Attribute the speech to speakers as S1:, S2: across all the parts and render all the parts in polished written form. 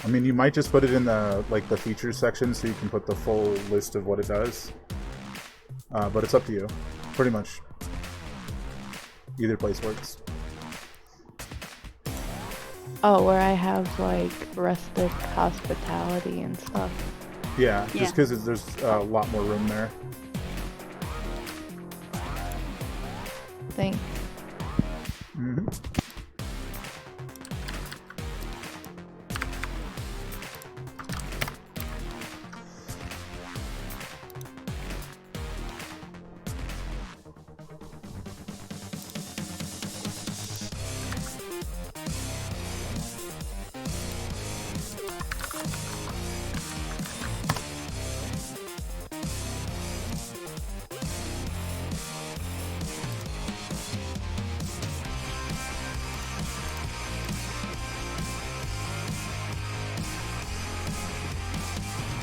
S1: I mean, you might just put it in the the features section so you can put the full list of what it does. But it's up to you. Pretty much. Either place works.
S2: Oh, where I have like rustic hospitality and stuff.
S1: Yeah, just because there's a lot more room there.
S2: Thanks.
S1: Mm-hmm.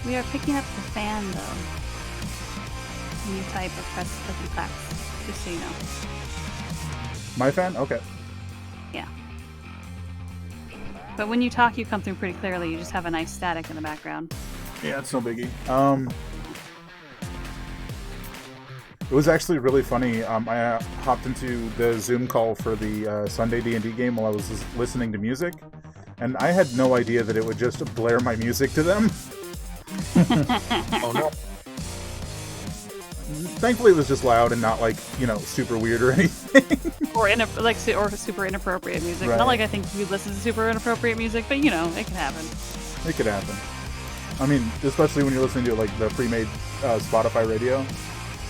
S3: We are picking up the fan, though. When you type or press click and clap, just so you know.
S1: My fan? Okay.
S3: Yeah. But when you talk, you come through pretty clearly. You just have a nice static in the background.
S1: Yeah, it's no biggie. It was actually really funny. I hopped into the Zoom call for the Sunday D&D game while I was listening to music, and I had no idea that it would just blare my music to them.
S4: Oh no.
S1: Thankfully, it was just loud and not super weird or anything.
S3: or super inappropriate music.
S1: Right.
S3: Not like I think you listen to super inappropriate music, but it can happen.
S1: It could happen. I mean, especially when you're listening to the pre-made Spotify radio.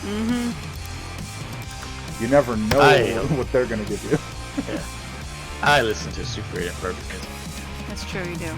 S3: Mm-hmm.
S1: You never know what they're gonna give you.
S4: Yeah. I listen to super inappropriate music.
S3: That's true, you do.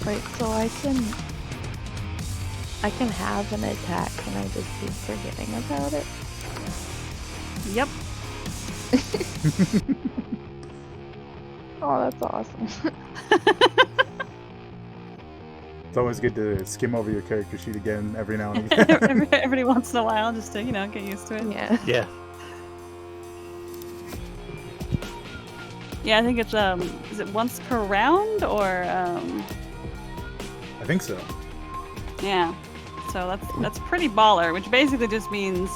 S2: Wait, so I can have an attack and I just keep forgetting about it?
S3: Yep.
S2: Oh, that's awesome.
S1: It's always good to skim over your character sheet again every now and again.
S3: every once in a while, just to get used to it.
S2: Yeah.
S4: Yeah.
S3: Yeah, I think it's is it once per round or
S1: I think so.
S3: yeah. So that's pretty baller, which basically just means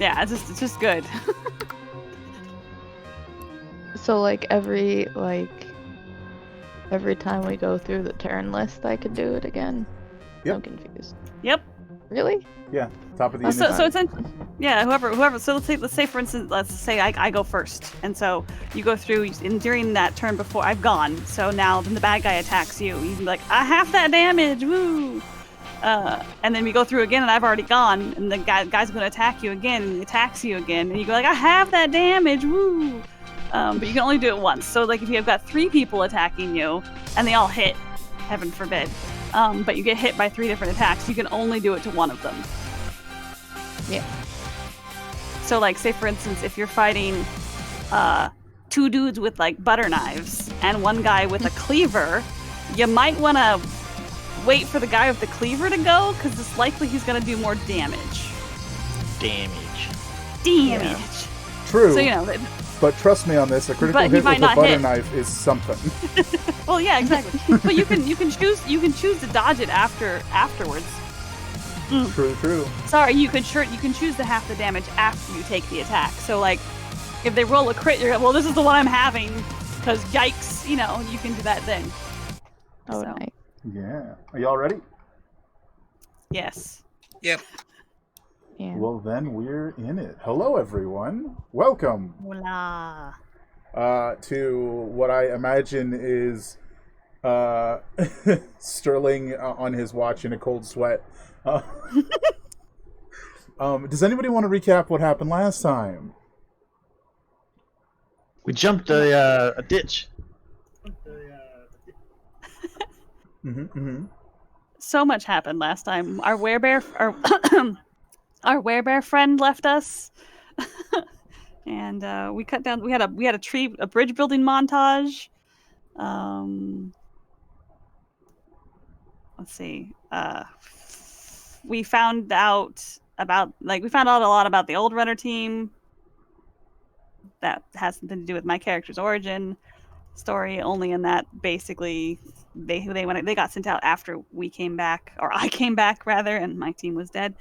S3: it's just good.
S2: So every time we go through the turn list, I could do it again.
S1: Yep.
S2: I'm confused.
S3: Yep.
S2: Really?
S1: Yeah, top of the
S3: So
S1: anytime.
S3: it's whoever. So let's say for instance, let's say I go first, and so you go through, and during that turn before I've gone. So now then the bad guy attacks you. You can be like, I have that damage, woo! And then we go through again, and I've already gone, and the guy's going to attack you again, and he attacks you again, and you go like, I have that damage, woo! But you can only do it once. So if you've got 3 people attacking you, and they all hit, heaven forbid, but you get hit by 3 different attacks, you can only do it to one of them.
S2: Yeah.
S3: So say for instance, if you're fighting 2 dudes with butter knives and 1 guy with a cleaver, you might want to wait for the guy with the cleaver to go, because it's likely he's going to do more damage.
S4: Damage.
S3: damage.
S1: True.
S3: So, you know,
S1: But trust me on this, a critical
S3: But he
S1: hit
S3: might
S1: with a
S3: not
S1: butter
S3: hit.
S1: knife is something.
S3: well, yeah, exactly. But you can choose to dodge it afterwards.
S1: True.
S3: Sorry, you can choose to half the damage after you take the attack. So like, if they roll a crit, you're like, well, this is the one I'm having, because yikes, you know, you can do that then.
S2: Oh,
S3: So,
S2: nice.
S1: Yeah. Are y'all ready?
S3: yes.
S4: Yep.
S2: Yeah.
S1: Well, then we're in it. Hello, everyone. Welcome
S3: Voila.
S1: to what I imagine is Sterling on his watch in a cold sweat. Does anybody want to recap what happened last time?
S4: We jumped a ditch.
S3: So much happened last time. Our werebear, our werebear friend left us, and we cut down. We had a bridge building montage. Let's see. We found out a lot about the old runner team. That has something to do with my character's origin story. Only in that basically they got sent out after we came back, or I came back rather, and my team was dead.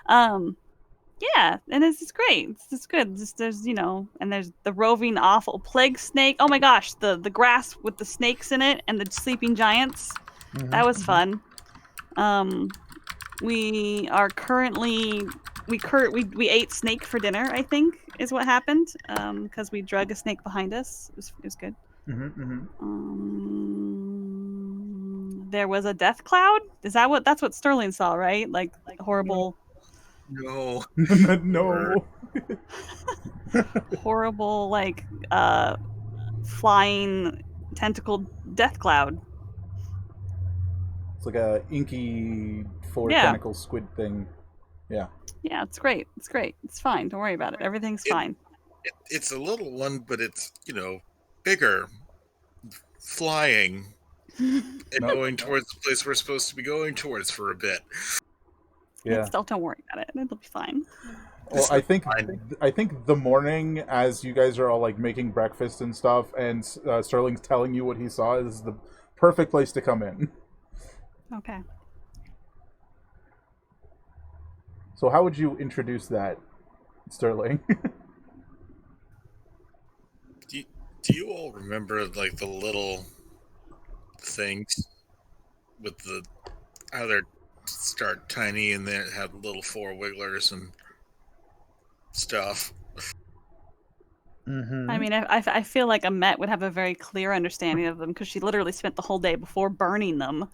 S3: Yeah, and it's great. It's good. There's and there's the roving awful plague snake. Oh my gosh, the grass with the snakes in it and the sleeping giants. That was fun. We are currently we ate snake for dinner, I think is what happened, because we drug a snake behind us. It was good. There was a death cloud. That's what Sterling saw, right? Like horrible
S4: No.
S1: No.
S3: horrible like flying tentacled death cloud.
S1: It's like a inky four
S3: Yeah.
S1: tentacle squid thing. Yeah.
S3: Yeah, it's great. It's fine. Don't worry about it. Everything's fine.
S5: It's a little one, but it's, bigger, flying, and going towards the place we're supposed to be going towards for a bit.
S1: Yeah.
S3: Don't worry about it. It'll be fine.
S1: Well, I think the morning as you guys are all like making breakfast and stuff, and Sterling's telling you what he saw is the perfect place to come in.
S3: Okay.
S1: So how would you introduce that, Sterling?
S5: Do you all remember like the little things with how they start tiny and then have little four wigglers and stuff?
S3: I mean, I feel like Amet would have a very clear understanding of them because she literally spent the whole day before burning them.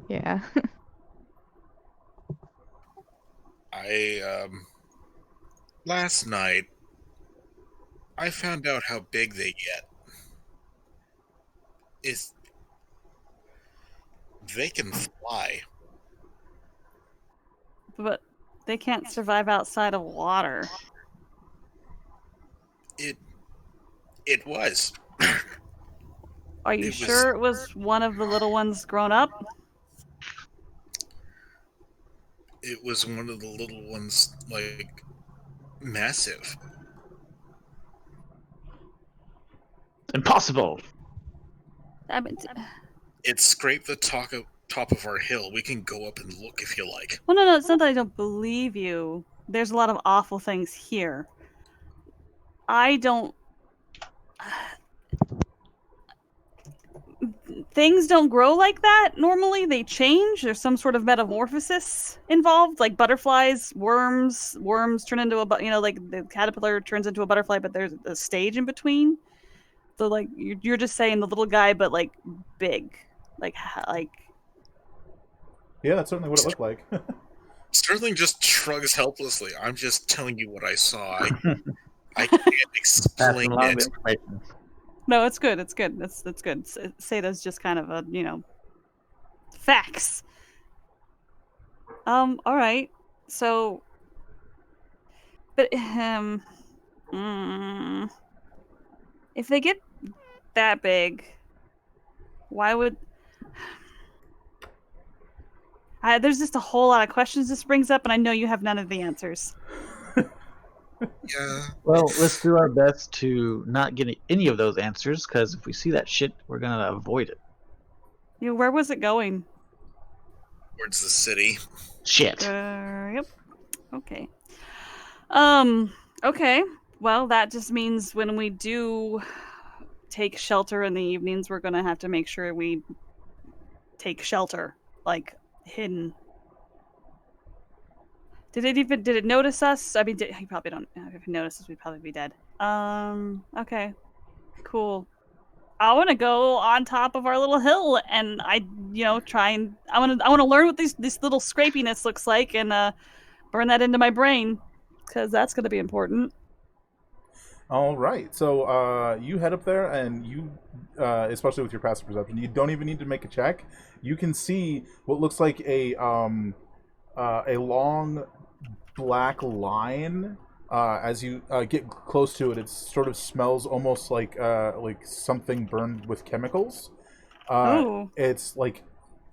S2: Yeah.
S5: Last night I found out how big they get. They can fly.
S3: But they can't survive outside of water.
S5: It was.
S3: Are you
S5: It was-
S3: sure it was one of the little ones grown up?
S5: It was one of the little ones, like, massive.
S4: Impossible.
S3: I mean,
S5: It scraped the top of our hill. We can go up and look if you like.
S3: well, no, it's not that I don't believe you. There's a lot of awful things here. I don't. Things don't grow like that normally. They change. There's some sort of metamorphosis involved, like butterflies, worms. Worms turn into like the caterpillar turns into a butterfly, but there's a stage in between. So, like, you're just saying the little guy, but like big, like.
S1: Yeah, that's certainly what it looked like.
S5: Sterling just shrugs helplessly. I'm just telling you what I saw. I can't explain it.
S4: Information.
S3: No, it's good. It's good. That's good. Sada's just kind of a facts. All right. So, but if they get that big, why would? There's just a whole lot of questions this brings up, and I know you have none of the answers.
S5: Yeah.
S4: Well, let's do our best to not get any of those answers, because if we see that shit, we're gonna avoid it.
S3: Where was it going?
S5: Towards the city.
S4: Shit.
S3: Yep. Okay. Okay. Well, that just means when we do take shelter in the evenings, we're gonna have to make sure we take shelter, like hidden. Did it notice us? I mean, he probably don't. If it noticed us, we'd probably be dead. Okay. Cool. I want to go on top of our little hill, and try and I want to learn what this little scrapiness looks like, and burn that into my brain, because that's going to be important.
S1: All right, so you head up there, and you, especially with your passive perception, you don't even need to make a check. You can see what looks like a long black line. As you get close to it, it sort of smells almost like something burned with chemicals.
S3: Ooh.
S1: It's like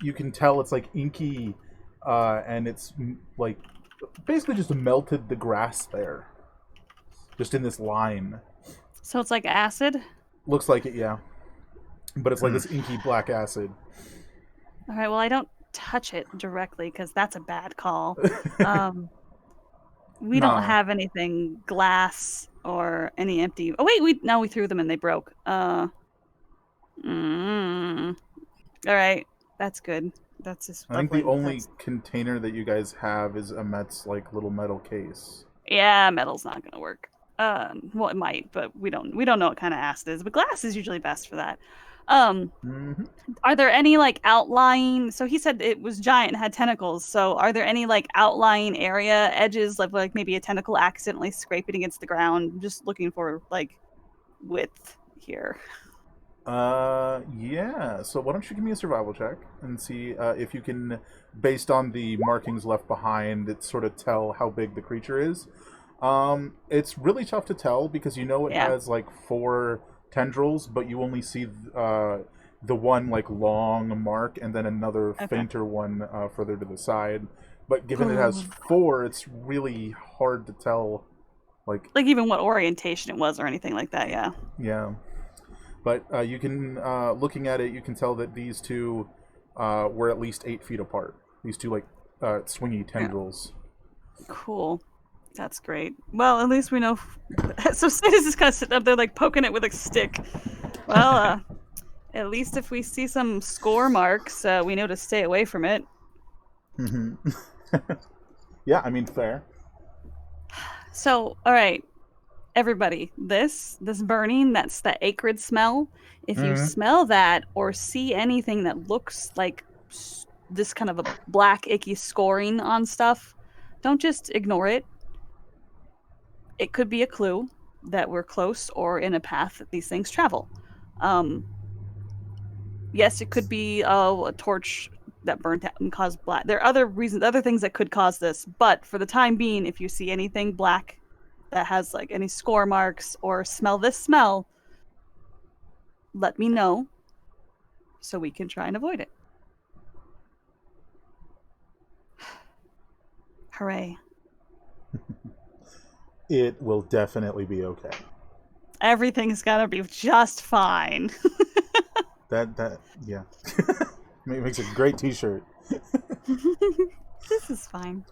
S1: you can tell it's like inky, and it's like basically just melted the grass there, just in this line.
S3: So it's like acid?
S1: Looks like it, yeah. But it's like this inky black acid.
S3: All right, well, I don't touch it directly, because that's a bad call. We
S1: Nah.
S3: don't have anything glass or any empty... Oh, wait, we threw them and they broke. All right, that's good. That's just
S1: I think
S3: lovely.
S1: the only container that you guys have is Amet's like little metal case.
S3: Yeah, metal's not gonna work. Well, it might, but we don't know what kind of acid it is. But glass is usually best for that. Are there any like outlying? So he said it was giant and had tentacles. So are there any like outlying area edges, like maybe a tentacle accidentally scraping against the ground? I'm just looking for like width here.
S1: Yeah. So why don't you give me a survival check and see if you can, based on the markings left behind, it sort of tell how big the creature is. It's really tough to tell because you know it has like 4 tendrils, but you only see the one like long mark and then another fainter one further to the side. But given it has 4, it's really hard to tell. Like
S3: even what orientation it was or anything like that. Yeah.
S1: Yeah. But you can, looking at it, you can tell that these two were at least 8 feet apart. These two, like, swingy tendrils.
S3: Cool. That's great. Well, at least we know. So Sid is just kind of sitting up there, like, poking it with a stick. Well, at least if we see some score marks, we know to stay away from it.
S1: Mm-hmm. Yeah, I mean, fair.
S3: So, all right. Everybody, this burning, that's the acrid smell. If you smell that or see anything that looks like this kind of a black, icky scoring on stuff, don't just ignore it. It could be a clue that we're close or in a path that these things travel. Yes, it could be a torch that burnt out and caused black. There are other things that could cause this, but for the time being, if you see anything black that has like any score marks or smell this smell, let me know so we can try and avoid it. Hooray.
S1: It will definitely be okay.
S3: Everything's gonna be just fine.
S1: That yeah. Makes a great t-shirt.
S3: This is fine.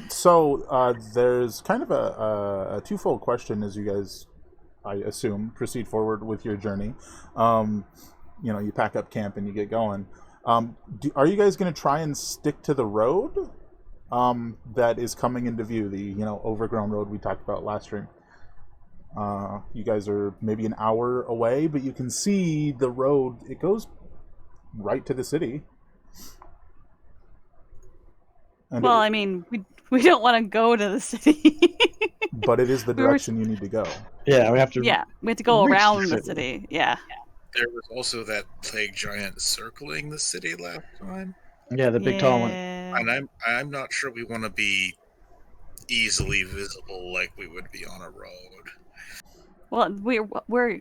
S1: So there's kind of a twofold question as you guys, I assume, proceed forward with your journey. You pack up camp and you get going. Are you guys going to try and stick to the road that is coming into view, the overgrown road we talked about last stream? You guys are maybe an hour away, but you can see the road. It goes right to the city. And
S3: well, I mean, we don't want to go to the city.
S1: But it is the direction you need to go.
S4: Yeah, we have to.
S3: Yeah, we have to go around the city. Yeah.
S5: There was also that plague giant circling the city last time.
S4: Yeah, the big tall one.
S5: And I'm not sure we want to be easily visible like we would be on a road.
S3: Well, we're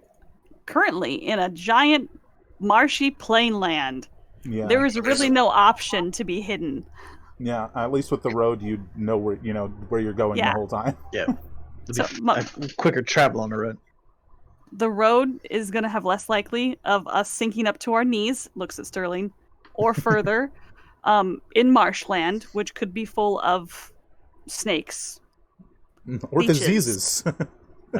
S3: currently in a giant marshy plain land.
S1: Yeah.
S3: There is really no option to be hidden.
S1: Yeah, at least with the road, you know where you're going the whole time.
S4: Yeah.
S3: So
S4: a quicker travel on the road.
S3: the road is going to have less likely of us sinking up to our knees, looks at Sterling, or further in marshland, which could be full of snakes.
S1: Or
S3: Leeches.
S1: diseases.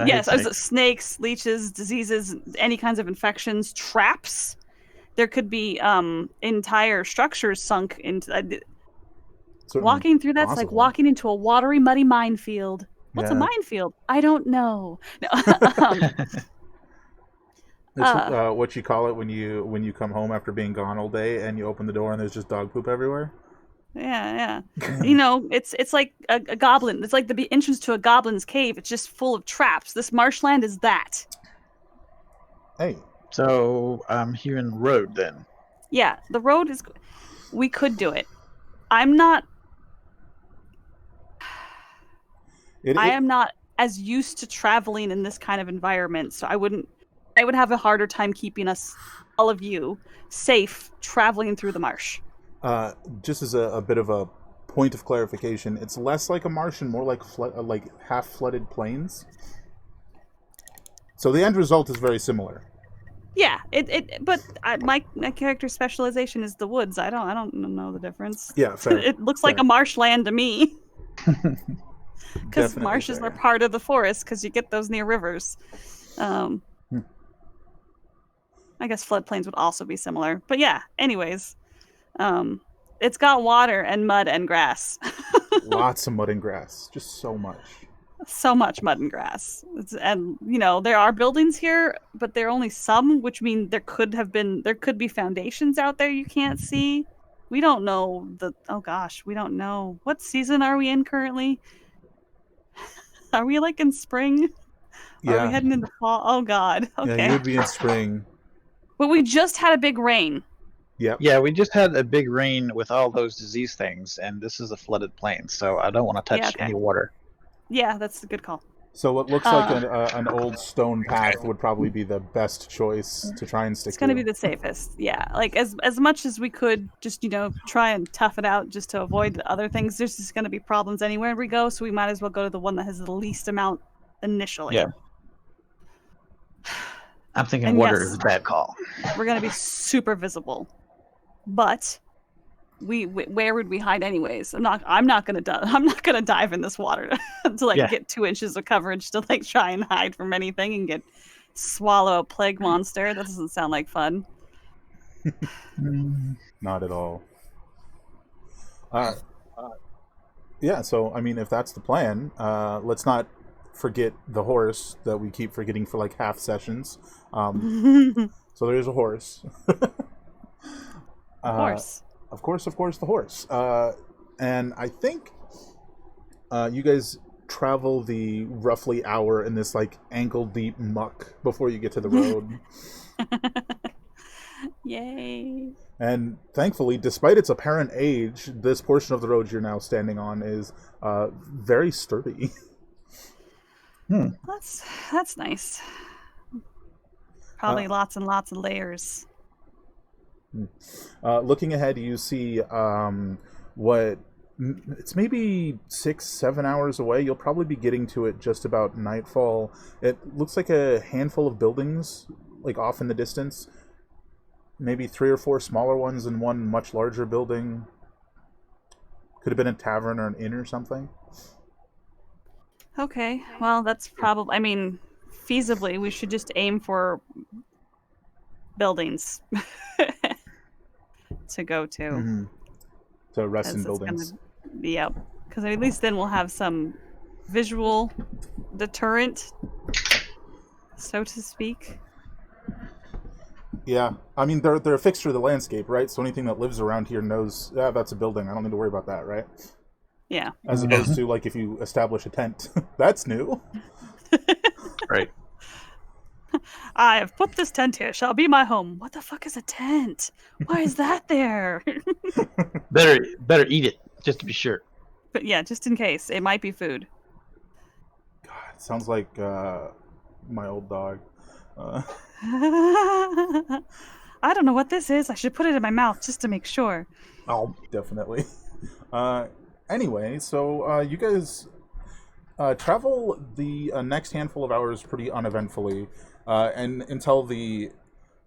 S3: Yes, snakes, leeches, diseases, any kinds of infections, traps. There could be entire structures sunk into.
S1: Certainly
S3: Walking through that's like
S1: possible.
S3: walking into a watery, muddy minefield. What's a
S1: Yeah.
S3: minefield? I don't know. No.
S1: It's what you call it when you come home after being gone all day and you open the door and there's just dog poop everywhere.
S3: Yeah. It's like a goblin. It's like the entrance to a goblin's cave. It's just full of traps. This marshland is that.
S1: Hey.
S4: So I'm hearing road then.
S3: Yeah, the road is. We could do it. I'm not. I am not as used to traveling in this kind of environment, so I would have a harder time keeping us, all of you, safe traveling through the marsh.
S1: Just as a bit of a point of clarification, it's less like a marsh and more like half flooded plains. So the end result is very similar.
S3: Yeah, but my character's specialization is the woods. I don't know the difference.
S1: Yeah, fair.
S3: It looks like a marshland to me. Because
S1: Definitely
S3: marshes
S1: fair.
S3: are part of the forest because you get those near rivers. I guess floodplains would also be similar. But yeah, anyways. It's got water and mud and grass.
S1: Lots of mud and grass. Just so much.
S3: So much mud and grass. And, there are buildings here, but there are only some, which means there could be foundations out there you can't see. We don't know we don't know. What season are we in currently? Are we like in spring?
S1: Yeah.
S3: Are we heading into fall? Oh god. Okay.
S1: Yeah, you would be in spring.
S3: But we just had a big rain.
S1: Yep.
S4: Yeah, we just had a big rain with all those disease things, and this is a flooded plain, so I don't want to touch any water.
S3: Yeah, that's a good call.
S1: So what looks like an old stone path would probably be the best choice to try and stick to.
S3: It's going to be the safest. Yeah, like as much as we could just, try and tough it out just to avoid the other things. There's just going to be problems anywhere we go, so we might as well go to the one that has the least amount initially.
S4: Yeah. I'm thinking water is a bad call.
S3: We're going to be super visible. But where would we hide anyways? I'm not gonna dive in this water to get 2 inches of coverage to try and hide from anything and swallow a plague monster. That doesn't sound like fun.
S1: Not at all. Yeah, so I mean, if that's the plan, let's not forget the horse that we keep forgetting for half sessions. So there is a horse.
S3: Horse.
S1: Of course, the horse. And I think you guys travel the roughly hour in this ankle-deep muck before you get to the road.
S3: Yay.
S1: And thankfully, despite its apparent age, this portion of the road you're now standing on is very sturdy.
S3: That's nice. Probably lots and lots of layers.
S1: Looking ahead, you see it's maybe 6-7 hours away. You'll probably be getting to it just about nightfall. It looks like a handful of buildings, off in the distance. Maybe 3 or 4 smaller ones and one much larger building. Could have been a tavern or an inn or something.
S3: Okay, well, that's probably... I mean, feasibly, we should just aim for buildings to go to.
S1: Mm-hmm. So rest in buildings.
S3: Yep, because at least then we'll have some visual deterrent, so to speak.
S1: Yeah, I mean, they're a fixture of the landscape, right? So anything that lives around here knows, that's a building. I don't need to worry about that, right?
S3: Yeah.
S1: As opposed to, if you establish a tent. That's new.
S4: Right.
S3: I have put this tent here. Shall be my home. What the fuck is a tent? Why is that there?
S4: Better eat it, just to be sure.
S3: But yeah, just in case. It might be food.
S1: God, it sounds like my old dog.
S3: I don't know what this is. I should put it in my mouth just to make sure.
S1: Oh, definitely. Anyway, so you guys, travel the next handful of hours pretty uneventfully, and until the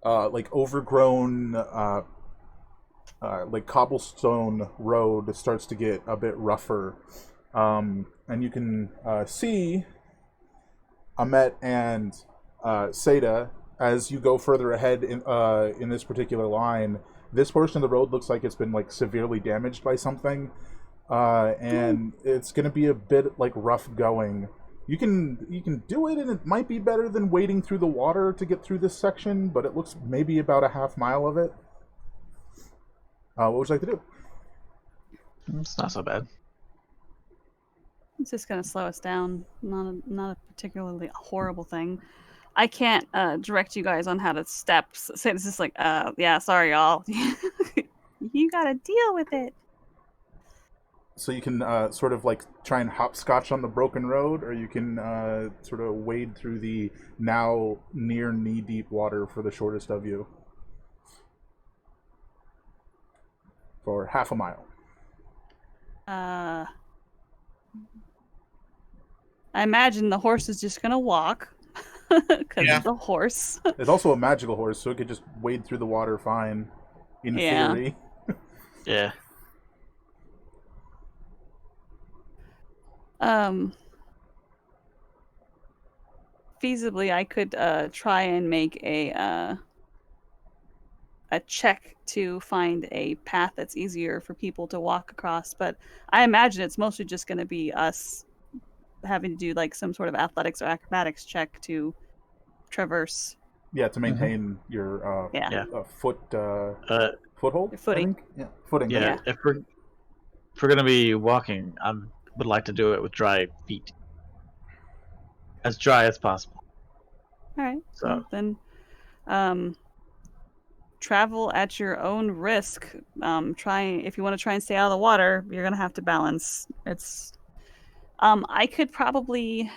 S1: like overgrown like cobblestone road starts to get a bit rougher, and you can see Amet and Seda as you go further ahead in this particular line. This portion of the road looks like it's been like severely damaged by something, and it's going to be a bit like rough going. You can do it, and it might be better than wading through the water to get through this section, but it looks maybe about a half mile of it. What would you like to do?
S4: It's not so bad.
S3: It's just gonna slow us down. Not a particularly horrible thing. I can't direct you guys on how to steps. So it's just like, yeah, sorry, y'all. You gotta deal with it.
S1: So you can sort of like try and hopscotch on the broken road, or you can sort of wade through the now near knee-deep water for the shortest of you. For half a mile.
S3: I imagine the horse is just gonna walk. Because it's a horse.
S1: It's also a magical horse, so it could just wade through the water fine, in theory.
S4: Yeah.
S3: Feasibly, I could try and make a check to find a path that's easier for people to walk across, but I imagine it's mostly just going to be us having to do like some sort of athletics or acrobatics check to traverse.
S1: Yeah, to maintain your foothold.
S3: Your footing.
S1: Yeah, footing.
S4: Yeah. If we're gonna be walking, I would like to do it with dry feet, as dry as possible.
S3: All right.
S4: So
S3: well, then, travel at your own risk. If you want to try and stay out of the water, you're gonna have to balance. It's. I could probably,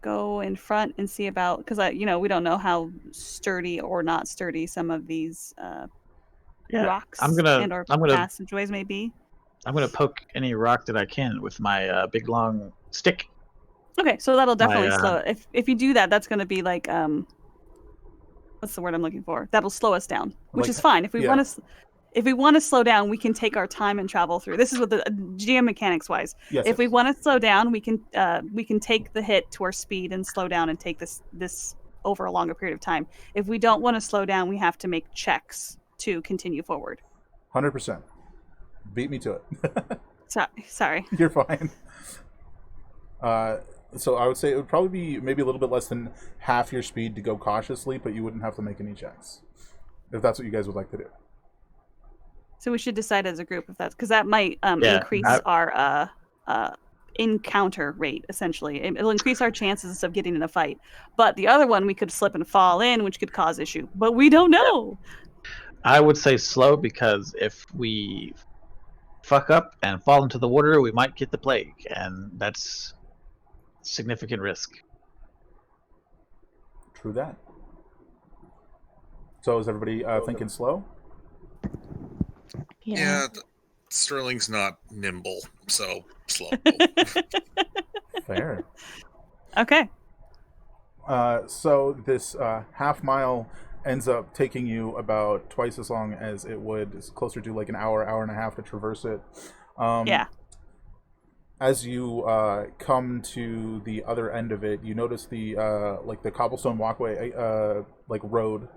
S3: go in front and see about, because we don't know how sturdy or not sturdy some of these rocks or passageways may be.
S4: I'm gonna poke any rock that I can with my big long stick.
S3: Okay, so that'll definitely slow. If you do that, that's gonna be like what's the word I'm looking for? That'll slow us down, which is fine. If we want to slow down, we can take our time and travel through. This is what the GM mechanics wise. If we want to slow down, we can take the hit to our speed and slow down and take this over a longer period of time. If we don't want to slow down, we have to make checks to continue forward.
S1: 100%. Beat me to it.
S3: Sorry.
S1: You're fine. So I would say it would probably be maybe a little bit less than half your speed to go cautiously, but you wouldn't have to make any checks, if that's what you guys would like to do.
S3: So we should decide as a group if that's, because that might increase our encounter rate, essentially. It'll increase our chances of getting in a fight. But the other one, we could slip and fall in, which could cause issue. But we don't know.
S4: I would say slow, because if we fuck up and fall into the water, we might get the plague, and that's significant risk.
S1: True that. So is everybody thinking slow?
S5: Yeah, Sterling's not nimble, so slow.
S1: Fair.
S3: Okay.
S1: So this half mile ends up taking you about twice as long as it would. It's closer to like an hour and a half to traverse it. As you come to the other end of it, you notice the like the cobblestone walkway, like road.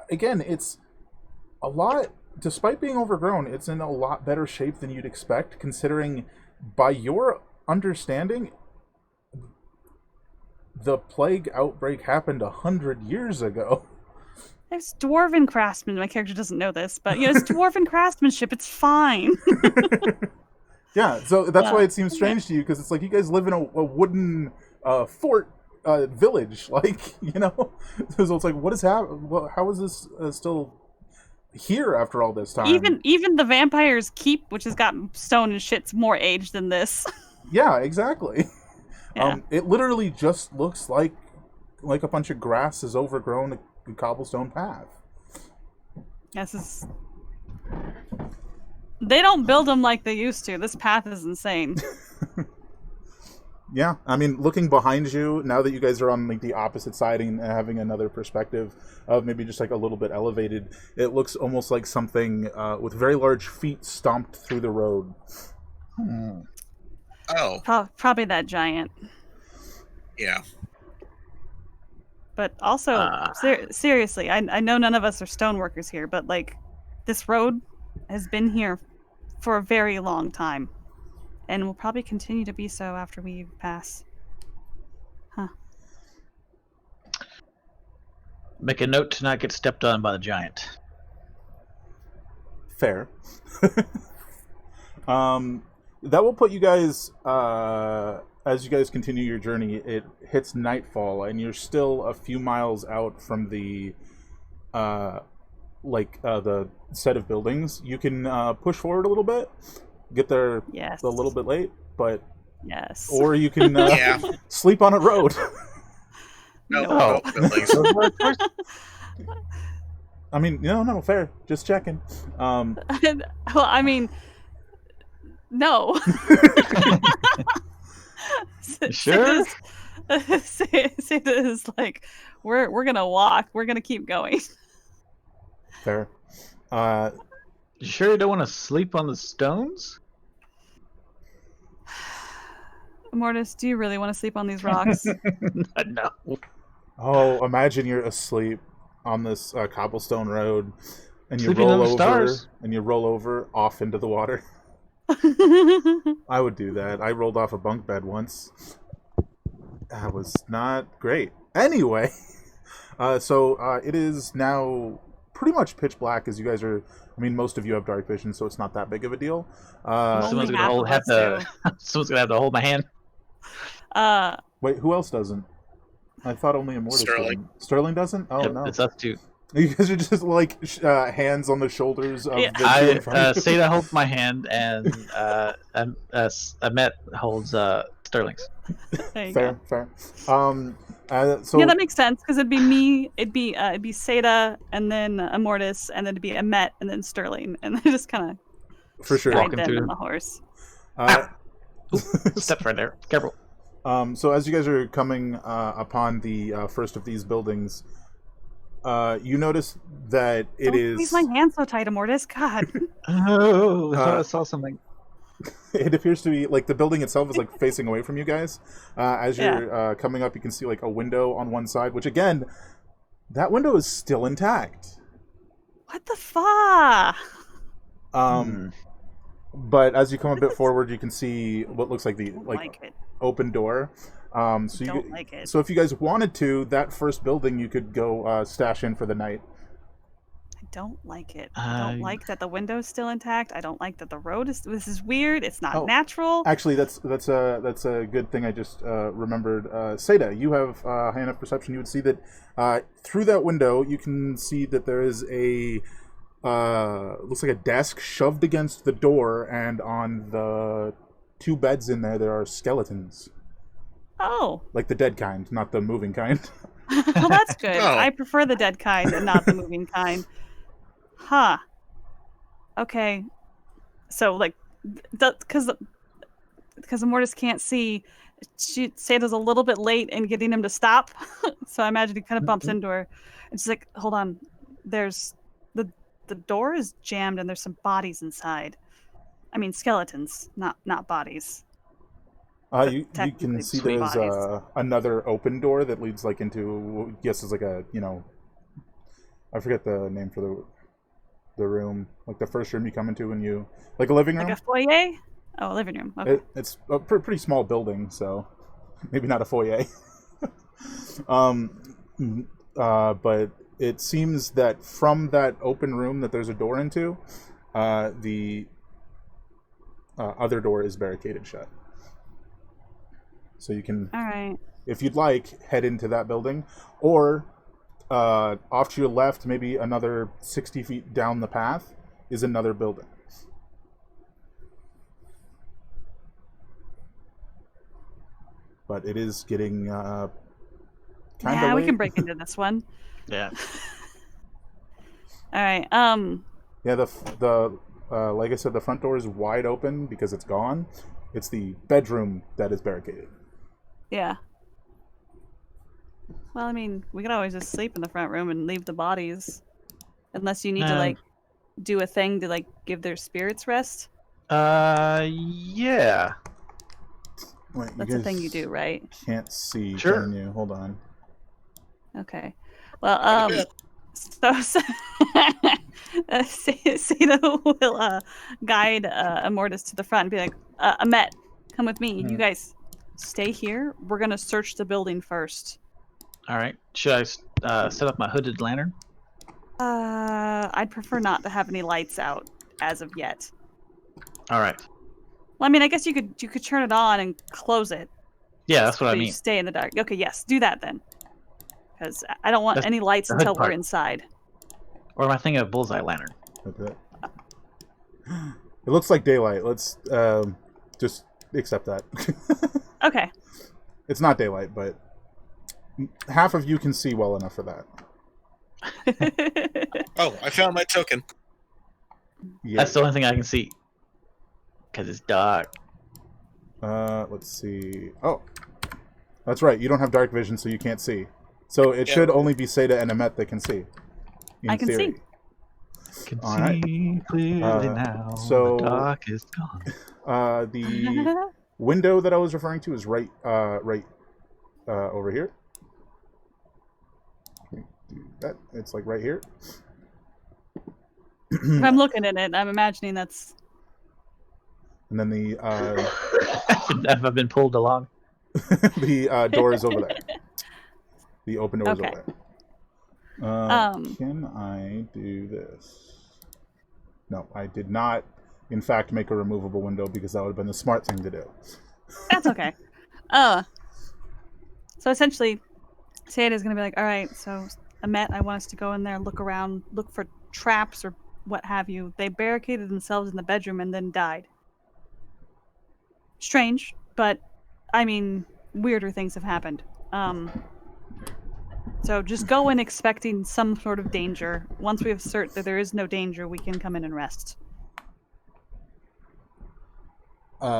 S1: Again, it's a lot. Despite being overgrown, it's in a lot better shape than you'd expect, considering, by your understanding, the plague outbreak happened 100 years ago.
S3: There's dwarven craftsmen. My character doesn't know this, but it's dwarven craftsmanship. It's fine.
S1: Yeah, so that's why it seems strange to you, because it's like you guys live in a wooden fort village, like, So it's like, what is happening? How is this still here after all this time?
S3: Even the vampire's keep, which has got stone and shit's more aged than this.
S1: Yeah, exactly.
S3: Yeah.
S1: It literally just looks like a bunch of grass has overgrown a cobblestone path.
S3: They don't build them like they used to. This path is insane.
S1: Yeah, I mean, looking behind you, now that you guys are on like the opposite side and having another perspective of maybe just like a little bit elevated, it looks almost like something with very large feet stomped through the road.
S5: Oh,
S3: Probably that giant.
S5: yeah.
S3: But also, seriously, I know none of us are stoneworkers here, but like, this road has been here for a very long time, and will probably continue to be so after we pass. Huh.
S4: Make a note to not get stepped on by the giant.
S1: Fair. That will put you guys, as you guys continue your journey, it hits nightfall, and you're still a few miles out from the, the set of buildings. You can push forward a little bit, get there
S3: Yes.
S1: a little bit late, but
S3: Yes.
S1: or you can
S5: Yeah.
S1: sleep on a road.
S5: No, buildings.
S1: I mean, no, fair. Just checking.
S3: Well, I mean, no.
S4: Sure.
S3: Say this like we're gonna walk. We're gonna keep going.
S1: Fair.
S4: You sure you don't want to sleep on the stones?
S3: Mortis, do you really want to sleep on these rocks?
S4: No.
S1: Oh, imagine you're asleep on this cobblestone road, and you
S4: Sleeping
S1: roll
S4: under
S1: over,
S4: stars.
S1: and you roll over off into the water. I would do that. I rolled off a bunk bed once. That was not great. Anyway, so it is now pretty much pitch black as you guys are. I mean, most of you have dark vision, so it's not that big of a deal.
S4: Someone's
S3: Only
S4: gonna
S3: half of
S4: have
S3: us
S4: to. Someone's gonna have to hold my hand.
S1: Wait, who else doesn't? I thought only Immortus
S5: Sterling.
S1: didn't. Sterling doesn't? Oh,
S4: Yep,
S1: no.
S4: it's us two.
S1: You guys are just like hands on the shoulders of
S3: Yeah.
S1: the two in front of you.
S4: Seda holds my hand, and Amet holds Sterling's.
S3: there you
S1: Fair,
S3: go.
S1: fair. So
S3: Yeah, that makes sense because it'd be me, it'd be Seda, and then Immortus, and then it'd be Amet, and then Sterling, and then just kind of
S1: for sure.
S3: guide
S4: Walking
S3: them
S4: through.
S3: on the horse.
S4: Step right there. Careful.
S1: So as you guys are coming upon the first of these buildings, you notice that it
S3: Don't
S1: is.
S3: squeeze my hand so tight, Immortus. God.
S4: Oh,
S1: I
S4: I saw something.
S1: It appears to be like the building itself is like facing away from you guys. As you're coming up, you can see like a window on one side, which again, that window is still intact.
S3: What the fuck?
S1: But as you come a bit forward, you can see what looks like the
S3: Like it.
S1: open door. So
S3: Don't like it.
S1: So if you guys wanted to, that first building you could go stash in for the night.
S3: I don't like it. I don't like that the window's still intact. I don't like that the road is. This is weird. It's not
S1: Oh,
S3: natural.
S1: Actually, that's a good thing I just remembered. Seda, you have high enough perception. You would see that through that window, you can see that there is a looks like a desk shoved against the door, and on the two beds in there are skeletons,
S3: Oh,
S1: like the dead kind, not the moving kind.
S3: well, that's good.
S5: Oh.
S3: I prefer the dead kind and not the moving kind. Huh. Okay. So like, because Immortus can't see, Seda's a little bit late in getting him to stop. So I imagine he kind of bumps into her, and she's like, "Hold on, there's the door is jammed and there's some bodies inside. I mean skeletons, not bodies."
S1: You
S3: Technically
S1: can see
S3: three
S1: there's
S3: bodies.
S1: another open door that leads like into, yes, it's like a, I forget the name for the room, like the first room you come into when you, like a living room.
S3: Like a foyer? Oh, a living room. Okay.
S1: It's a pretty small building, so maybe not a foyer. But it seems that from that open room that there's a door into, the other door is barricaded shut. So you can,
S3: All right.
S1: if you'd like, head into that building, or off to your left, maybe another 60 feet down the path, is another building. But it is getting kind of
S3: Yeah, we
S1: late.
S3: can break into this one.
S4: Yeah.
S3: All right.
S1: Yeah, the like I said, the front door is wide open because it's gone. It's the bedroom that is barricaded.
S3: Yeah. Well, I mean, we could always just sleep in the front room and leave the bodies. Unless you need to, like, do a thing to, like, give their spirits rest.
S4: Yeah.
S1: Wait,
S3: That's a thing you do, right?
S1: Can't see,
S4: Sure.
S1: can you? Hold on.
S3: Okay. Well, so Seda will guide Immortus to the front and be like, Amet, come with me. You guys stay here. We're going to search the building first.
S4: All right. Should I set up my hooded lantern?
S3: I'd prefer not to have any lights out as of yet.
S4: All right.
S3: Well, I mean, I guess you could turn it on and close it.
S4: Yeah, that's what I
S3: So you
S4: mean.
S3: stay in the dark. Okay, yes, do that then. Because I don't want
S4: That's
S3: any lights
S4: the hood
S3: until we're
S4: part.
S3: inside.
S4: Or am I thinking of bullseye lantern?
S1: Okay. It looks like daylight. Let's just accept that.
S3: Okay.
S1: It's not daylight, but half of you can see well enough for that.
S5: Oh, I found my token.
S1: Yeah.
S4: That's the only thing I can see. Because it's dark.
S1: Let's see. Oh, that's right. You don't have dark vision, so you can't see. So it
S5: Yeah.
S1: should only be Seda and Amet that can see. In
S3: I can
S1: theory.
S3: see.
S4: Can
S1: All right.
S4: see clearly now.
S1: so-
S4: the dark is gone.
S1: The window that I was referring to is right over here. Do that. It's like right here.
S3: If I'm looking at it, I'm imagining that's...
S1: And then the
S4: Have I been pulled along?
S1: the door is over there. The open door is
S3: Okay.
S1: over there.
S3: Um.
S1: Can I do this? No, I did not, in fact, make a removable window because that would have been the smart thing to do.
S3: That's okay. So essentially, Seda's going to be like, all right, so Amet, I want us to go in there, look around, look for traps or what have you. They barricaded themselves in the bedroom and then died. Strange, but, I mean, weirder things have happened. So just go in expecting some sort of danger. Once we have cert that there is no danger, we can come in and rest.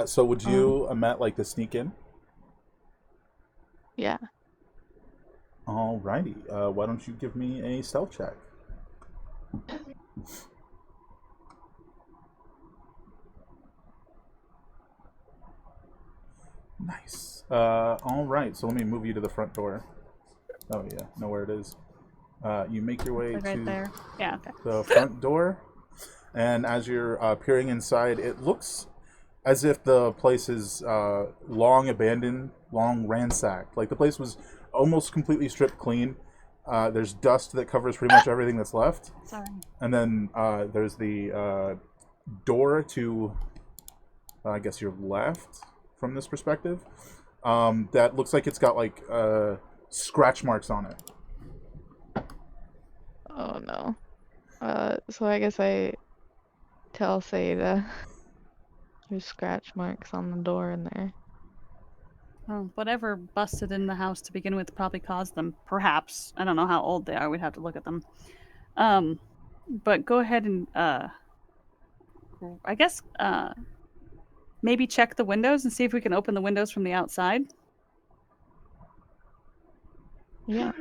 S1: So would you, Amet, like to sneak in?
S2: Yeah.
S1: Alrighty. Why don't you give me a stealth check? Nice. Alright, so let me move you to the front door. Oh yeah, know where it is. You make your way
S3: Like right
S1: to
S3: there. Yeah, okay.
S1: the front door, and as you're peering inside, it looks as if the place is long abandoned, long ransacked. Like the place was almost completely stripped clean. There's dust that covers pretty much everything that's left.
S3: Sorry.
S1: And then there's the door to, I guess, your left from this perspective. That looks like it's got like scratch marks on it.
S2: Oh no. So I guess I tell Seda there's scratch marks on the door in there.
S3: Well, whatever busted in the house to begin with probably caused them. Perhaps. I don't know how old they are. We'd have to look at them. But go ahead and, I guess, maybe check the windows and see if we can open the windows from the outside.
S2: Yeah.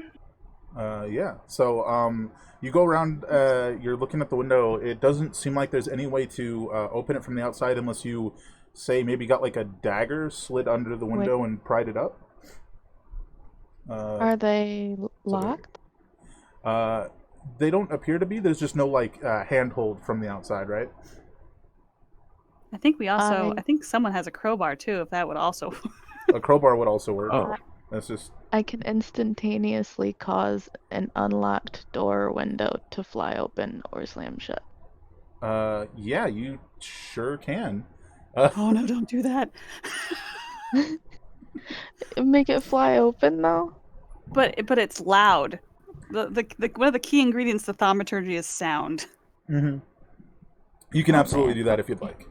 S1: Yeah. So you go around. You're looking at the window. It doesn't seem like there's any way to open it from the outside unless you say maybe got like a dagger slid under the window and pried it up.
S2: Are they locked?
S1: They don't appear to be. There's just no like handhold from the outside, right?
S3: I think we also, I think someone has a crowbar too, if that would also.
S1: A crowbar would also work.
S4: Oh.
S1: That's just.
S2: I can instantaneously cause an unlocked door or window to fly open or slam shut.
S1: Yeah, you sure can.
S3: Oh no, don't do that.
S2: Make it fly open though?
S3: But it's loud. The one of the key ingredients to thaumaturgy is sound.
S1: Mm-hmm. You can absolutely do that if you'd like.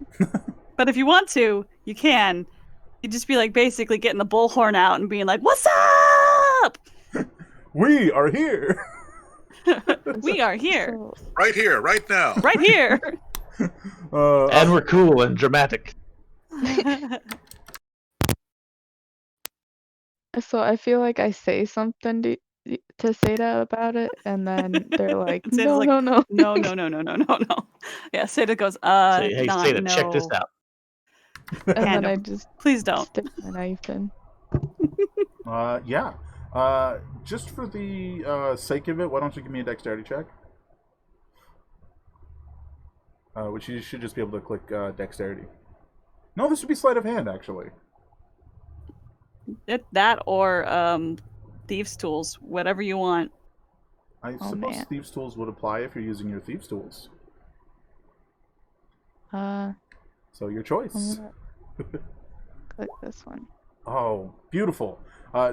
S3: But if you want to, you can. You'd just be like basically getting the bullhorn out and being like, "What's up?
S1: We are here."
S3: We are here,
S2: So,
S5: Right here, right now.
S3: right here."
S4: And we're cool and dramatic.
S2: So I feel like I say something to Seda about it, and then they're like,
S3: And Seta's
S2: no,
S3: like,
S2: no, no.
S3: no, no, no, no, no, no, no. Yeah, Seta goes,
S4: Say, hey,
S3: not
S4: Seda, check this
S3: no.
S4: out.
S2: And then I
S3: Random.
S2: just
S3: Please don't.
S2: stick my knife in.
S1: Yeah. Just for the sake of it, why don't you give me a dexterity check? Which you should just be able to click dexterity. No, this would be sleight of hand, actually.
S3: That or thieves' tools, whatever you want.
S1: I
S2: Oh,
S1: suppose
S2: man.
S1: thieves' tools would apply if you're using your thieves' tools. So your choice.
S2: I'm gonna click this one.
S1: Oh, beautiful.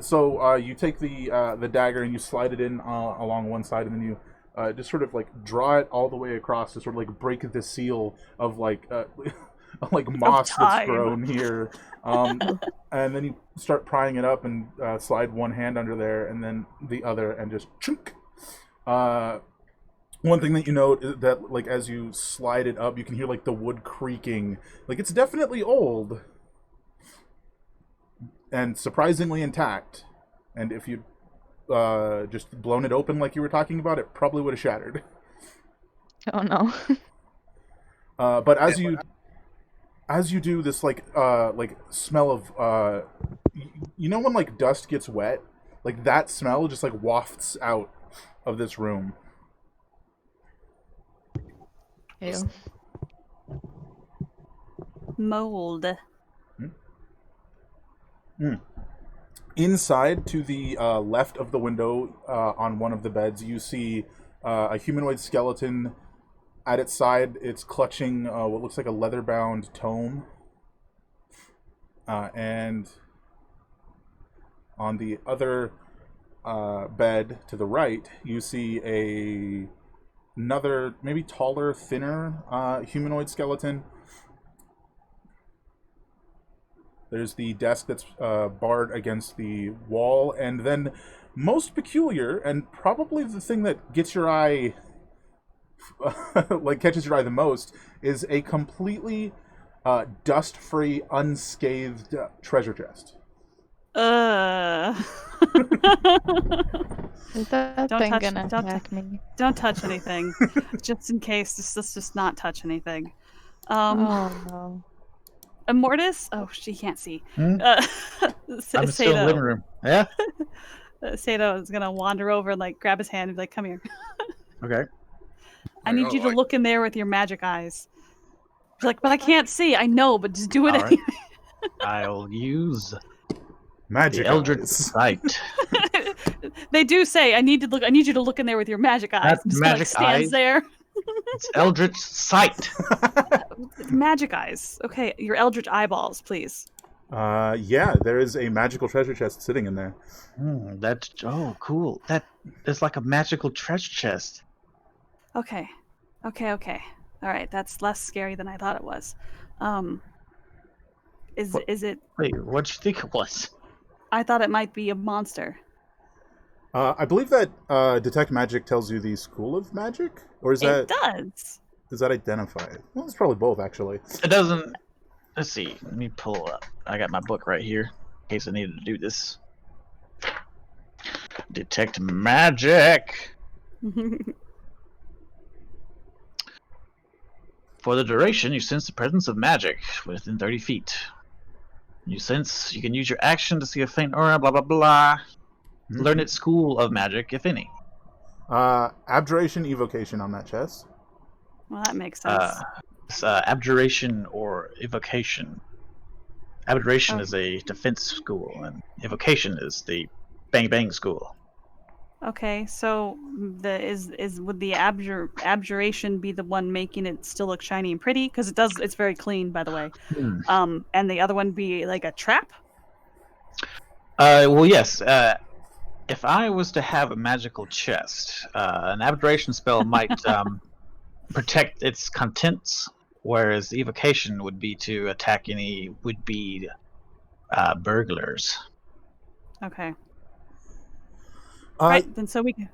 S1: So you take the dagger and you slide it in along one side, and then you just sort of like draw it all the way across to sort of like break the seal of like like moss that's
S3: time.
S1: grown here. And then you start prying it up and slide one hand under there, and then the other, and just chunk. One thing that you note is that like as you slide it up, you can hear like the wood creaking. Like it's definitely old. And surprisingly intact. And if you'd just blown it open like you were talking about, it probably would have shattered.
S2: Oh no.
S1: But as you do this, like smell of you know when like dust gets wet, like that smell just like wafts out of this room.
S2: Ew.
S3: Mold.
S1: Inside, to the left of the window, on one of the beds, you see a humanoid skeleton. At its side, it's clutching what looks like a leather-bound tome. And on the other bed to the right, you see another, maybe taller, thinner humanoid skeleton. There's the desk that's barred against the wall, and then most peculiar, and probably the thing that gets your eye, like catches your eye the most, is a completely dust-free, unscathed treasure chest.
S2: Is that
S3: Don't
S2: thing
S3: touch-
S2: gonna
S3: don't
S2: attack me?
S3: Don't touch anything, just in case. Let's just not touch anything.
S2: Oh no.
S3: Immortus? Oh, she can't see.
S4: Hmm? I'm still in the
S3: Sato.
S4: living room. Yeah.
S3: Sato is gonna wander over and like grab his hand and be like, "Come here.
S4: Okay.
S3: I need you to look in there with your magic eyes." She's like, "But I can't see." I know, but just do it
S4: All right.
S3: anyway.
S4: I'll use
S1: Magic
S4: the Eldritch
S1: eyes.
S4: Sight.
S3: They do say, "I need you to look in there with your magic eyes."
S4: That's
S3: I'm just gonna,
S4: magic
S3: stands
S4: eyes?
S3: there.
S4: It's Eldritch Sight.
S3: Magic eyes. Okay, your eldritch eyeballs, please.
S1: Yeah, there is a magical treasure chest sitting in there.
S4: That's cool. That's like a magical treasure chest.
S3: Okay. All right, that's less scary than I thought it was. Is it?
S4: Wait, what'd you think it was?
S3: I thought it might be a monster.
S1: I believe that Detect Magic tells you the School of Magic? Or is
S3: It does.
S1: does that identify it? Well, it's probably both, actually.
S4: It doesn't. Let's see. Let me pull up. I got my book right here in case I needed to do this. Detect Magic. For the duration, you sense the presence of magic within 30 feet. You can use your action to see a faint aura, blah blah blah. Learn its school of magic, if any.
S1: Abjuration, Evocation on that chest.
S3: Well, that makes sense.
S4: It's abjuration or evocation. Abjuration is a defense school, and evocation is the bang bang school.
S3: Okay, so would the abjuration be the one making it still look shiny and pretty? Because it's very clean, by the way. And the other one be like a trap?
S4: Well, yes. If I was to have a magical chest, an abjuration spell might protect its contents, whereas the evocation would be to attack any would-be burglars.
S3: Okay.
S1: Uh,
S3: Right, then so we can.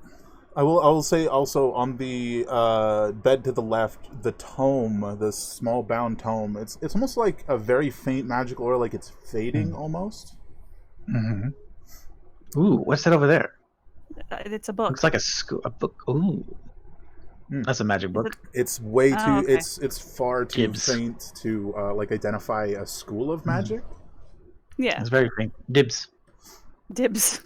S1: I will say also on the bed to the left, the tome, the small bound tome. It's almost like a very faint magical aura, like it's fading almost.
S4: Mm-hmm. Ooh, what's that over there?
S3: It's a book.
S4: Looks like a book. Ooh, that's a magic book.
S1: It's way too.
S3: Oh, okay.
S1: It's far too
S4: Gibbs.
S1: faint to like identify a school of magic.
S3: Yeah.
S4: It's very faint. Dibs.
S3: Dibs.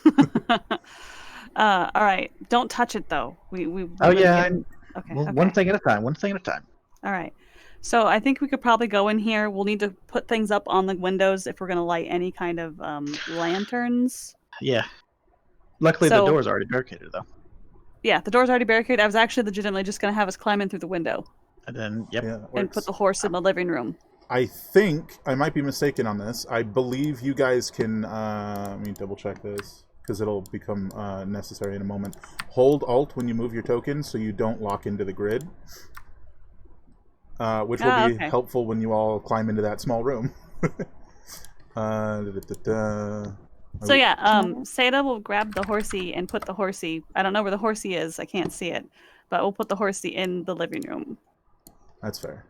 S3: All right. Don't touch it though. We
S4: Oh
S3: really
S4: yeah.
S3: can- Okay.
S4: Well,
S3: okay.
S4: one thing at a time. One thing at a time.
S3: All right. So I think we could probably go in here. We'll need to put things up on the windows if we're going to light any kind of lanterns.
S4: Yeah. Luckily, the
S3: So-
S4: door's already barricaded though.
S3: Yeah, the door's already barricaded. I was actually legitimately just going to have us climb in through the window
S4: And then, yep.
S1: Yeah, it
S3: and
S1: works.
S3: put the horse in the living room.
S1: I think I might be mistaken on this. I believe you guys can. Let me double check this because it'll become necessary in a moment. Hold Alt when you move your token so you don't lock into the grid, which will be
S3: okay.
S1: helpful when you all climb into that small room.
S3: So yeah, Seda will grab the horsey and put the horsey. I don't know where the horsey is. I can't see it, but we'll put the horsey in the living room.
S1: That's fair.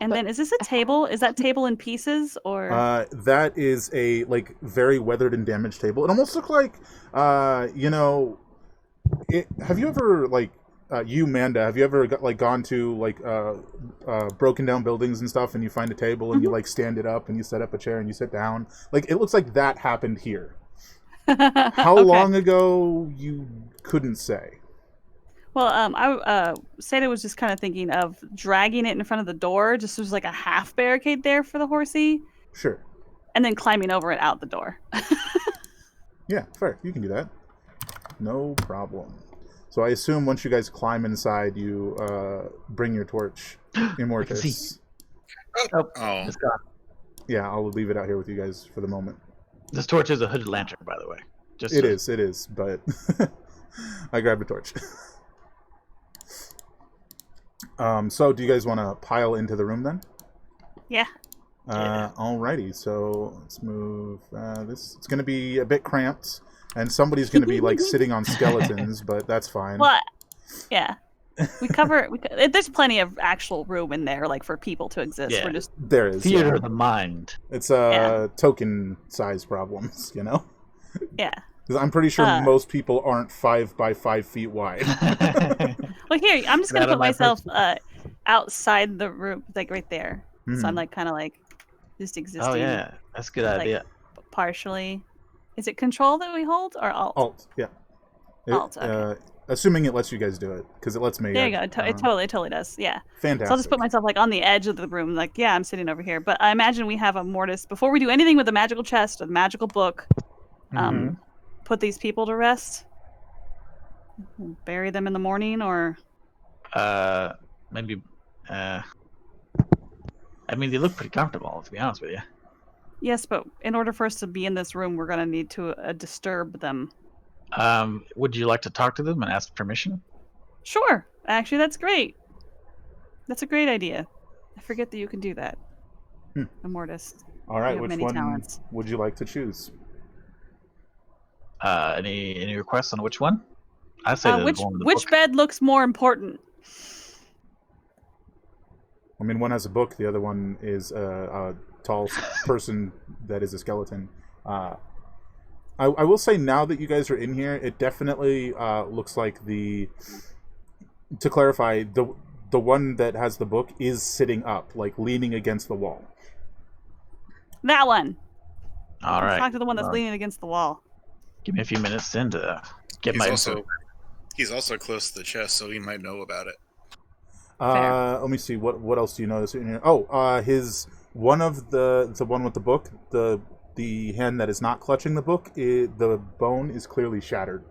S3: And then, is this a table? Is that table in pieces or?
S1: That is a like very weathered and damaged table. It almost looked like, you know, have you ever like you Manda? Have you ever gone to like broken down buildings and stuff, and you find a table and you like stand it up and you set up a chair and you sit down? Like it looks like that happened here. How
S3: Okay.
S1: long ago? You couldn't say.
S3: Well, Seda was just kind of thinking of dragging it in front of the door. Just there's like a half barricade there for the horsey,
S1: Sure.
S3: and then climbing over it out the door.
S1: Yeah, fair. You can do that. No problem. So I assume once you guys climb inside, you bring your torch, Immortus.
S4: see.
S5: Oh,
S4: It's gone.
S1: Yeah, I'll leave it out here with you guys for the moment.
S4: This torch is a hooded lantern, by the way.
S1: It is, but I grabbed a torch. So do you guys want to pile into the room then?
S3: Yeah.
S1: Alrighty, so let's move this. It's going to be a bit cramped, and somebody's going to be like sitting on skeletons, but that's fine.
S3: Well, yeah. There's plenty of actual room in there, like for people to exist.
S4: Yeah.
S3: We're just
S1: There is.
S4: Theater
S1: Yeah.
S4: of the mind.
S1: It's
S3: Yeah.
S1: token size problems, you know?
S3: yeah.
S1: 'Cause I'm pretty sure most people aren't 5 by 5 feet wide.
S3: Well, here I'm just gonna
S4: Not on
S3: put
S4: my
S3: myself outside the room, like right there. So
S1: Mhm.
S3: I'm like kind of like just existing.
S4: Oh yeah, that's a good
S3: like,
S4: idea.
S3: Partially. Is it Control that we hold or Alt?
S1: Alt, yeah.
S3: Alt, okay.
S1: Assuming it lets you guys do it, because it lets me.
S3: There you go. It totally does. Yeah.
S1: Fantastic.
S3: So I'll just put myself like on the edge of the room, like I'm sitting over here. But I imagine we have a mortis before we do anything with the magical chest or the magical book. Put these people to rest. Bury them in the morning, or
S4: Maybe. I mean, they look pretty comfortable, to be honest with you.
S3: yes, but in order for us to be in this room, we're gonna need to disturb them.
S4: Would you like to talk to them and ask permission?
S3: Sure. Actually, that's great. That's a great idea. I forget that you can do that. Immortus.
S1: All right,
S3: you have
S1: which
S3: many
S1: one
S3: talents.
S1: would you like to choose?
S4: Any requests on which one? I say the
S3: Which
S4: one with the
S3: which
S4: book.
S3: bed looks more important?
S1: I mean, one has a book, the other one is a tall person that is a skeleton. I will say now that you guys are in here, it definitely looks like to clarify, the one that has the book is sitting up, like leaning against the wall.
S3: That one.
S4: All
S3: Let's
S4: right.
S3: talk to the one that's
S4: Well,
S3: leaning against the wall.
S4: Give me a few minutes then to get
S5: he's
S4: my
S5: also
S4: info.
S5: he's also close to the chest, so he might know about it.
S3: Fair.
S1: Let me see. What else do you notice in here? Oh, his one of the one with the book, the hand that is not clutching the book, the bone is clearly shattered.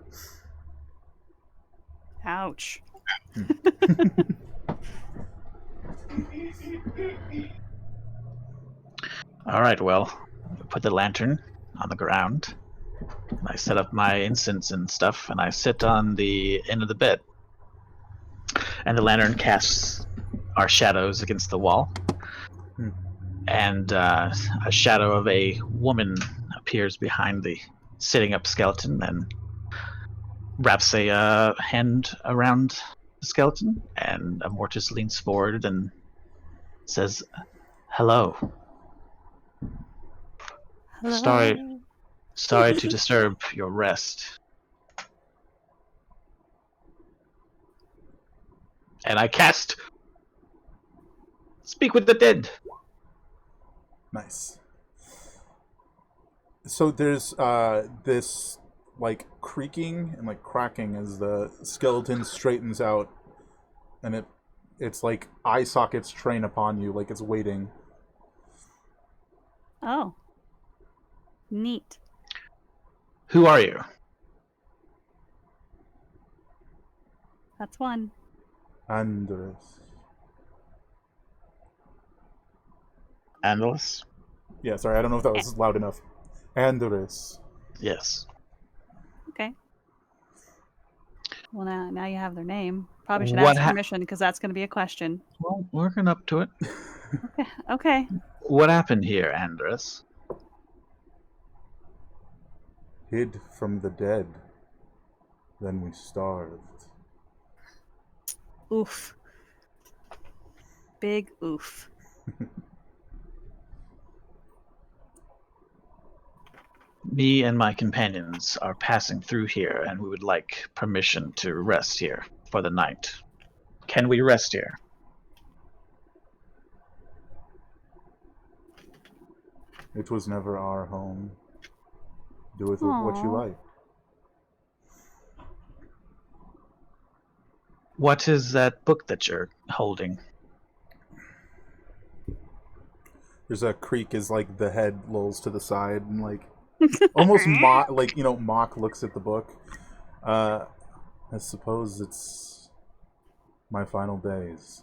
S3: Ouch.
S4: All right. Well, put the lantern on the ground. And I set up my incense and stuff, and I sit on the end of the bed. And the lantern casts our shadows against the wall. And a shadow of a woman appears behind the sitting up skeleton and wraps a hand around the skeleton, and Immortus leans forward and says, "Hello.
S3: Hello.
S4: Sorry to disturb your rest." And I cast Speak with the Dead.
S1: Nice. So there's this like creaking and like cracking as the skeleton straightens out, and it's like eye sockets train upon you, like it's waiting.
S3: Oh. Neat.
S4: Who are you?
S3: That's one.
S1: Andres.
S4: Andalus?
S1: Yeah, sorry, I don't know if that was loud enough. Andres.
S4: Yes.
S3: Okay. Well, now you have their name. Probably should
S4: What
S3: ask permission because that's going to be a question.
S4: Well, working up to it.
S3: Okay.
S4: What happened here, Andres?
S1: Hid from the dead. Then we starved.
S3: Oof. Big oof.
S4: Me and my companions are passing through here, and we would like permission to rest here for the night. Can we rest here?
S1: It was never our home. Do with it what you
S3: Aw.
S1: like.
S4: What is that book that you're holding?
S1: There's a creak as like the head lolls to the side and like almost mock, like mock looks at the book. I suppose it's my final days.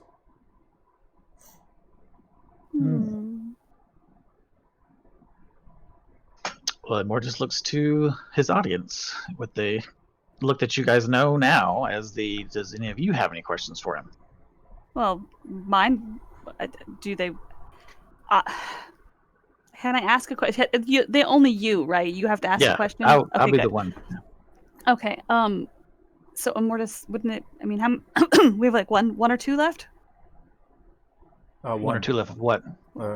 S3: Hmm.
S4: Well, Immortus looks to his audience with the look that you guys know now. Does any of you have any questions for him?
S3: Well, mine. Do they? Can I ask a question? They only you, right? You have to ask a question.
S4: I'll
S3: Okay,
S4: be
S3: good.
S4: the one.
S3: Okay. So Immortus, wouldn't it? I mean, how? We have like one or two left.
S4: One or two left of what?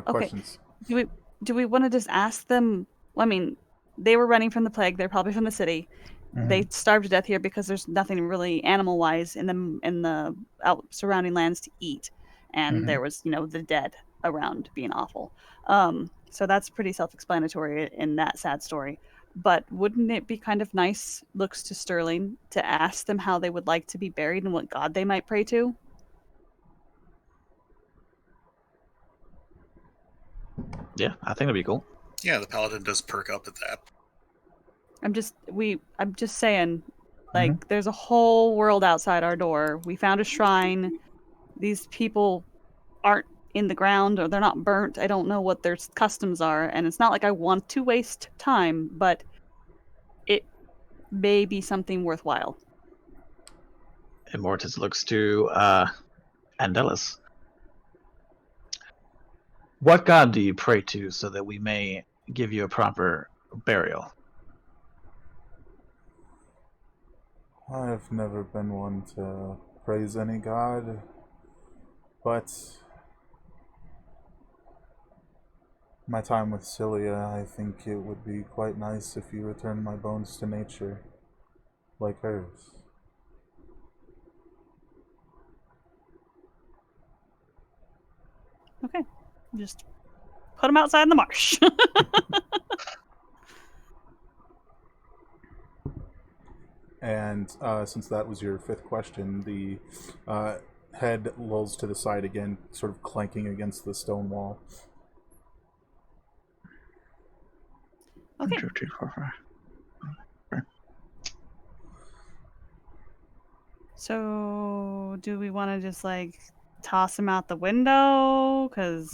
S1: Questions.
S3: Do we want to just ask them? Well, I mean, they were running from the plague. They're probably from the city. They starved to death here because there's nothing really animal wise in the surrounding lands to eat, and there was the dead around being awful. So that's pretty self-explanatory in that sad story. But wouldn't it be kind of nice, looks to Sterling, to ask them how they would like to be buried and what god they might pray to?
S4: Yeah, I think that'd be cool.
S5: Yeah, the paladin does perk up at that.
S3: I'm just saying, like, there's a whole world outside our door. We found a shrine. These people aren't in the ground or they're not burnt. I don't know what their customs are, and it's not like I want to waste time, but it may be something worthwhile.
S4: Immortus looks to Andelus. What god do you pray to so that we may give you a proper burial?
S1: I've never been one to praise any god, but my time with Cilia, I think it would be quite nice if you returned my bones to nature, like hers.
S3: Okay. Just put them outside in the marsh.
S1: And since that was your fifth question, the head lolls to the side again, sort of clanking against the stone wall.
S3: Okay.
S4: 1, 2, 3, 4, 5.
S3: So, do we want to just like toss him out the window? Because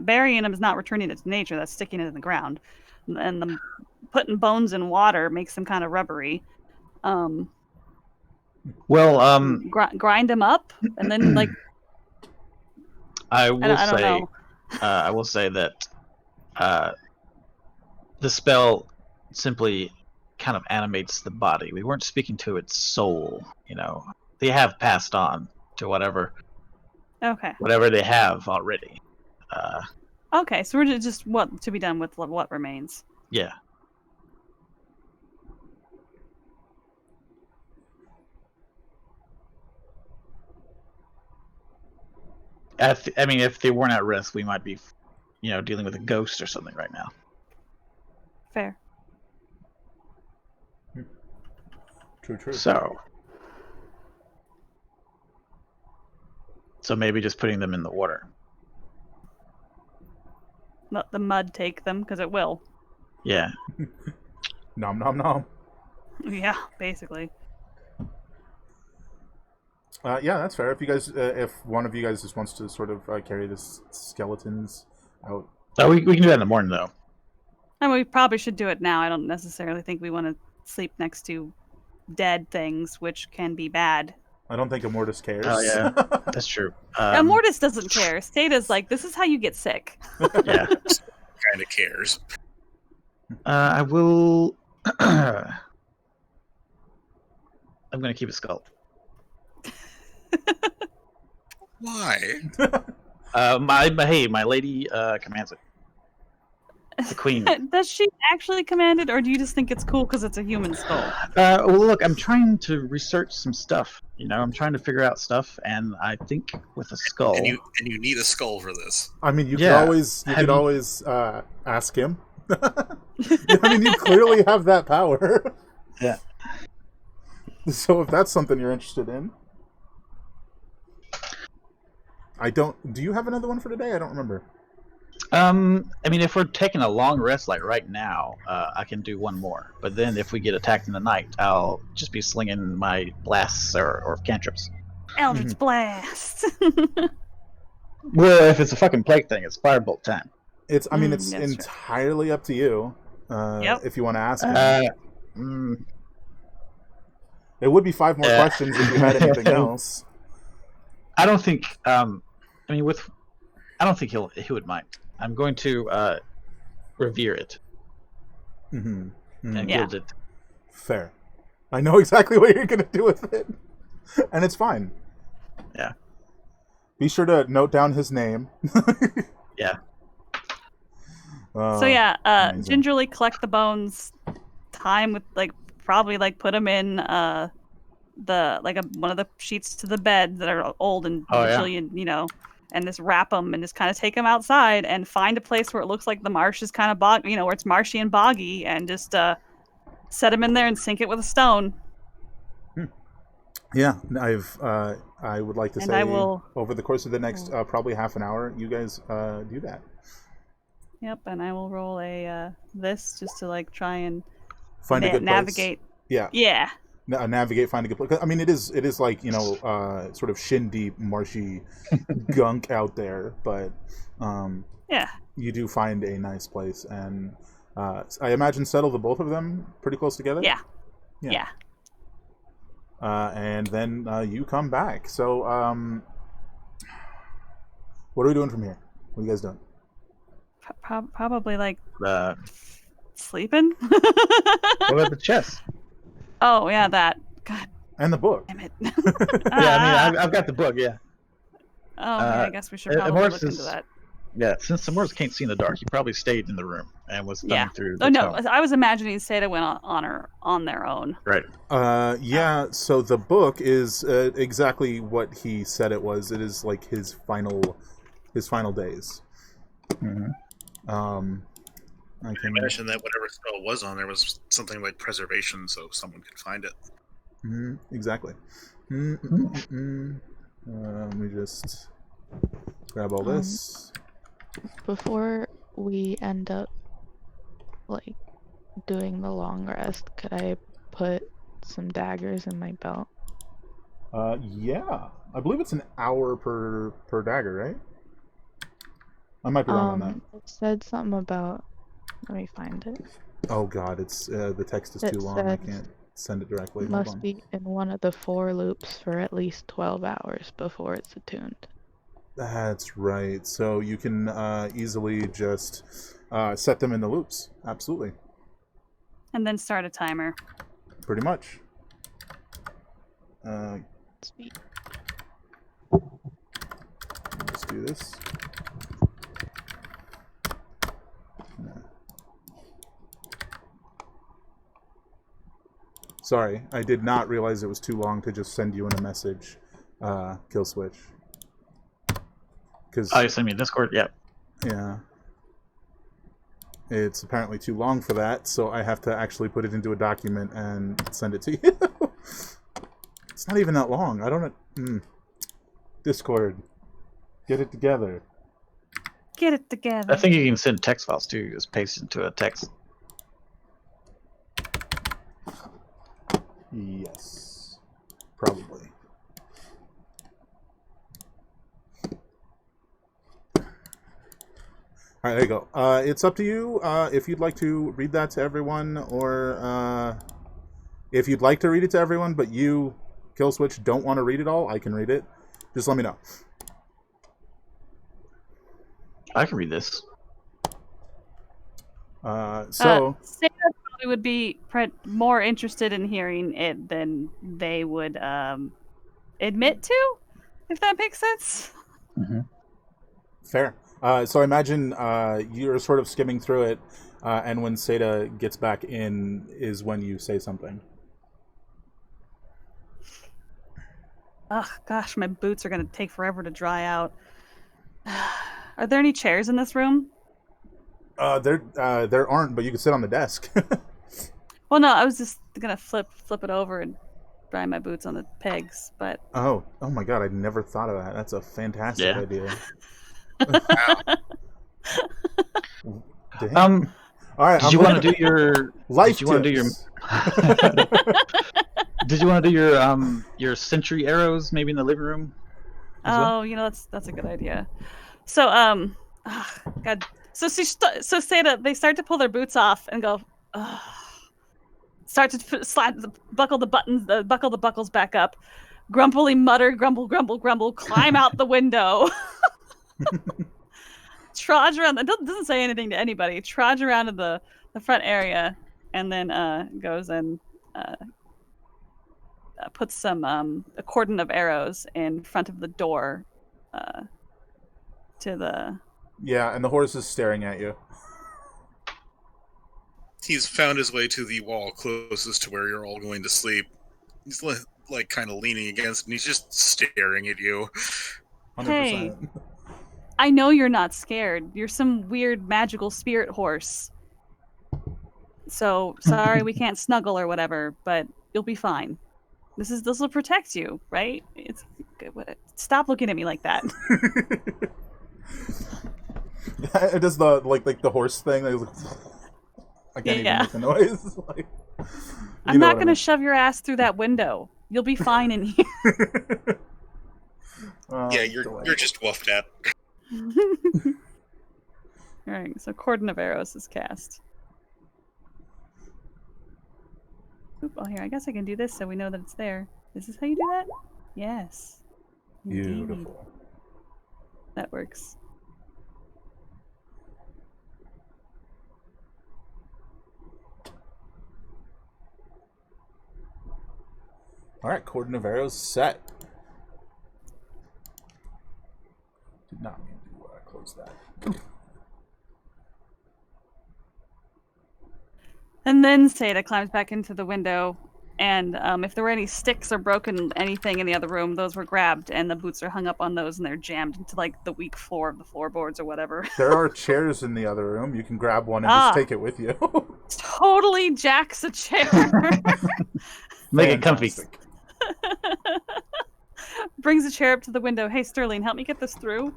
S3: burying him is not returning it to nature. That's sticking it in the ground, and putting bones in water makes them kind of rubbery. Grind them up and then like.
S4: I will
S3: I don't
S4: say,
S3: know.
S4: I will say that the spell simply kind of animates the body. We weren't speaking to its soul. They have passed on to whatever
S3: Okay.
S4: they have already.
S3: Okay, so we're just what to be done with what remains.
S4: Yeah. If they weren't at risk, we might be, dealing with a ghost or something right now.
S3: Fair.
S1: True.
S4: So maybe just putting them in the water.
S3: Let the mud take them, because it will.
S4: Yeah.
S1: Nom nom nom.
S3: Yeah, basically.
S1: Yeah, that's fair. If you guys, if one of you guys just wants to sort of carry the skeletons out.
S4: Oh, we can do that in the morning, though.
S3: And we probably should do it now. I don't necessarily think we want to sleep next to dead things, which can be bad.
S1: I don't think Immortus cares.
S4: Oh, yeah. That's true.
S3: Mortis doesn't care. Stata's like, this is how you get sick.
S4: Yeah.
S5: Kind of cares.
S4: I will... I'm going to keep a skull.
S5: Why?
S4: My lady commands it. The queen.
S3: Does she actually command it, or do you just think it's cool because it's a human skull?
S4: Well, look, I'm trying to research some stuff. I'm trying to figure out stuff, and I think with a skull.
S5: And you need a skull for this.
S1: I mean, you could always ask him. You clearly have that power.
S4: Yeah.
S1: So if that's something you're interested in. Do you have another one for today? I don't remember.
S4: If we're taking a long rest like right now, I can do one more. But then if we get attacked in the night, I'll just be slinging my blasts or cantrips.
S3: Eldritch Blast!
S4: Well, if it's a fucking plague thing, it's firebolt time.
S1: It's entirely up to you. If you want to ask him. It would be 5 more questions if you had anything else.
S4: I don't think. I don't think he would mind. I'm going to revere it and gild it.
S1: Fair. I know exactly what you're going to do with it, and it's fine.
S4: Yeah.
S1: Be sure to note down his name.
S4: Yeah.
S3: Gingerly collect the bones. Time with probably put them in one of the sheets to the bed that are old and and just wrap them and just kind of take them outside and find a place where it looks like the marsh is kind of where it's marshy and boggy, and just set them in there and sink it with a stone.
S1: Yeah, I would like to say over the course of the next probably half an hour, you guys do that.
S3: Yep, and I will roll a this just to try and
S1: find a good
S3: navigate.
S1: Place. Yeah. Navigate, find a good place. I mean, it is sort of shin deep, marshy gunk out there, but you do find a nice place, and I imagine settle the both of them pretty close together.
S3: Yeah.
S1: And then you come back. So, what are we doing from here? What are you guys doing?
S3: Probably sleeping.
S4: What about the chest?
S3: Oh yeah, that. God.
S1: And the book.
S3: Damn it.
S4: I've got the book. Yeah.
S3: Oh, I guess we should probably look into that.
S4: Yeah, since Samor's can't see in the dark, he probably stayed in the room and was thumbing through.
S3: I was imagining Seda went on their own.
S4: Right.
S1: So the book is exactly what he said it was. It is his final days.
S4: Mm-hmm.
S5: I can imagine that whatever spell was on there was something like preservation, so someone could find it.
S1: Exactly. Let me just grab all this.
S2: Before we end up doing the long rest, could I put some daggers in my belt?
S1: Yeah. I believe it's an hour per dagger, right? I might be wrong on that.
S2: It said something about. Let me find it.
S1: Oh god, it's the text is too long. I can't send it directly.
S2: Must be in one of the 4 loops for at least 12 hours before it's attuned.
S1: That's right. So you can easily just set them in the loops. Absolutely.
S3: And then start a timer.
S1: Pretty much.
S2: Sweet.
S1: Let's do this. Sorry, I did not realize it was too long to just send you in a message, kill switch. Because
S4: Oh, you sent me a Discord? Yep.
S1: yeah, it's apparently too long for that, so I have to actually put it into a document and send it to you. It's not even that long. I don't. Discord, get it together.
S3: Get it together.
S4: I think you can send text files too. You just paste it into a text.
S1: Yes, probably. All right, there you go. It's up to you if you'd like to read that to everyone, or if you'd like to read it to everyone, but you, Killswitch, don't want to read it all. I can read it. Just let me know.
S4: I can read this.
S1: So
S3: Sarah probably would be more interested in hearing it than they would admit to, if that makes sense.
S4: Mm-hmm.
S1: fair. So I imagine you're sort of skimming through it, and when Seda gets back in is when you say something.
S3: Ugh, gosh, my boots are gonna take forever to dry out. Are there any chairs in this room?
S1: There aren't, but you can sit on the desk.
S3: Well, no, I was just gonna flip it over and dry my boots on the pegs, but
S1: Oh my god, I never thought of that. That's a fantastic
S4: Yeah.
S1: idea.
S5: Wow.
S1: Dang. All right,
S4: Did you want to do your
S1: life
S4: Did you want to do your
S1: tips.
S4: Did you want to do your sentry arrows maybe in the living room? as well?
S3: oh, that's a good idea. So God, so Seda, they start to pull their boots off and go. Ugh. Start to buckle the buckles back up. Grumpily mutter, grumble, grumble, grumble. Climb out the window. Trudge around. It doesn't say anything to anybody. Trudge around to the front area, and then goes and puts some a cordon of arrows in front of the door to the.
S1: Yeah, and the horse is staring at you.
S5: He's found his way to the wall closest to where you're all going to sleep. He's like kind of leaning against, and he's just staring at you.
S1: 100%.
S3: Hey. I know you're not scared. You're some weird magical spirit horse. So sorry we can't snuggle or whatever, but you'll be fine. This will protect you, right? Stop looking at me like that.
S1: It does the like the horse thing. I can't even make the noise. Like,
S3: I'm not gonna shove your ass through that window. You'll be fine in here.
S5: Yeah, you're just woofed at.
S3: Alright, so Cordon of Arrows is cast. Oop, oh, here, I guess I can do this so we know that it's there. Is this how you do that? Yes. Indeed.
S1: Beautiful.
S3: That works.
S1: All right, Cordon of Arrows set. Did not mean to close that.
S3: And then Seda climbs back into the window, and if there were any sticks or broken anything in the other room, those were grabbed, and the boots are hung up on those, and they're jammed into like the weak floor of the floorboards or whatever.
S1: There are chairs in the other room. You can grab one and just take it with you.
S3: Totally jacks a chair.
S4: Make it comfy.
S1: Fantastic.
S3: Brings a chair up to the window. Hey, Sterling, help me get this through.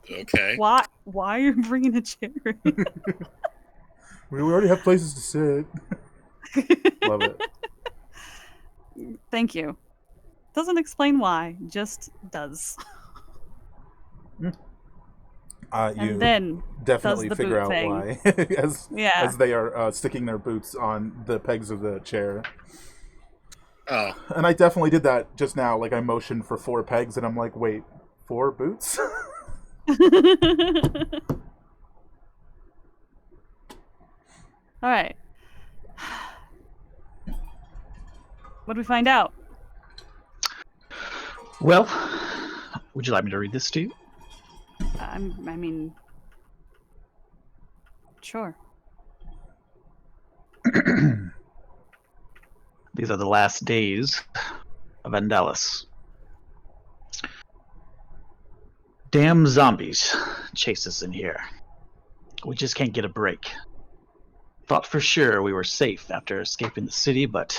S5: Okay.
S3: Why are you bringing a chair in?
S1: We already have places to sit. Love it.
S3: Thank you. Doesn't explain why, just does.
S1: You
S3: And then
S1: definitely
S3: does the
S1: figure
S3: boot
S1: out
S3: thing.
S1: why
S3: Yeah.
S1: as they are sticking their boots on the pegs of the chair.
S5: Oh,
S1: And I definitely did that just now. Like, I motioned for 4 pegs, and I'm like, wait, 4 boots?
S3: All right. What do we find out?
S4: Well, would you like me to read this to you?
S3: I mean, sure.
S4: These are the last days of Andalis. Damn zombies chase us in here. We just can't get a break. Thought for sure we were safe after escaping the city, but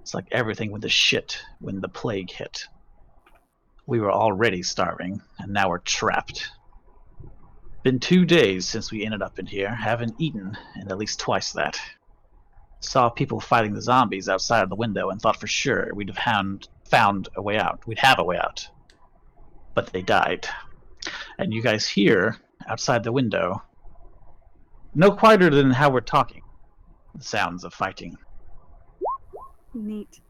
S4: it's like everything went to shit when the plague hit. We were already starving, and now we're trapped. Been 2 days since we ended up in here, haven't eaten in at least twice that. Saw people fighting the zombies outside of the window and thought for sure we'd have found a way out. We'd have a way out. But they died. And you guys hear, outside the window, no quieter than how we're talking, the sounds of fighting.
S3: Neat.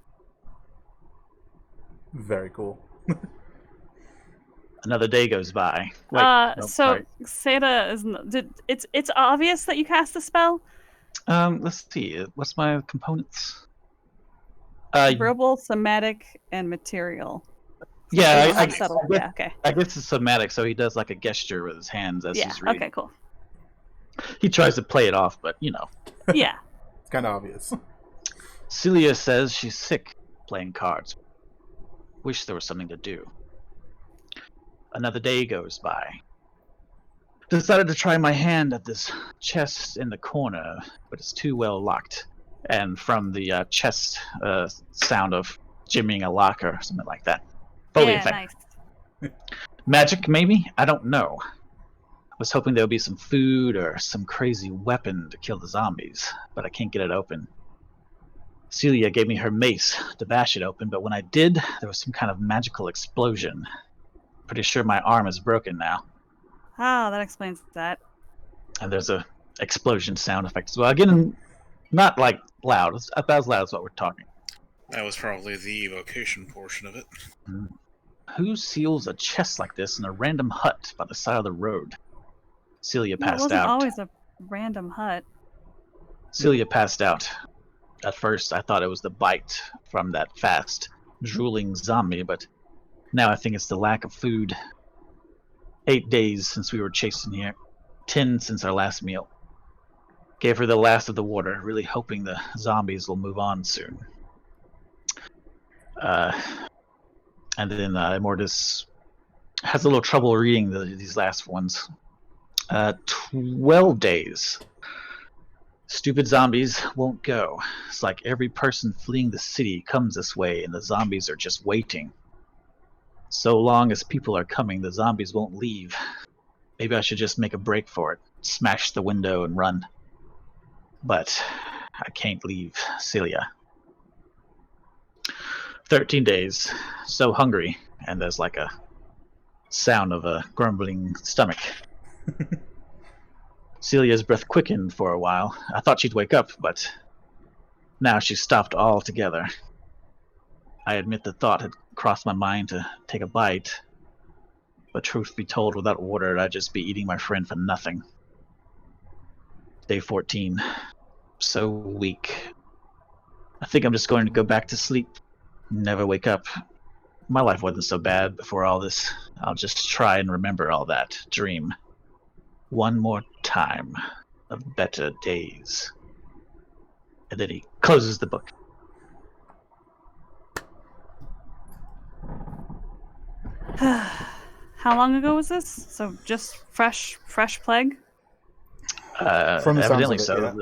S1: Very cool.
S4: Another day goes by. Wait, nope,
S3: So
S4: sorry.
S3: Seda is. It's obvious that you cast a spell.
S4: Let's see. What's my components?
S3: Verbal, somatic, and material.
S4: Yeah,
S3: It's not subtle. Yeah. Okay.
S4: I guess it's somatic, so he does like a gesture with his hands as
S3: Yeah.
S4: he's reading.
S3: Okay. Cool.
S4: He tries to play it off, but you know.
S3: Yeah.
S1: It's kind of obvious.
S4: Celia says she's sick playing cards. Wish there was something to do. Another day goes by. Decided to try my hand at this chest in the corner, but it's too well locked. And from the chest sound of jimmying a lock or something like that. Fully
S3: Yeah.
S4: effective.
S3: Nice.
S4: Magic, maybe? I don't know. I was hoping there would be some food or some crazy weapon to kill the zombies, but I can't get it open. Celia gave me her mace to bash it open, but when I did, there was some kind of magical explosion. Pretty sure my arm is broken now.
S3: Oh, that explains that.
S4: And there's a explosion sound effect as well. Again, not like loud. It's about as loud as what we're talking.
S5: That was probably the evocation portion of it.
S4: Who seals a chest like this in a random hut by the side of the road? Celia
S3: No, it
S4: passed
S3: wasn't
S4: out.
S3: always a random hut.
S4: Celia passed out. At first, I thought it was the bite from that fast, drooling zombie, but now I think it's the lack of food. 8 days since we were chasing here. 10 since our last meal. Gave her the last of the water, really hoping the zombies will move on soon. And then Immortus has a little trouble reading these last ones. 12 days. Stupid zombies won't go. It's like every person fleeing the city comes this way and the zombies are just waiting. So long as people are coming, the zombies won't leave. Maybe I should just make a break for it. Smash the window and run. But I can't leave Celia. 13 days. So hungry. And there's like a sound of a grumbling stomach. Celia's breath quickened for a while. I thought she'd wake up, but now she stopped altogether. I admit the thought had crossed my mind to take a bite, but truth be told, without water, I'd just be eating my friend for nothing. Day 14. So weak. I think I'm just going to go back to sleep. Never wake up. My life wasn't so bad before all this. I'll just try and remember all that. Dream. One more time of better days. And then he closes the book.
S3: How long ago was this? So just fresh plague?
S1: From the sounds
S4: Evidently
S1: of it,
S4: so.
S1: yeah.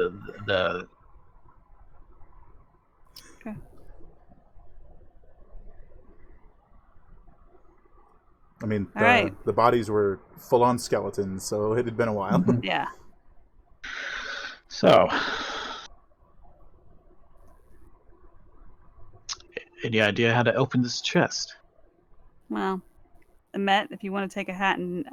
S4: The
S3: Okay.
S1: I mean,
S3: All right.
S1: the bodies were full-on skeletons, so it had been a while.
S3: Yeah.
S4: So, any idea how to open this chest?
S3: Well, Emmet, if you want to take a hat and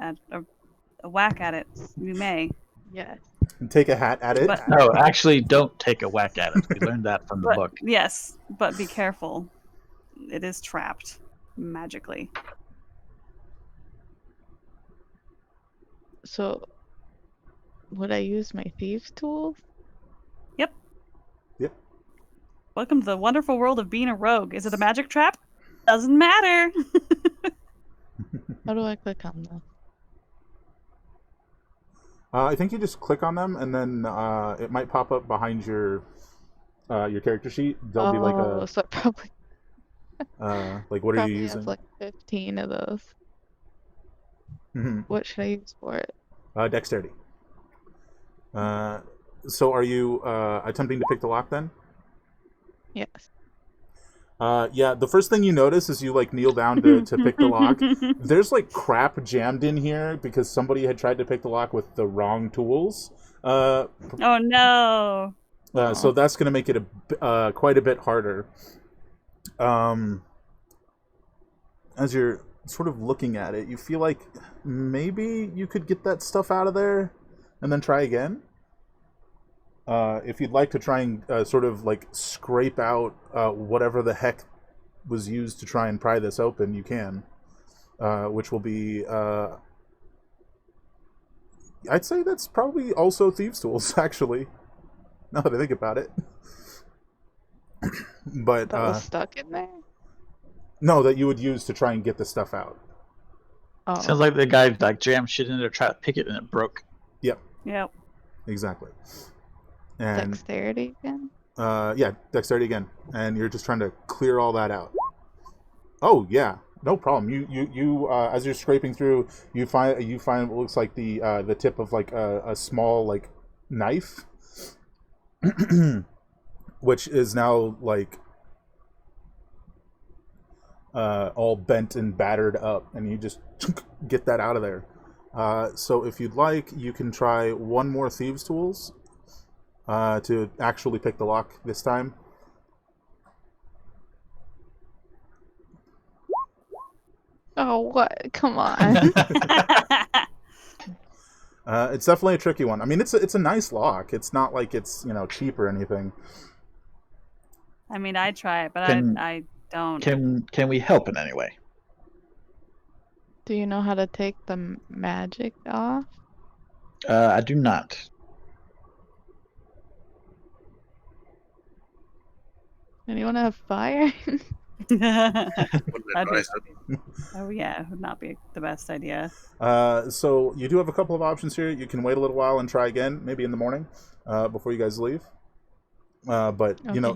S3: a whack at it, you may.
S2: Yes.
S1: And take a hat at it.
S3: But-
S4: No, actually, don't take a whack at it. We learned that from the
S3: But
S4: book.
S3: yes, but be careful. It is trapped magically.
S2: So, would I use my thieves' tools?
S3: Welcome to the wonderful world of being a rogue. Is it a magic trap? Doesn't matter.
S2: How do I click on this?
S1: I think you just click on them, and then it might pop up behind your character sheet. There'll be like a
S2: so I probably
S1: like what are you
S2: probably
S1: using?
S2: have like 15 of those.
S1: Mhm.
S2: What should I use for it?
S1: Dexterity. So are you attempting to pick the lock then?
S2: Yes.
S1: Yeah, the first thing you notice is you like kneel down to pick the lock. There's like crap jammed in here because somebody had tried to pick the lock with the wrong tools.
S3: Oh no.
S1: So that's going to make it quite a bit harder. As you're sort of looking at it, you feel like maybe you could get that stuff out of there and then try again. If you'd like to try and sort of like scrape out whatever the heck was used to try and pry this open, you can. Which will be... I'd say that's probably also thieves' tools, actually. Now that I think about it. But
S2: That was stuck in there?
S1: no, that you would use to try and get the stuff out.
S2: Oh.
S4: Sounds like the guy like jammed shit in there, tried to pick it, and it broke.
S1: Yep,
S3: Yep.
S1: exactly. And
S2: Dexterity again?
S1: yeah, dexterity again, and you're just trying to clear all that out. Oh yeah, no problem. You as you're scraping through, you find what looks like the tip of like a small like knife, which is now like all bent and battered up, and you just get that out of there. So if you'd like, you can try one more thieves' tools to actually pick the lock this time.
S2: Oh, what? Come on.
S1: It's definitely a tricky one. I mean, it's a nice lock. It's not like it's cheap or anything.
S3: I mean, I try it, but I don't.
S4: Can we help in any way?
S2: Do you know how to take the magic off?
S4: I do not.
S2: Anyone have fire?
S5: Wouldn't advise it.
S3: Oh yeah, it would not be the best idea.
S1: So you do have a couple of options here. You can wait a little while and try again, maybe in the morning, before you guys leave. But
S2: Okay.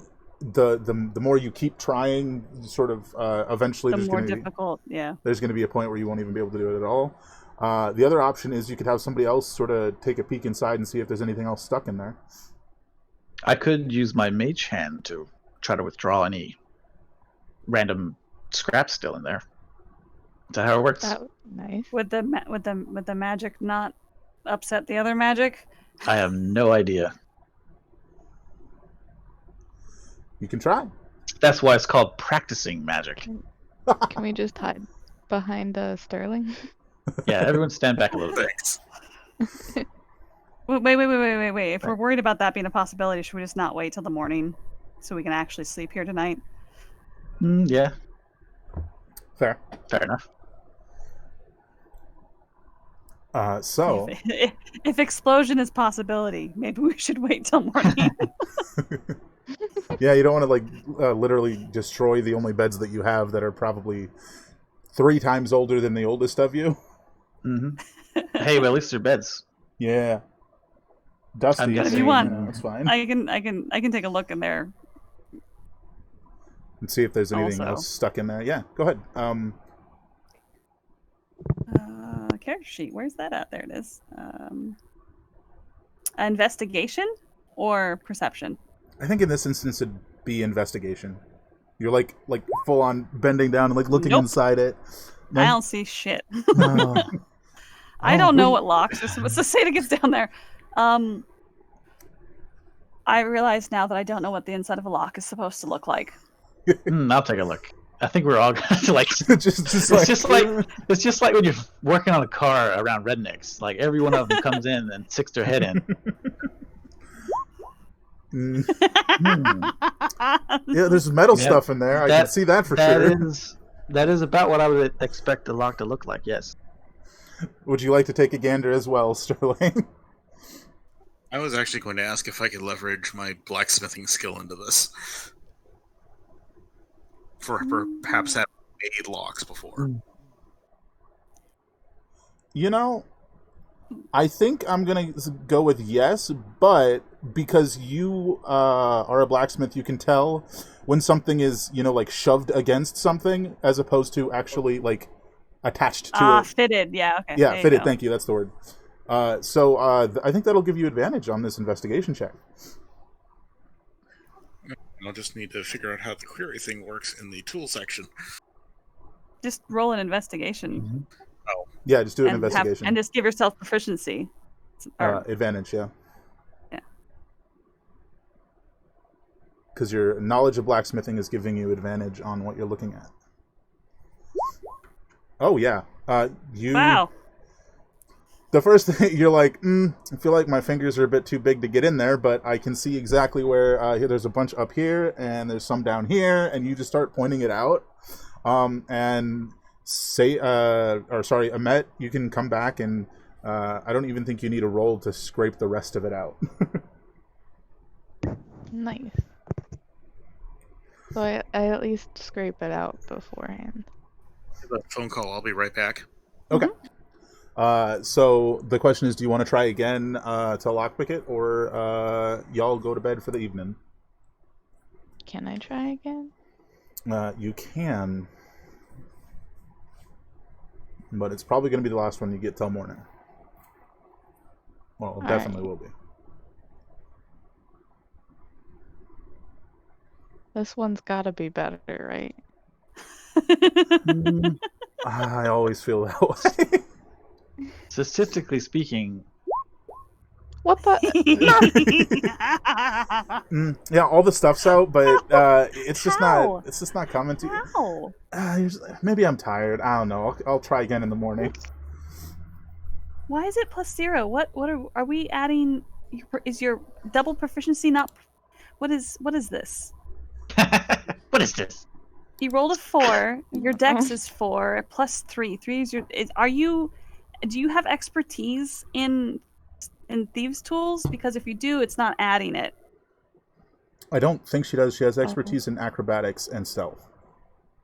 S1: the more you keep trying, sort of eventually
S3: The
S1: there's
S3: more
S1: going to
S3: difficult, yeah.
S1: there's going to be a point where you won't even be able to do it at all. The other option is you could have somebody else sort of take a peek inside and see if there's anything else stuck in there.
S4: I could use my mage hand to try to withdraw any random scraps still in there. Is that how it works?
S2: That would be nice.
S3: Would the magic not upset the other magic?
S4: I have no idea.
S1: You can try.
S4: That's why it's called practicing magic.
S2: Can we just hide behind Sterling?
S4: Yeah, everyone stand back a little bit.
S5: Thanks.
S3: Wait. If we're worried about that being a possibility, should we just not wait till the morning so we can actually sleep here tonight?
S4: Yeah,
S1: Fair.
S4: fair enough.
S1: So
S3: If explosion is possibility, maybe we should wait till morning.
S1: yeah, you don't want to like literally destroy the only beds that you have that are probably 3 times older than the oldest of you.
S4: Hey, but at least they're beds.
S1: Yeah. Dusty.
S4: I'm guessing-
S3: If you want,
S1: That's fine.
S3: I can take a look in there.
S1: And see if there's anything
S3: Also.
S1: else stuck in there. Yeah, go ahead.
S3: Character sheet. Where's that at? There it is. Investigation or perception?
S1: I think in this instance it'd be investigation. You're like full on bending down and like looking
S3: Nope.
S1: inside it.
S3: I don't see shit.
S1: Oh.
S3: I
S1: Oh,
S3: don't know
S1: really?
S3: what locks. What's the say that gets down there? I realize now that I don't know what the inside of a lock is supposed to look like.
S4: I'll take a look. I think we're all going to like.
S1: just
S4: It's just like when you're working on a car around rednecks. Like every one of them comes in and sticks their head in.
S1: Yeah, there's metal
S4: Yep.
S1: stuff in there. I can see that for sure.
S4: That is about what I would expect a lock to look like. Yes.
S1: Would you like to take a gander as well, Sterling?
S5: I was actually going to ask if I could leverage my blacksmithing skill into this. for perhaps having made locks before.
S1: You know, I think I'm gonna go with yes, but because you are a blacksmith, you can tell when something is, like shoved against something as opposed to actually like attached to it.
S3: Fitted. Yeah. Okay.
S1: Yeah,
S3: there you
S1: fitted.
S3: go.
S1: Thank you. That's the word. So I think that'll give you advantage on this investigation check.
S5: I'll just need to figure out how the query thing works in the tool section.
S3: Just roll an investigation.
S1: Yeah, just do an
S3: and
S1: investigation.
S3: and just give yourself proficiency. Or,
S1: Advantage, yeah.
S3: Yeah.
S1: Because your knowledge of blacksmithing is giving you advantage on what you're looking at. Oh, yeah.
S3: wow.
S1: The first thing, you're like, I feel like my fingers are a bit too big to get in there, but I can see exactly where, here, there's a bunch up here, and there's some down here, and you just start pointing it out. And say, Amet, you can come back, and I don't even think you need a roll to scrape the rest of it out.
S2: Nice. So I at least scrape it out beforehand.
S5: Phone call. I'll be right back.
S1: Okay. So the question is, do you want to try again to lockpick it, or y'all go to bed for the evening?
S2: Can I try again?
S1: You can, but it's probably going to be the last one you get till morning. Well, it definitely will be.
S2: This one's gotta be better, right?
S1: I always feel that way.
S4: Statistically speaking,
S2: What the?
S1: Yeah, all the stuff's out, but it's just
S3: How?
S1: not. It's just not coming to.
S3: Wow.
S1: Maybe I'm tired. I don't know. I'll try again in the morning.
S3: Why is it +0? What are we adding? Is your double proficiency not? What is this?
S4: what is this?
S3: You rolled a 4. Your dex is 4 +3. 3 is your. Do you have expertise in thieves' tools? Because if you do, it's not adding it.
S1: I don't think she does. She has expertise in acrobatics and stealth.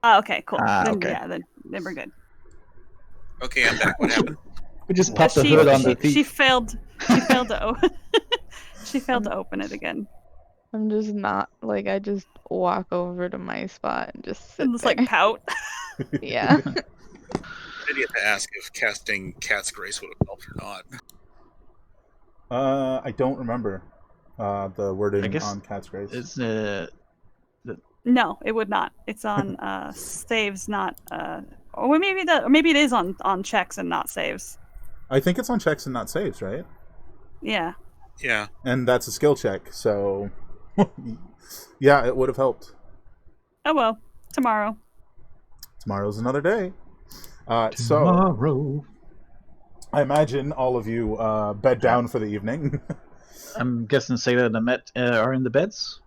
S3: Oh, okay, cool. Then,
S4: Okay.
S3: Yeah, then we're good.
S5: Okay, I'm back. What happened?
S4: We just popped the hood on the thief.
S3: She failed. She failed to open. She failed to open it again.
S2: I'm just not like I just walk over to my spot and just sit
S3: And just
S2: there.
S3: like pout.
S2: Yeah.
S5: I did have to ask if casting Cat's Grace would have helped or not.
S1: I don't remember the wording
S4: I guess
S1: on Cat's Grace.
S4: It's
S3: No, it would not. It's on saves, not or maybe it is on checks and not saves.
S1: I think it's on checks and not saves, right?
S3: Yeah.
S5: Yeah.
S1: And that's a skill check, so yeah, it would have helped.
S3: Oh well, tomorrow.
S1: Tomorrow's another day. So
S4: tomorrow.
S1: I imagine all of you bed down for the evening.
S4: I'm guessing Seda and Amet are in the beds.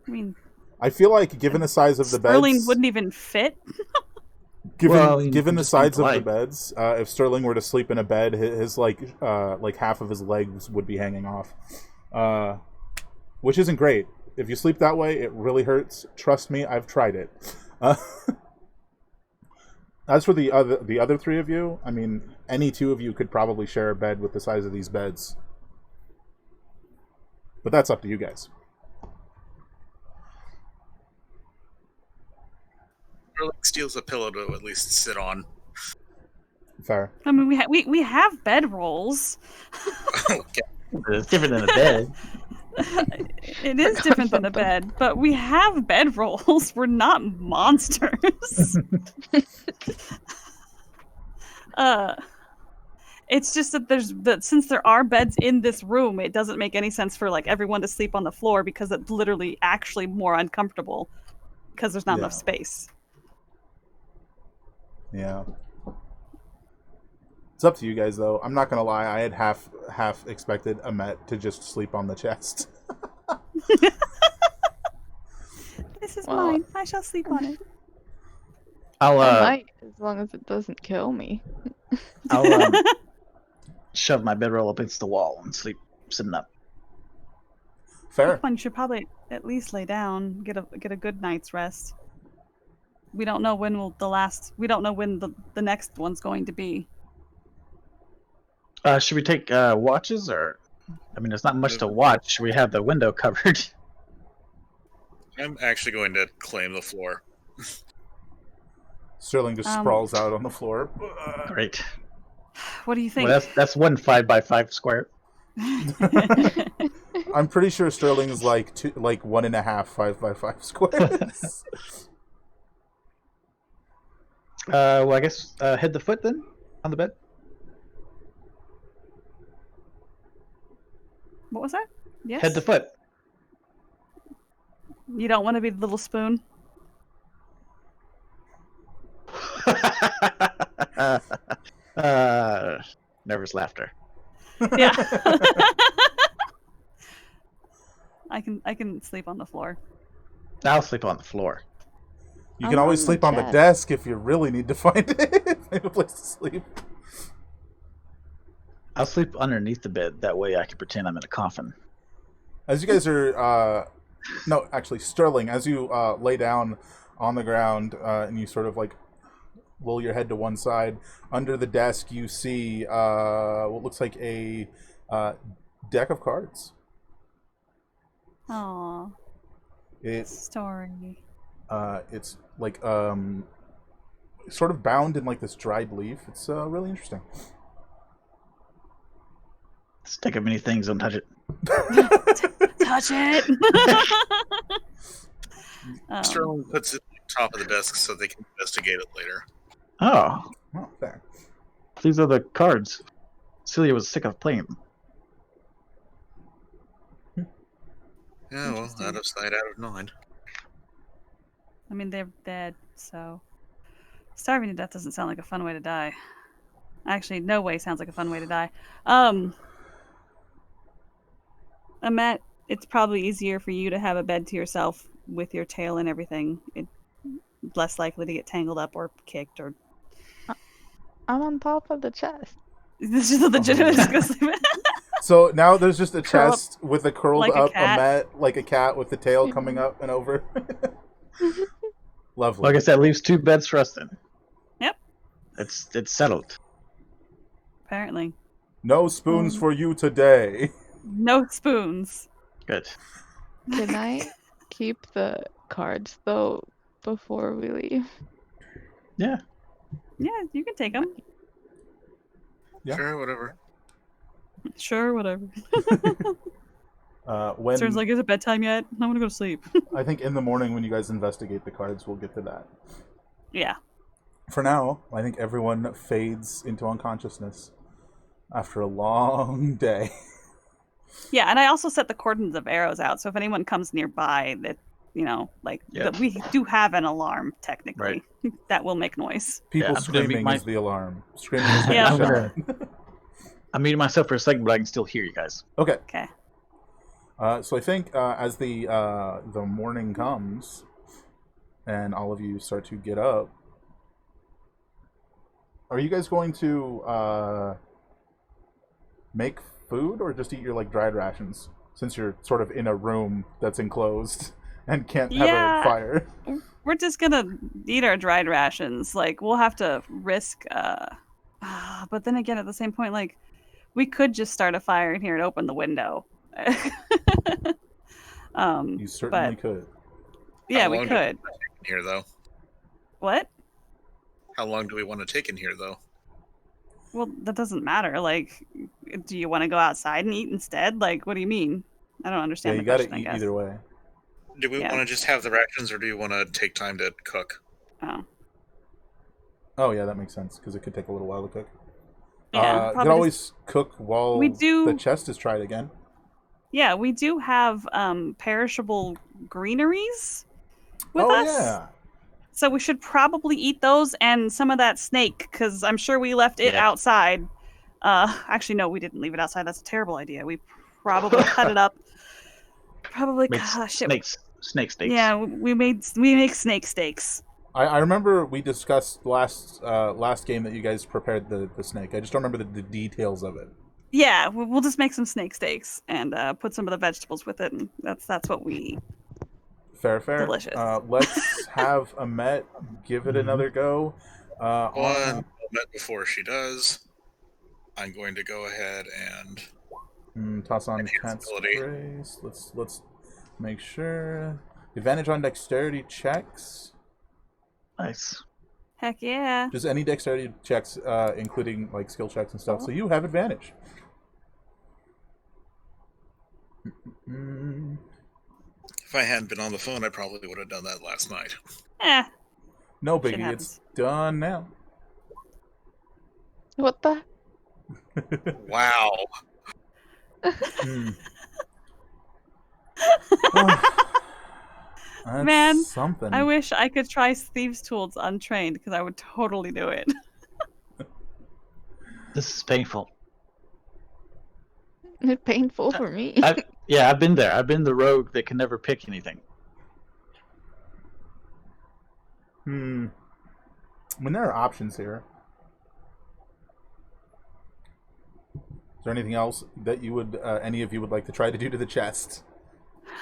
S3: I mean,
S1: I feel like, given the size of the
S3: Sterling
S1: beds,
S3: wouldn't even fit.
S1: given the
S4: just
S1: size of the
S4: light.
S1: beds, if Sterling were to sleep in a bed, his like half of his legs would be hanging off, which isn't great. If you sleep that way, it really hurts. Trust me, I've tried it. As for the other three of you, I mean, any two of you could probably share a bed with the size of these beds, but that's up to you guys.
S5: Sterling steals a pillow to at least sit on.
S1: Fair.
S3: I mean, we have bed rolls.
S5: Okay.
S4: It's different than a bed.
S3: It is different than a bed, but we have bed rolls. We're not monsters. It's just that since there are beds in this room, it doesn't make any sense for like everyone to sleep on the floor because it's literally actually more uncomfortable because there's not enough space.
S1: Yeah. It's up to you guys, though. I'm not gonna lie. I had half expected Amet to just sleep on the chest.
S3: This is mine. I shall sleep on it.
S4: I'll
S2: I might, as long as it doesn't kill me.
S4: I'll shove my bedroll up against the wall and sleep sitting up.
S1: Fair.
S3: One should probably at least lay down, get a good night's rest. we don't know when we don't know when the next one's going to be.
S4: Should we take watches, or I mean, there's not much to watch. We have the window covered.
S5: I'm actually going to claim the floor.
S1: Sterling just sprawls out on the floor.
S4: Great.
S3: What do you think?
S4: Well, that's one 5x5 square.
S1: I'm pretty sure Sterling is like 1.5 5x5 squares.
S4: Well, I guess head to foot then on the bed.
S3: What was that? Yes.
S4: Head to foot.
S3: You don't want to be the little spoon?
S4: Nervous laughter.
S3: Yeah. I can sleep on the floor.
S4: I'll sleep on the floor.
S1: You can always sleep on the desk if you really need to find a place to sleep.
S4: I'll sleep underneath the bed. That way I can pretend I'm in a coffin.
S1: As you guys are... no, actually, Sterling, as you lay down on the ground and you sort of like roll your head to one side, under the desk you see what looks like a deck of cards.
S3: Aww. Story.
S1: It's like sort of bound in like this dried leaf. It's really interesting.
S4: Stick of many things, don't touch it.
S3: Touch it.
S5: Sterling puts it on top of the desk so they can investigate it later.
S4: Oh,
S1: Fair.
S4: these are the cards. Celia was sick of playing them.
S5: Yeah, well, out of sight, out of mind.
S3: I mean, they're dead, so starving to death doesn't sound like a fun way to die. Actually, no way sounds like a fun way to die. Matt, it's probably easier for you to have a bed to yourself with your tail and everything. It's less likely to get tangled up or kicked or.
S2: I'm on top of the chest.
S3: This is legitimate. Just go sleep.
S1: So now there's just a
S3: Curl
S1: chest with a curled
S3: like a
S1: up
S3: cat.
S1: mat, like a cat with the tail coming up and over. Lovely.
S4: Well, I guess that leaves 2 beds for us then.
S3: Yep.
S4: It's settled.
S3: Apparently.
S1: No spoons for you today.
S3: No spoons.
S4: Good.
S2: Can I keep the cards though before we leave?
S4: Yeah.
S3: Yeah, you can take them.
S1: Yeah.
S5: Sure, whatever.
S3: Sure, whatever.
S1: When
S3: Sounds like, is it bedtime yet? I want to go to sleep.
S1: I think in the morning when you guys investigate the cards, we'll get to that.
S3: Yeah.
S1: For now, I think everyone fades into unconsciousness after a long day.
S3: Yeah, and I also set the cordons of arrows out, so if anyone comes nearby, that that we do have an alarm technically that will make noise.
S1: People
S4: I'm gonna
S1: screaming
S4: meet
S1: is the alarm. Screaming is when
S3: Yeah.
S1: you shut.
S4: I'm muting myself for a second, but I can still hear you guys.
S1: Okay.
S3: Okay.
S1: So I think as the morning comes, and all of you start to get up, are you guys going to make food or just eat your like dried rations? Since you're sort of in a room that's enclosed and can't have a fire.
S3: We're just gonna eat our dried rations. Like, we'll have to risk. But then again, at the same point, like, we could just start a fire in here and open the window.
S1: You certainly could.
S3: Yeah,
S5: How
S3: we
S5: long do
S3: could.
S5: want to take in here, though?
S3: What?
S5: How long do we want to take in here, though?
S3: Well, that doesn't matter. Like, do you want to go outside and eat instead? Like, what do you mean? I don't
S1: Yeah,
S3: understand
S1: you
S3: the
S1: gotta
S3: question,
S1: eat
S3: I guess.
S1: either way.
S5: Do we
S3: Yeah.
S5: want to just have the rations, or do you want to take time to cook?
S3: Oh.
S1: Oh yeah, that makes sense because it could take a little while to cook.
S3: Yeah,
S1: you
S3: probably
S1: could always cook while
S3: We do-
S1: the chest is tried again.
S3: Yeah, we do have perishable greeneries with
S1: Oh
S3: us.
S1: yeah.
S3: So we should probably eat those and some of that snake, because I'm sure we left it
S4: Yeah.
S3: outside. Actually, no, we didn't leave it outside. That's a terrible idea. We probably cut it up. Probably,
S4: Make
S3: gosh, it,
S4: snake steaks.
S3: yeah, we make snake steaks.
S1: I remember we discussed last game that you guys prepared the snake. I just don't remember the details of it.
S3: Yeah, we'll just make some snake steaks and put some of the vegetables with it, and that's what we eat.
S1: Fair.
S3: Delicious.
S1: Let's have Amet give it another go.
S5: One moment before she does, I'm going to go ahead and
S1: Toss on
S5: Enhance
S1: Cat's
S5: ability.
S1: Grace. Let's make sure. Advantage on dexterity checks.
S4: Nice.
S3: Heck yeah.
S1: Just any dexterity checks, including like skill checks and stuff. So you have advantage.
S5: if I hadn't been on the phone, I probably would have done that last night.
S3: Eh.
S1: No
S3: Shit
S1: biggie.
S3: happens.
S1: It's done now.
S2: What the?
S5: Wow.
S1: Hmm. That's
S3: Man,
S1: something.
S3: I wish I could try Thieves' Tools untrained because I would totally do it.
S4: This is painful.
S2: It's painful for me.
S4: I've been there. I've been the rogue that can never pick anything.
S1: I mean, there are options here. Is there anything else that you would, any of you would like to try to do to the chest?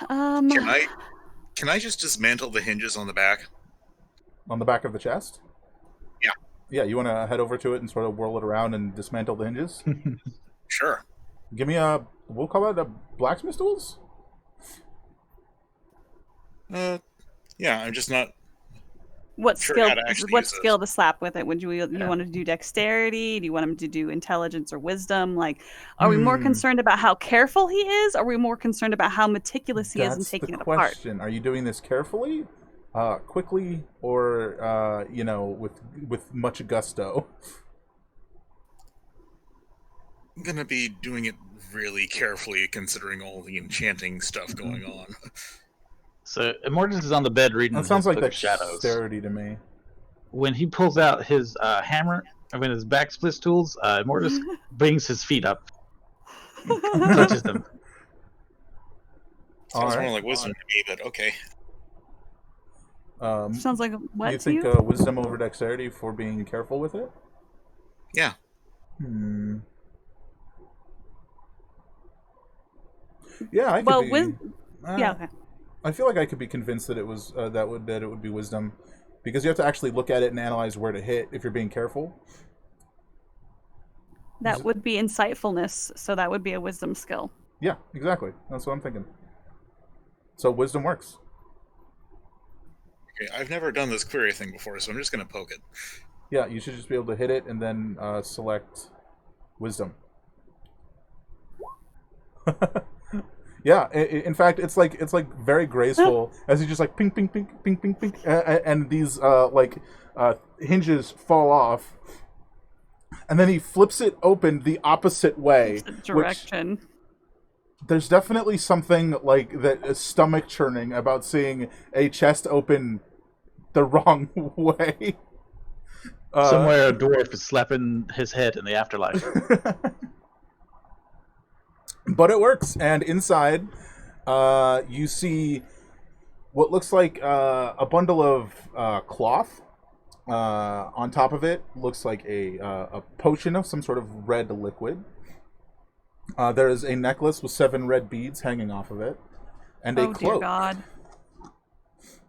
S5: Can I just dismantle the hinges on the back?
S1: On the back of the chest?
S5: Yeah.
S1: Yeah, you want to head over to it and sort of whirl it around and dismantle the hinges?
S5: Sure.
S1: Give me we'll call it a blacksmith tools?
S5: Yeah, I'm just not
S3: What
S5: sure
S3: skill?
S5: how to actually
S3: What
S5: use this.
S3: skill to slap with it? Would you want to do dexterity? Do you want him to do intelligence or wisdom? Like, are we more concerned about how careful he is? Or are we more concerned about how meticulous he is in taking it apart?
S1: Question. Are you doing this carefully, quickly, or with much gusto?
S5: I'm gonna be doing it really carefully, considering all the enchanting stuff going on.
S4: So Immortus is on the bed reading.
S1: That sounds
S4: his
S1: like
S4: Book of
S1: that
S4: Shadows.
S1: dexterity to me.
S4: When he pulls out his hammer, when his back splits tools, Immortus brings his feet up, touches them.
S5: Sounds
S1: Alright.
S5: more like wisdom to me, but okay.
S3: Sounds like what
S1: You
S3: to
S1: think
S3: you?
S1: wisdom over dexterity for being careful with it?
S5: Yeah.
S1: Yeah, I could
S3: Well,
S1: be.
S3: yeah. Okay.
S1: I feel like I could be convinced that it was that it would be wisdom, because you have to actually look at it and analyze where to hit if you're being careful.
S3: That would be insightfulness, so that would be a wisdom skill.
S1: Yeah, exactly. That's what I'm thinking. So wisdom works.
S5: Okay, I've never done this query thing before, so I'm just gonna poke it.
S1: Yeah, you should just be able to hit it and then select wisdom. Yeah, in fact, it's like very graceful as he just like ping, ping, ping, ping, ping, ping, and these hinges fall off, and then he flips it open the opposite way.
S3: Direction.
S1: There's definitely something like that stomach churning about seeing a chest open the wrong way.
S4: Somewhere a dwarf is slapping his head in the afterlife.
S1: But it works, and inside, you see what looks like a bundle of cloth. On top of it looks like a potion of some sort of red liquid. There is a necklace with 7 red beads hanging off of it, and a
S3: Oh
S1: cloak.
S3: dear God.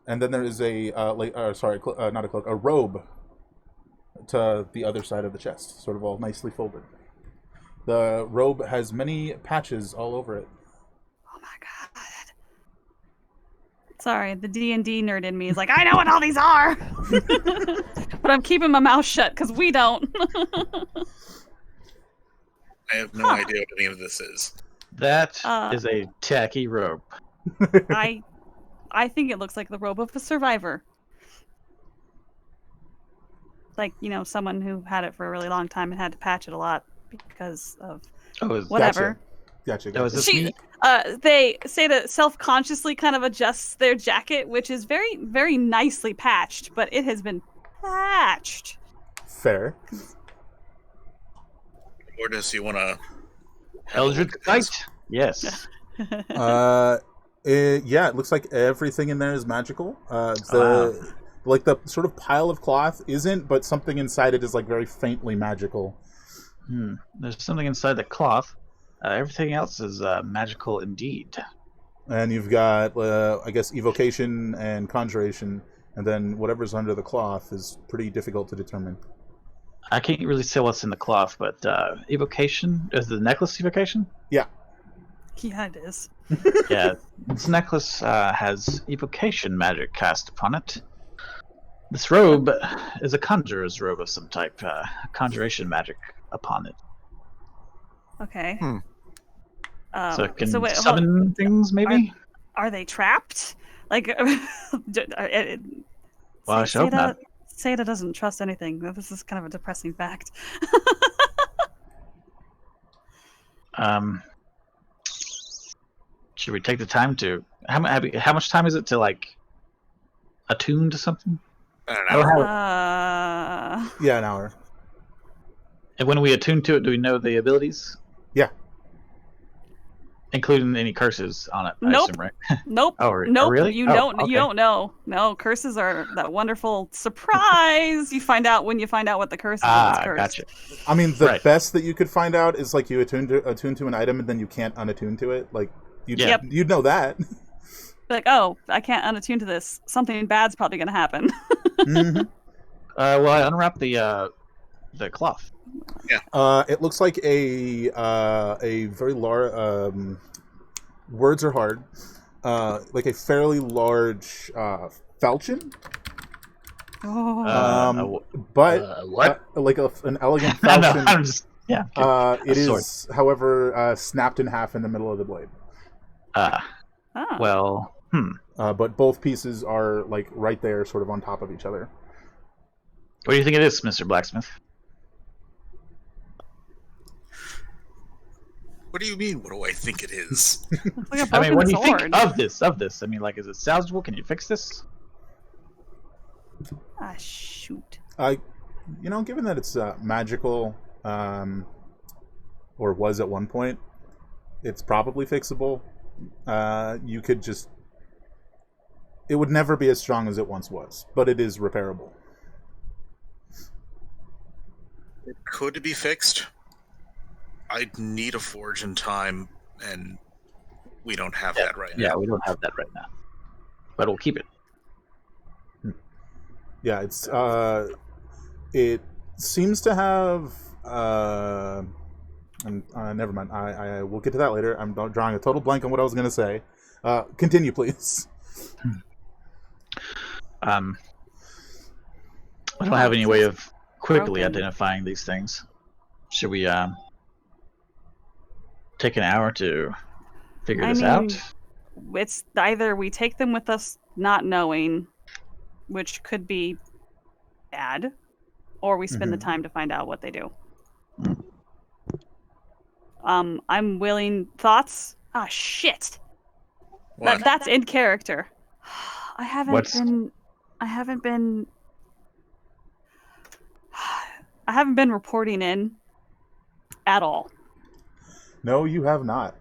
S1: And then there is a not a cloak, a robe to the other side of the chest, sort of all nicely folded. The robe has many patches all over it.
S3: Oh my God. Sorry, the D&D nerd in me is like, I know what all these are! But I'm keeping my mouth shut, because we don't.
S5: I have no idea what any of this is.
S4: That is a tacky robe.
S3: I think it looks like the robe of a survivor. Like, someone who had it for a really long time and had to patch it a lot because of whatever.
S1: Gotcha.
S4: That was this me?
S3: They say that self-consciously kind of adjusts their jacket, which is very, very nicely patched, but it has been patched.
S1: Fair.
S5: Or does you want to?
S4: Eldritch Knight? Yes.
S1: Yeah, it looks like everything in there is magical. Like the sort of pile of cloth isn't, but something inside it is like very faintly magical.
S4: There's something inside the cloth. Everything else is magical indeed.
S1: And you've got, I guess, evocation and conjuration, and then whatever's under the cloth is pretty difficult to determine.
S4: I can't really say what's in the cloth, but evocation is the necklace evocation.
S1: Yeah.
S3: Yeah, it is.
S4: Yeah, this necklace has evocation magic cast upon it. This robe is a conjurer's robe of some type, conjuration magic upon it.
S3: Okay.
S4: So it can
S3: wait, hold-
S4: summon things, maybe?
S3: Are they trapped? Like,
S4: Well, I should hope not.
S3: Seda doesn't trust anything. This is kind of a depressing fact.
S4: Should we take the time to... How much time is it to, like, attune to something?
S5: I don't
S4: I
S5: know.
S4: don't have it.
S1: Yeah, an hour.
S4: And when we attune to it, do we know the abilities?
S1: Yeah.
S4: Including any curses on it, I
S3: Nope.
S4: assume, right?
S3: Nope.
S4: Oh,
S3: Nope.
S4: really?
S3: You
S4: Oh,
S3: don't.
S4: okay.
S3: You don't know. No, curses are that wonderful surprise. You find out when you find out what the curse is. when it's cursed.
S4: Gotcha.
S1: I mean, the
S4: Right.
S1: best that you could find out is like you attune to an item and then you can't unattune to it. Like
S3: Yep.
S1: you'd know that.
S3: Like, oh, I can't unattune to this. Something bad's probably going to happen.
S1: Mm-hmm.
S4: Well, I unwrapped the cloth.
S1: It looks like a very large. Words are hard. Like a fairly large falchion.
S3: Oh.
S1: But
S4: What?
S1: like an elegant
S4: I know,
S1: falchion.
S4: I'm just... Yeah.
S1: It
S4: A sword.
S1: is, however, snapped in half in the middle of the blade.
S3: Oh.
S4: Well,
S1: But both pieces are like right there, sort of on top of each other.
S4: What do you think it is, Mr. Blacksmith?
S5: What do you mean? What do I think it is?
S3: It's like a
S4: I mean,
S3: broken
S4: what do you
S3: sword.
S4: think of this? I mean, like, is it salvageable? Can you fix this?
S3: Ah, shoot.
S1: Given that it's magical, or was at one point, it's probably fixable. You could just... It would never be as strong as it once was, but it is repairable.
S5: It could be fixed. I'd need a forge in time, and we don't have that right now.
S4: Yeah, we don't have that right now, but we'll keep it.
S1: Yeah, it's it seems to have never mind. I will get to that later. I'm drawing a total blank on what I was going to say. Continue, please.
S4: I don't have any way of quickly
S3: Broken.
S4: identifying these things. Should we take an hour to figure this out?
S3: It's either we take them with us not knowing, which could be bad, or we spend the time to find out what they do. I'm willing. Thoughts? Ah, shit.
S5: What?
S3: That's in character. I haven't been reporting in at all.
S1: No, you have not.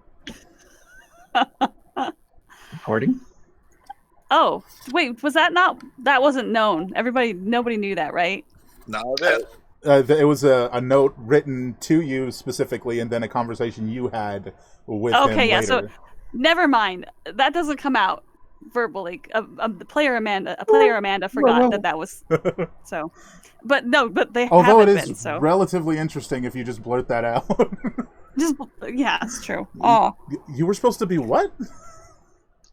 S4: Reporting?
S3: Oh, wait, that wasn't known. Nobody knew that, right?
S5: Not that.
S1: It was a note written to you specifically, and then a conversation you had with him
S3: Okay, yeah,
S1: later.
S3: so never mind. That doesn't come out verbally. The player Amanda forgot that was so. But they
S1: Although it
S3: haven't
S1: is
S3: been, so
S1: relatively interesting if you just blurt that out.
S3: just yeah, it's true. Oh,
S1: You were supposed to be what?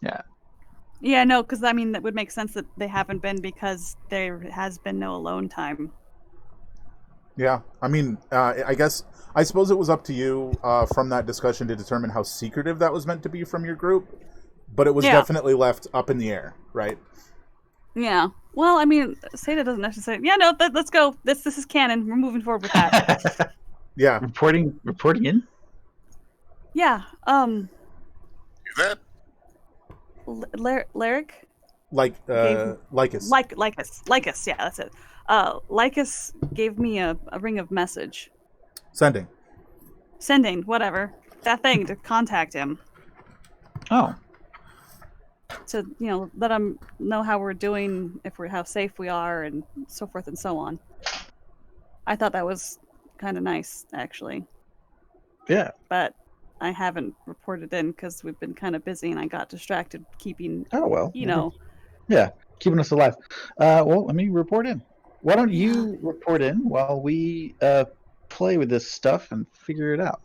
S4: Yeah.
S3: yeah, no, because I mean that would make sense that they haven't been because there has been no alone time.
S1: Yeah, I mean, I suppose it was up to you from that discussion to determine how secretive that was meant to be from your group, but it was definitely left up in the air, right?
S3: Yeah. Well, I mean, Seda doesn't necessarily. Yeah, no, let's go. This is canon. We're moving forward with that.
S1: Yeah.
S4: Reporting in?
S3: Yeah.
S5: That
S3: Lyric.
S1: Lycus.
S3: Lycus. Yeah, that's it. Lycus gave me a ring of message.
S1: Sending.
S3: Sending, whatever. That thing to contact him.
S4: Oh.
S3: To, let him know how we're doing, how safe we are, and so forth and so on. I thought that was kind of nice, actually.
S4: Yeah.
S3: But I haven't reported in because we've been kind of busy and I got distracted keeping,
S4: Oh well.
S3: you know.
S4: Yeah, keeping us alive. Well, let me report in. Why don't
S3: Yeah.
S4: you report in while we play with this stuff and figure it out?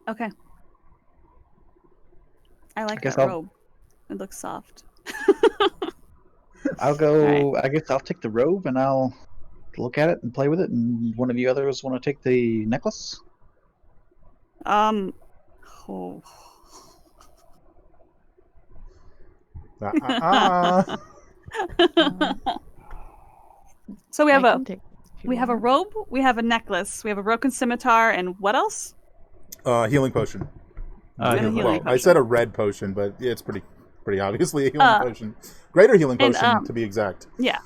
S3: Okay. I like
S4: guess
S3: that
S4: I'll-
S3: robe. It looks soft.
S4: I'll go.
S3: All
S4: I guess I'll take the robe and I'll look at it and play with it. And one of you others want to take the necklace?
S3: Oh. So we have
S2: I
S3: a
S2: can take this if you
S3: we have a
S2: want.
S3: robe, we have a necklace, we have a broken scimitar, and what else?
S1: Healing potion.
S3: And a healing
S1: I
S3: potion.
S1: said a red potion, but it's pretty obviously a healing potion. Greater healing
S3: and,
S1: potion, to be exact.
S3: Yeah.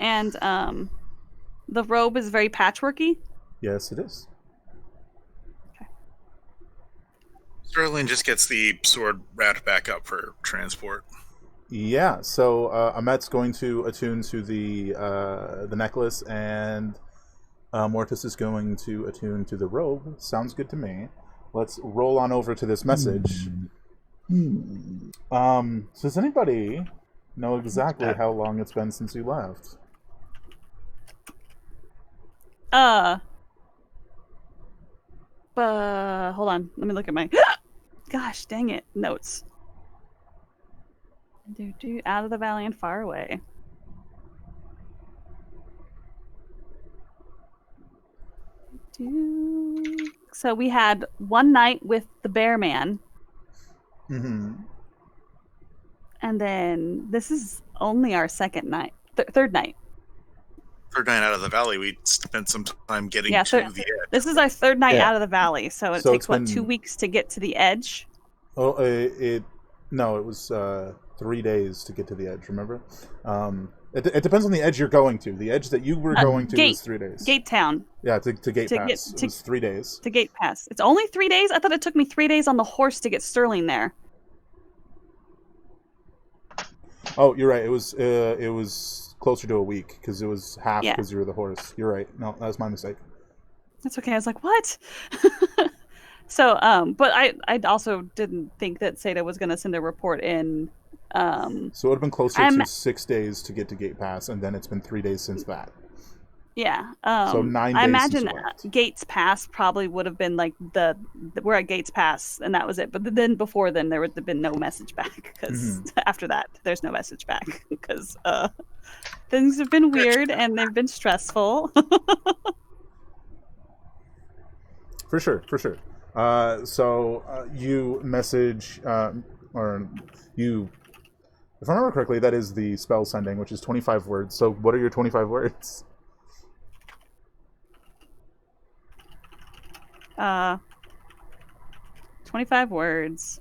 S3: And the robe is very patchworky.
S1: Yes, it is.
S5: Sterling just gets the sword wrapped back up for transport.
S1: Yeah, so Amet's going to attune to the necklace, and Mortis is going to attune to the robe. Sounds good to me. Let's roll on over to this message. So does anybody know exactly how long it's been since you left?
S3: Hold on. Let me look at my gosh dang it. Notes. Out of the valley and far away. So we had one night with the bear man.
S1: Mm-hmm.
S3: And then this is only our second night. Third night.
S5: Third night out of the valley, we spent some time getting
S3: Yeah,
S5: to
S3: so
S5: the edge.
S3: this is our third night
S4: Yeah.
S3: out of the valley. So it
S1: So
S3: takes,
S1: it's
S3: what,
S1: been-
S3: 2 weeks to get to the edge?
S1: Oh, it was 3 days to get to the edge. Remember? It depends on the edge you're going to. The edge that you were going to
S3: Gate.
S1: is 3 days.
S3: Gate Town.
S1: Yeah, to Gate
S3: To
S1: Pass.
S3: get-
S1: It was 3 days.
S3: To Gate Pass. It's only 3 days? I thought it took me 3 days on the horse to get Sterling there.
S1: Oh, you're right. It was closer to a week because it was half
S3: Yeah.
S1: because you were the horse. You're right. No, that was my mistake.
S3: That's okay. I was like, what? So, but I also didn't think that Seda was going to send a report in.
S1: So it would have been closer
S3: I'm-
S1: to 6 days to get to Gate Pass, and then it's been 3 days since that.
S3: Yeah.
S1: So 9
S3: I
S1: days since
S3: imagine
S1: you left.
S3: Gates Pass probably would have been like we're at Gates Pass and that was it. But then before then there would have been no message back because after that there's no message back because things have been weird and they've been stressful.
S1: For sure. So you message, or you, if I remember correctly, that is the spell sending, which is 25 words. So what are your 25 words?
S3: 25 words.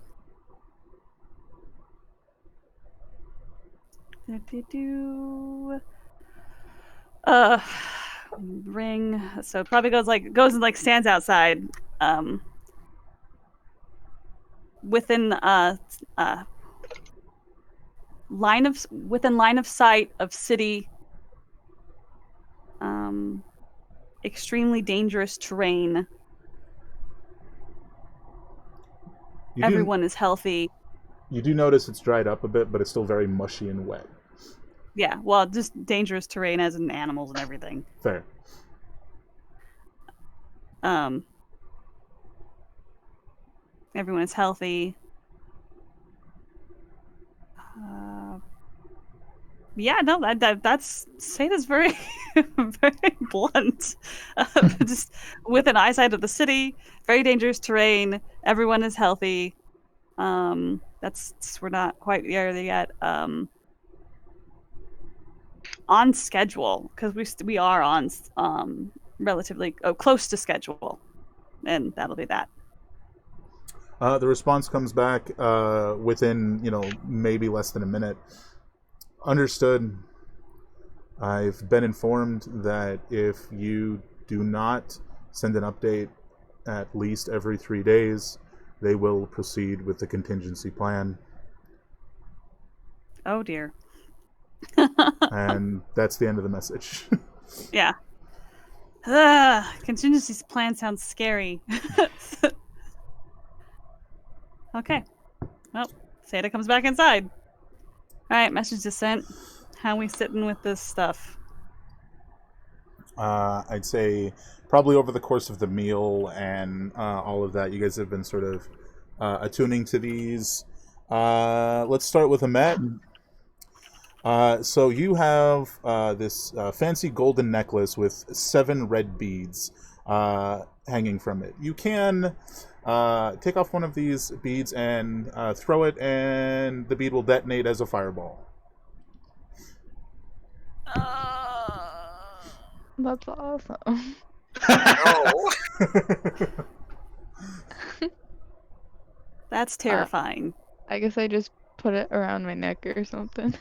S3: Ring. So it probably goes and like stands outside. Within line of sight of city. Extremely dangerous terrain. Everyone is healthy.
S1: You do notice it's dried up a bit, but it's still very mushy and wet.
S3: Yeah, well, just dangerous terrain as in animals and everything.
S1: Fair.
S3: Everyone is healthy. Yeah, no, that's Seda's very, very blunt. Just with an eyesight of the city, very dangerous terrain. Everyone is healthy. We're not quite there yet. On schedule because we are on relatively close to schedule, and that'll be that.
S1: The response comes back within, maybe less than a minute. Understood. I've been informed that if you do not send an update at least every 3 days, they will proceed with the contingency plan.
S3: Oh dear.
S1: And that's the end of the message.
S3: Yeah. Contingency plan sounds scary. Okay. Well, Seda comes back inside. All right, message is sent. How we sitting with this stuff?
S1: I'd say probably over the course of the meal and all of that, you guys have been sort of attuning to these. Let's start with Amet. So you have this fancy golden necklace with 7 red beads hanging from it. You can take off one of these beads and throw it, and the bead will detonate as a fireball.
S2: That's awesome.
S5: No.
S3: That's terrifying.
S2: I guess I just put it around my neck or something.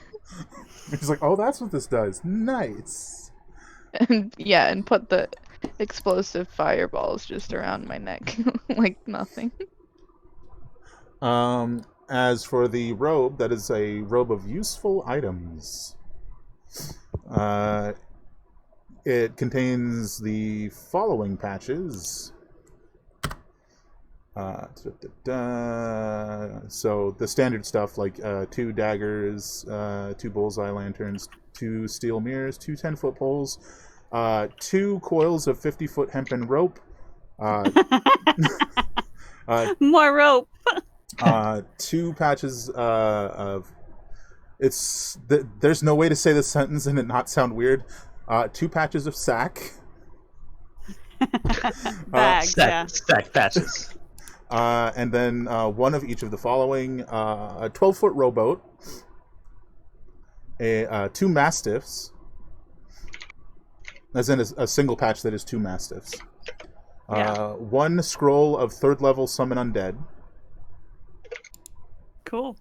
S1: He's like, oh, that's what this does. Nice.
S2: And yeah, and put the explosive fireballs just around my neck like nothing.
S1: As for the robe, that is a robe of useful items. It contains the following patches. So the standard stuff like 2 daggers, 2 bullseye lanterns, 2 steel mirrors, 2 10-foot poles, 2 coils of 50-foot hempen rope,
S3: More rope.
S1: 2 patches of... There's no way to say this sentence and it not sound weird. 2 patches of sack.
S3: Bags, yeah.
S4: Stack patches.
S1: And then 1 of each of the following: a 12-foot rowboat, 2 mastiffs, as in a single patch that is 2 mastiffs,
S3: Yeah.
S1: 1 scroll of 3rd level summon undead,
S3: Cool.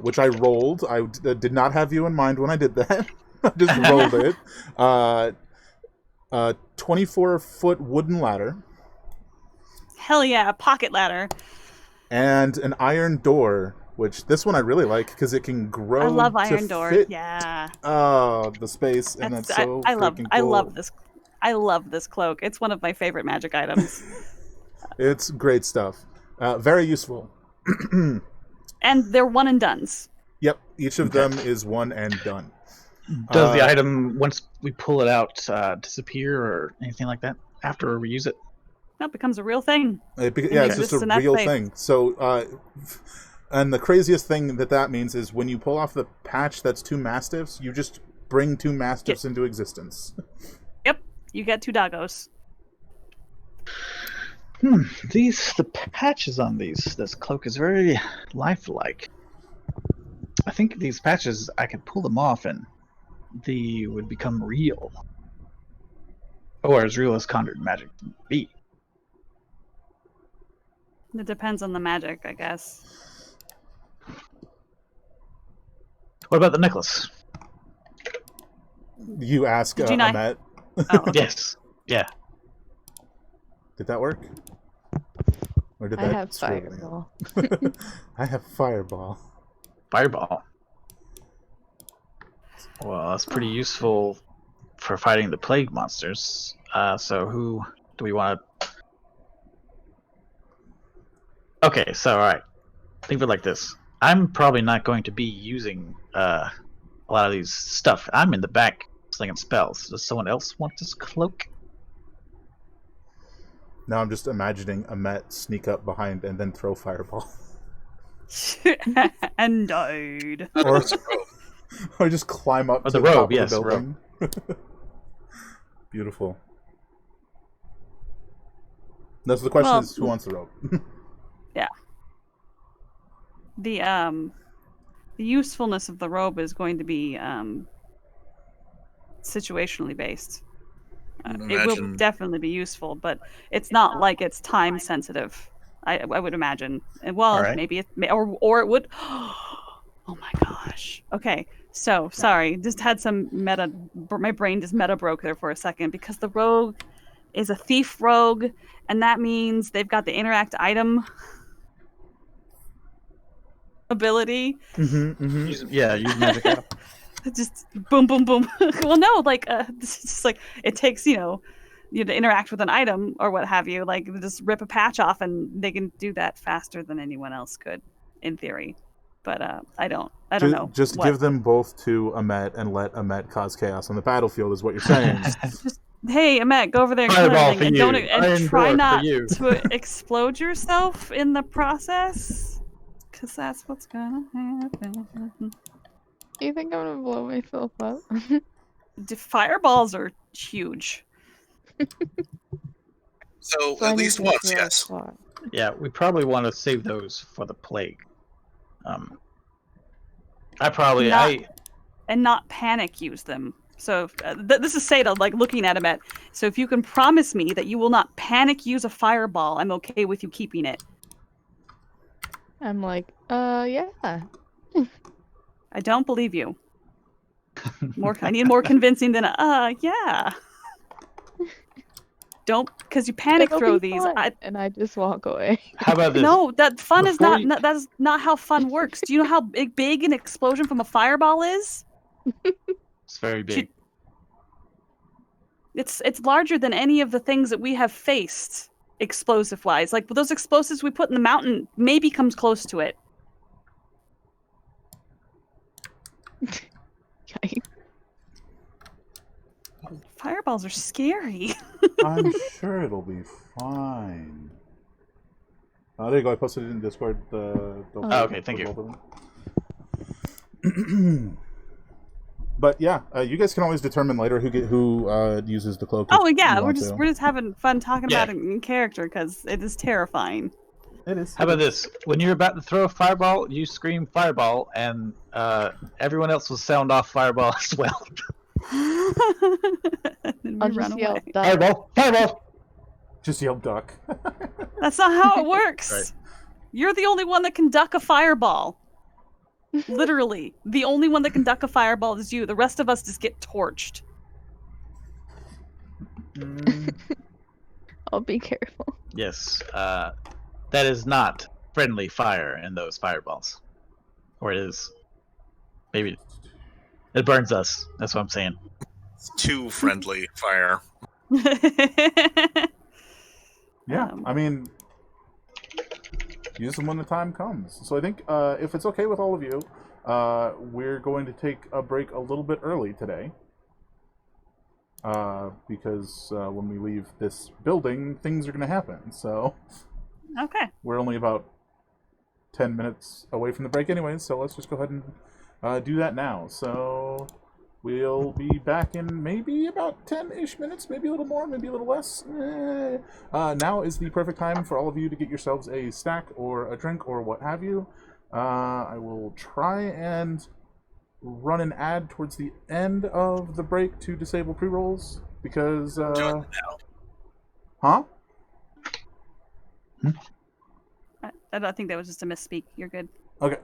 S1: which I rolled. I did not have you in mind when I did that. I just rolled it. 24-foot wooden ladder.
S3: Hell yeah, a pocket ladder.
S1: And an iron door, which this one I really like because it can grow.
S3: I love
S1: to
S3: iron doors.
S1: fit,
S3: Yeah.
S1: the space, and that's so
S3: I love
S1: freaking
S3: I
S1: cool.
S3: love this. I love this cloak. It's one of my favorite magic items.
S1: It's great stuff. Very useful.
S3: And they're one and dones.
S1: Yep, each of them is 1 and done.
S4: Does the item, once we pull it out, disappear or anything like that after we use it?
S3: That becomes a real thing.
S1: Yeah, it's just
S3: exists
S1: a
S3: in that
S1: real
S3: place.
S1: thing. So, and the craziest thing that means is when you pull off the patch that's 2 mastiffs, you just bring 2 mastiffs into existence.
S3: Yep, you get 2 doggos.
S4: The patches on this cloak is very lifelike. I think these patches, I can pull them off and they would become real. Or as real as conjured magic can be.
S3: It depends on the magic, I guess.
S4: What about the necklace?
S1: You ask
S3: Did you not-
S1: Amet.
S3: Oh, okay.
S4: Yes. Yeah.
S1: Did that work? Or did
S2: I
S1: that
S2: have
S1: screw me up?
S2: fireball.
S1: I have fireball.
S4: Fireball. Well, that's pretty useful for fighting the plague monsters. So who do we want to... Okay, so alright. Think of it like this. I'm probably not going to be using a lot of these stuff. I'm in the back slinging spells. Does someone else want this cloak?
S1: Now I'm just imagining Amet sneak up behind and then throw fireball.
S3: And died.
S1: Or, or just climb up
S4: Or
S1: to
S4: the
S1: the top
S4: robe,
S1: of the
S4: yes,
S1: building. Beautiful. No, so the question is, who wants the robe?
S3: The usefulness of the robe is going to be situationally based. It will
S5: Imagine-
S3: definitely be useful, but it's not like it's time sensitive. I would imagine. And, well,
S4: Alright.
S3: maybe it may, or it would. Oh my gosh. Okay, so sorry, just had some meta. My brain just meta broke there for a second because the rogue is a thief rogue, and that means they've got the interact item ability.
S4: Use magic item.
S3: Just boom, boom, boom. Well, no, like it's just like it takes to interact with an item or what have you, like just rip a patch off, and they can do that faster than anyone else could, in theory. But I don't know.
S1: Just
S3: what.
S1: give them both to Amet and let Amet cause chaos on the battlefield, is what you're saying.
S3: Hey, Amet, go over there and kill
S4: Fireball
S3: everything,
S4: for
S3: and
S4: you.
S3: don't and
S4: Iron
S3: try
S4: door for
S3: not
S4: you.
S3: to explode yourself in the process, because that's what's gonna happen.
S2: You think I'm gonna blow myself up?
S3: The fireballs are huge.
S5: So
S2: So I
S5: at
S2: need
S5: least
S2: to
S5: once,
S2: throw a
S5: yes.
S2: spot.
S4: Yeah, we probably want to save those for the plague.
S3: Not panic use them. So this is Seda, like looking at him at. So if you can promise me that you will not panic use a fireball, I'm okay with you keeping it.
S2: I'm like, yeah.
S3: I don't believe you. I need more convincing than yeah. Don't, because you panic
S2: It'll
S3: throw
S2: be
S3: these.
S2: fun. And I just walk away.
S4: How about this?
S3: No, that fun is
S4: Before
S3: not.
S4: you-
S3: That is not how fun works. Do you know how big an explosion from a fireball is?
S4: It's very big.
S3: It's larger than any of the things that we have faced, explosive wise. Like those explosives we put in the mountain maybe comes close to it.
S2: Yikes.
S3: Fireballs are scary.
S1: I'm sure it'll be fine. There you go. I posted it in Discord.
S4: Okay, thank you.
S1: But yeah, you guys can always determine later who uses the cloak.
S3: Oh
S1: if
S3: yeah,
S1: you
S3: we're
S1: want
S3: just
S1: to.
S3: we're just having fun talking
S4: Yeah.
S3: about it in character because it is terrifying.
S1: It is.
S4: How about this? When you're about to throw a fireball, you scream fireball, and everyone else will sound off fireball as well.
S3: And
S2: I'll
S3: we run
S2: just yell
S3: away.
S2: duck.
S4: Fireball! Fireball!
S1: Just yell duck.
S3: That's not how it works.
S4: Right.
S3: You're the only one that can duck a fireball. Literally, the only one that can duck a fireball is you. The rest of us just get torched.
S2: I'll be careful.
S4: Yes, that is not friendly fire in those fireballs. Or it is. Maybe. It burns us. That's what I'm saying.
S5: It's too friendly fire.
S1: Yeah, I mean, use them when the time comes. So I think if it's okay with all of you, we're going to take a break a little bit early today. Because when we leave this building, things are going to happen. So
S3: Okay.
S1: we're only about 10 minutes away from the break anyway, so let's just go ahead and do that now. So we'll be back in maybe about 10-ish minutes, maybe a little more, maybe a little less. Now is the perfect time for all of you to get yourselves a snack or a drink or what have you. I will try and run an ad towards the end of the break to disable pre-rolls, because...
S5: Do it now.
S1: Huh?
S3: I think that was just a misspeak. You're good.
S1: Okay.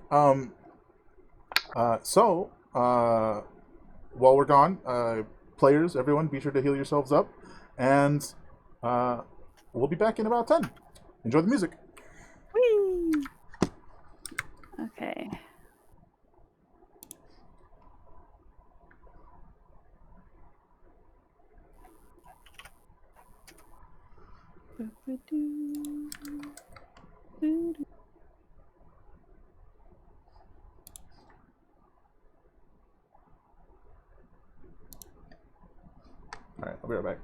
S1: So, while we're gone, players, everyone, be sure to heal yourselves up, and we'll be back in about 10. Enjoy the music.
S3: Whee! Okay.
S1: All right, I'll be right back.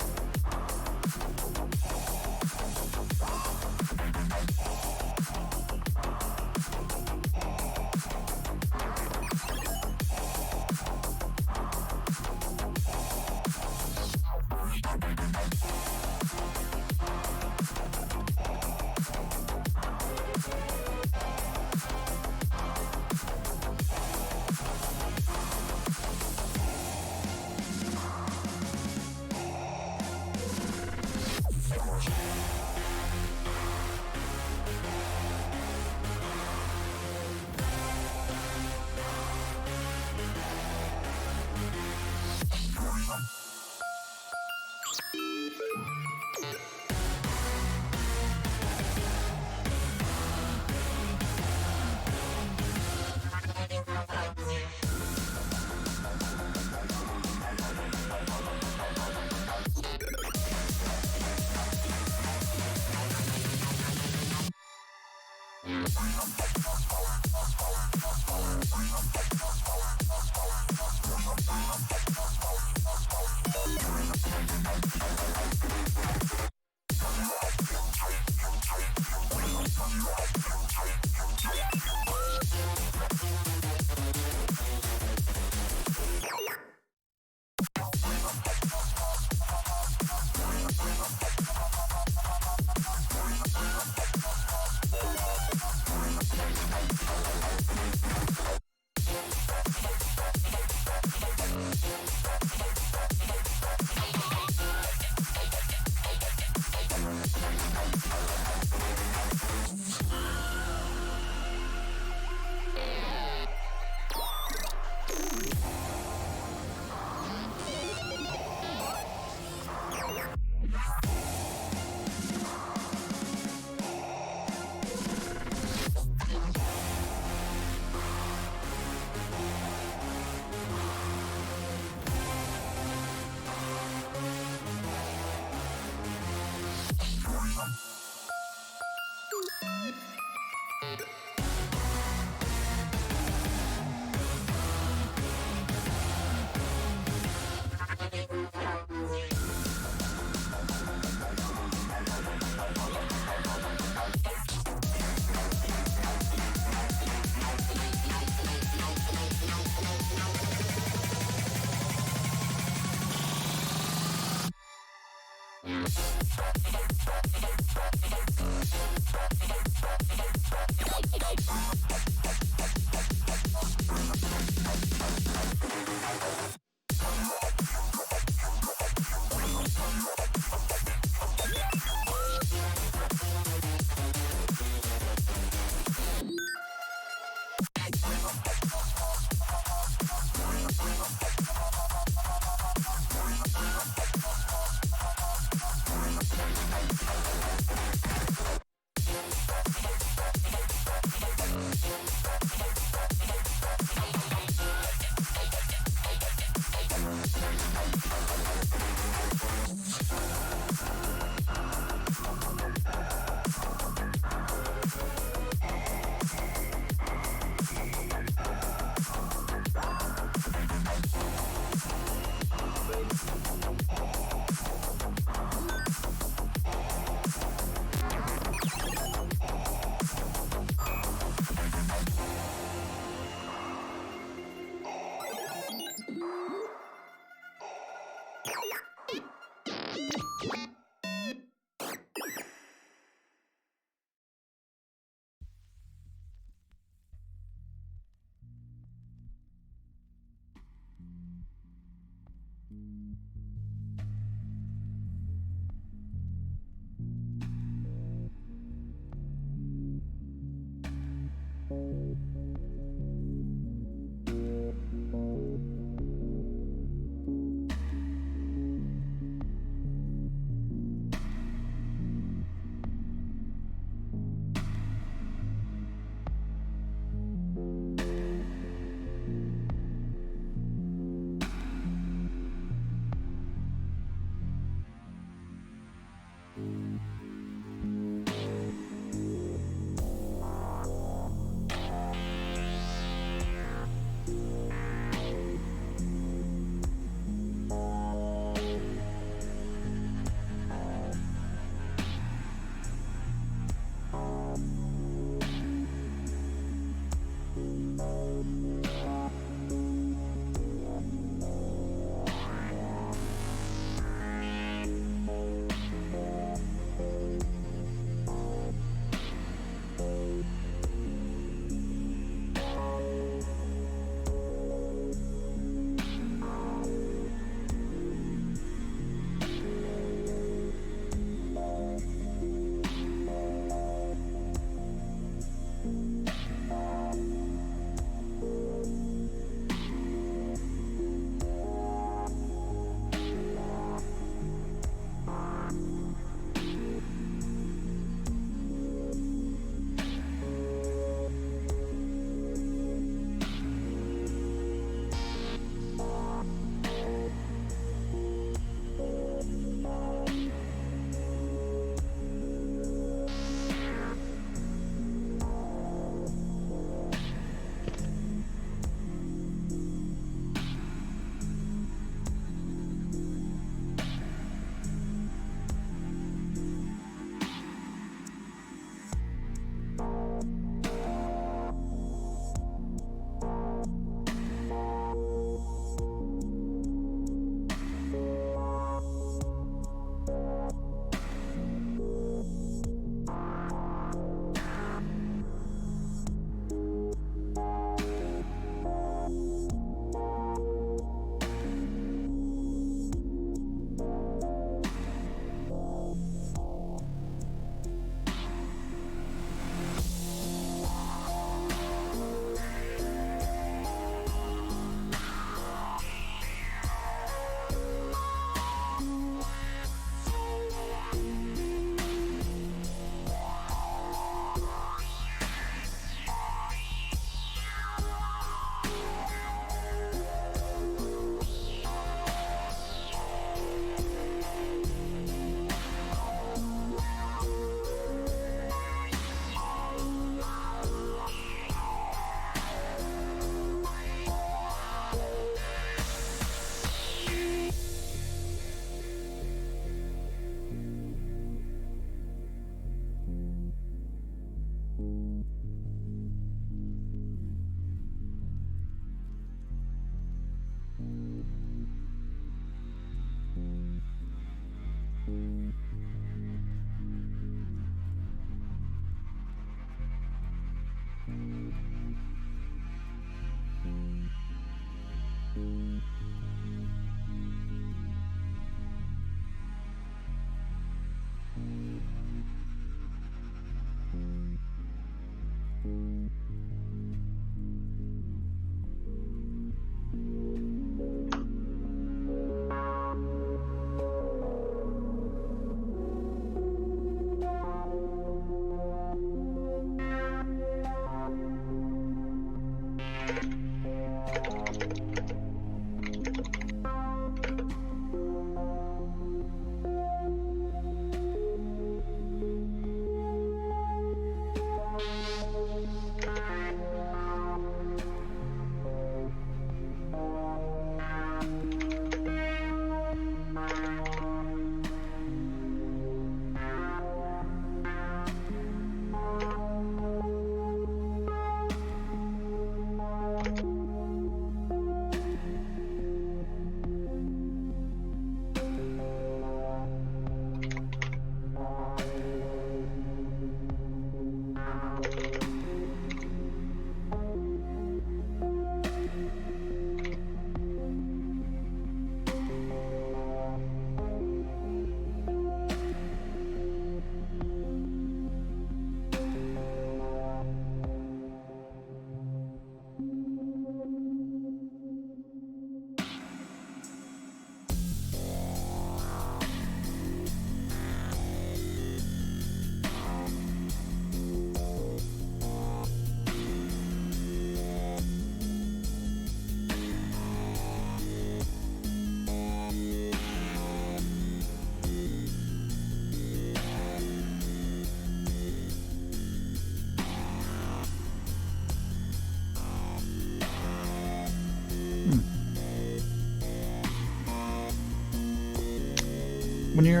S4: When you're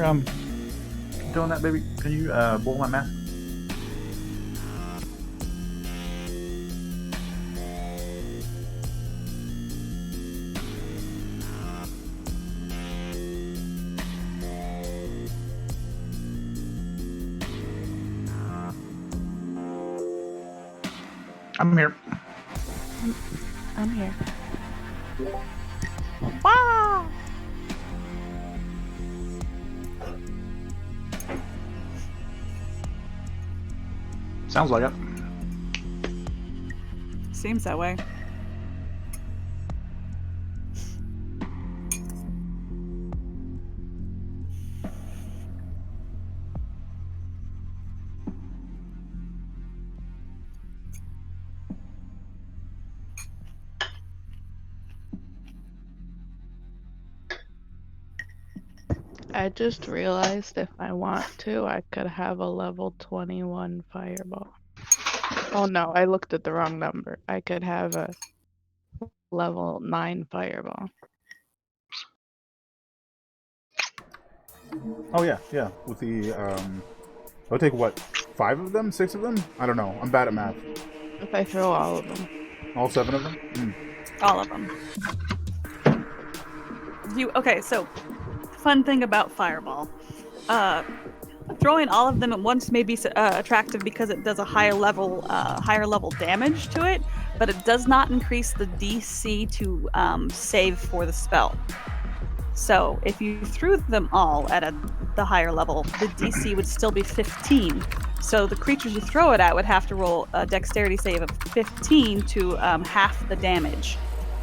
S4: doing that, baby, can you boil my mask? I'm here.
S2: I'm here.
S3: Wow!
S4: Sounds like it.
S3: Seems that way.
S2: I just realized if I want to, I could have a level 21 fireball. Oh no, I looked at the wrong number. I could have a level 9 fireball.
S1: Oh yeah, yeah. With the I'll take what, 5 of them, 6 of them? I don't know. I'm bad at math.
S2: If I throw all of them.
S1: All 7 of them?
S3: All of them. Okay, so fun thing about Fireball. Throwing all of them at once may be attractive because it does a higher level damage to it, but it does not increase the DC to save for the spell. So if you threw them all at the higher level, the DC would still be 15. So the creatures you throw it at would have to roll a dexterity save of 15 to half the damage.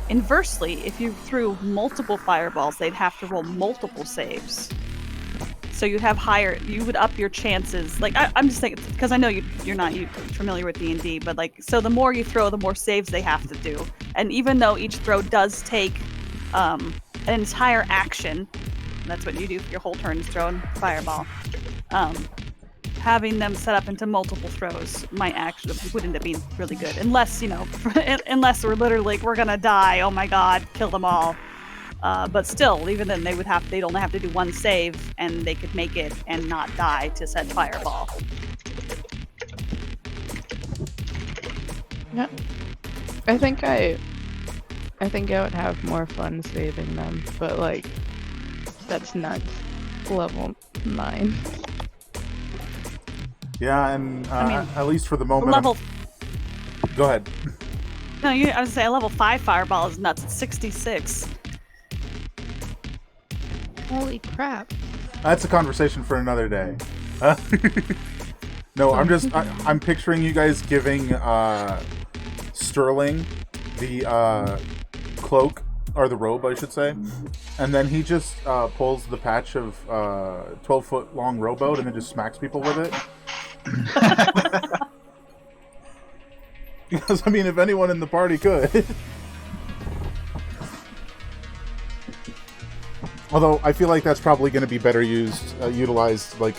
S3: Inversely, if you threw multiple fireballs, they'd have to roll multiple saves. So you would up your chances. Like I'm just thinking, because I know you're not familiar with D&D, but like, so the more you throw, the more saves they have to do. And even though each throw does take an entire action, that's what you do for your whole turn is throwing fireball. Having them set up into multiple throws would end up being really good, unless we're literally like, we're gonna die. Oh my god, kill them all. But still, even then, they'd only have to do one save, and they could make it and not die to set fireball.
S2: Yeah, I think I would have more fun saving them, but like, that's nuts. level 9.
S1: Yeah, and
S3: I mean,
S1: at least for the moment.
S3: Level.
S1: Go ahead.
S3: No, I was say a level 5 fireball is nuts. It's 66.
S2: Holy crap.
S1: That's a conversation for another day. No, I'm picturing you guys giving Sterling the cloak, or the robe, I should say, and then he just pulls the patch of 12-foot long rowboat and then just smacks people with it. Because, I mean, if anyone in the party could. Although, I feel like that's probably going to be better utilized, like,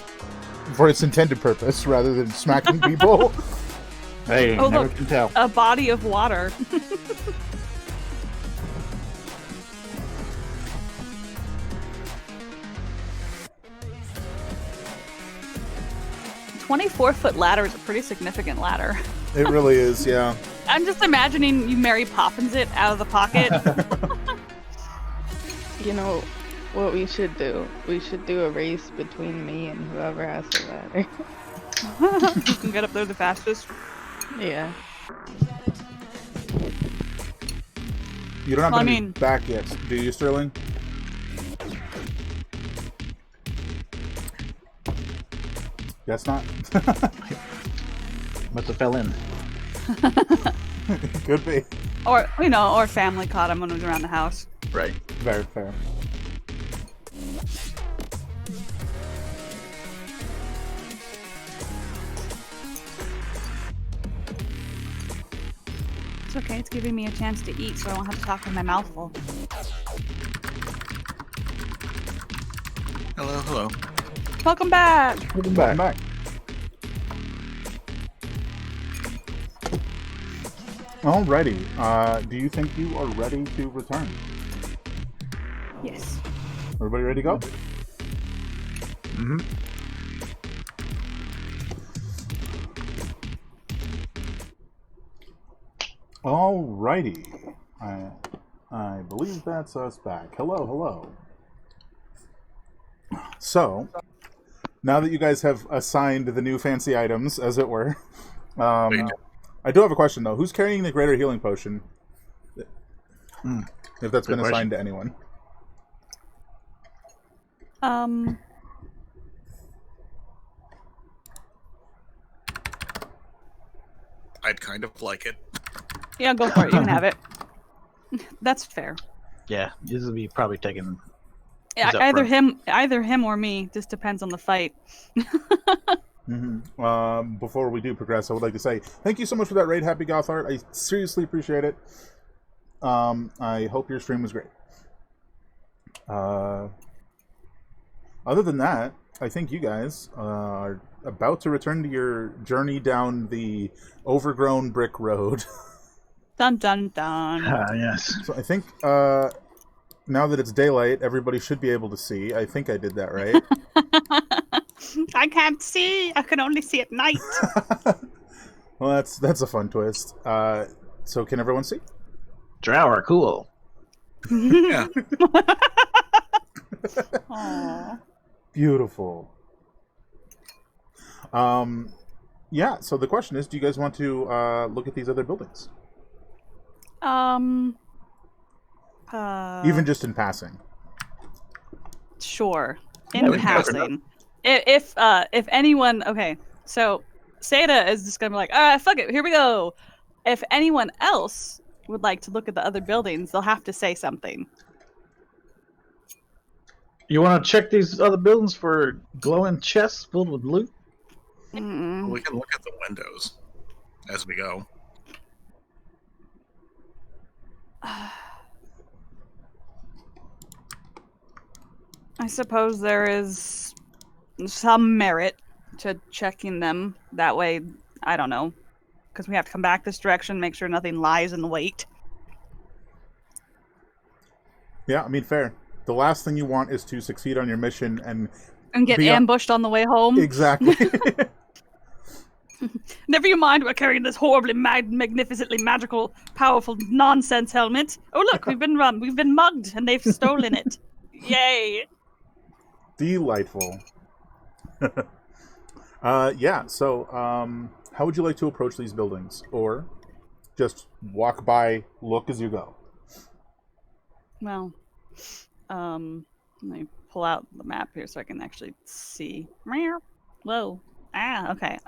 S1: for its intended purpose, rather than smacking people.
S4: Hey,
S3: Oh,
S4: never
S3: look.
S4: can tell.
S3: A body of water. "24-foot ladder is a pretty significant ladder."
S1: It really is, yeah.
S3: I'm just imagining you Mary Poppins it out of the pocket.
S2: You know what we should do? We should do a race between me and whoever has the ladder.
S3: You can get up there the fastest.
S2: Yeah.
S1: You don't have
S3: Well, I
S1: any
S3: mean-
S1: back yet, do you, Sterling? Guess not.
S4: Must have fell in.
S1: Could be.
S3: Or, or family caught him when he was around the house.
S4: Right.
S1: Very fair.
S3: It's okay, it's giving me a chance to eat so I won't have to talk with my mouth full.
S5: Hello, hello.
S3: Welcome back!
S4: Welcome
S1: Welcome
S4: back.
S1: back. Alrighty. Do you think you are ready to return?
S3: Yes.
S1: Everybody ready to go?
S4: Mm-hmm.
S1: Alrighty. I believe that's us back. Hello, hello. So, now that you guys have assigned the new fancy items, as it were, I do have a question though. Who's carrying the greater healing potion? If that's been assigned to anyone.
S5: I'd kind of like it.
S3: Yeah, go for it. You can have it. That's fair.
S4: Yeah, this will be probably taking.
S3: Yeah,
S4: He's up
S3: either him or me. Just depends on the fight.
S1: Before we do progress, I would like to say thank you so much for that raid, Happy Goth Art. I seriously appreciate it. I hope your stream was great. Other than that, I think you guys are about to return to your journey down the overgrown brick road.
S3: Dun dun dun.
S4: Yes.
S1: So I think now that it's daylight, everybody should be able to see. I think I did that right.
S3: I can't see. I can only see at night.
S1: Well, that's a fun twist. So can everyone see?
S4: Drow are cool.
S5: Yeah.
S3: Aww.
S1: Beautiful. Yeah, so the question is, do you guys want to look at these other buildings? Even just in passing.
S3: Sure.
S4: Yeah,
S3: In
S4: we can go for
S3: passing. If anyone, okay, so Seda is just gonna be like, fuck it, here we go. If anyone else would like to look at the other buildings, they'll have to say something.
S4: You want to check these other buildings for glowing chests filled with loot?
S3: Mm-mm.
S5: We can look at the windows as we go.
S3: I suppose there is some merit to checking them. That way, I don't know, because we have to come back this direction, make sure nothing lies in wait.
S1: Yeah, I mean, fair. The last thing you want is to succeed on your mission and
S3: get
S1: be on-
S3: ambushed on the way home.
S1: Exactly.
S3: Never you mind, we're carrying this horribly magnificently magical, powerful nonsense helmet. Oh look, we've been mugged, and they've stolen it. Yay!
S1: Delightful. Yeah, so how would you like to approach these buildings? Or just walk by, look as you go?
S3: Well, let me pull out the map here so I can actually see. Meow. Whoa. Ah, okay.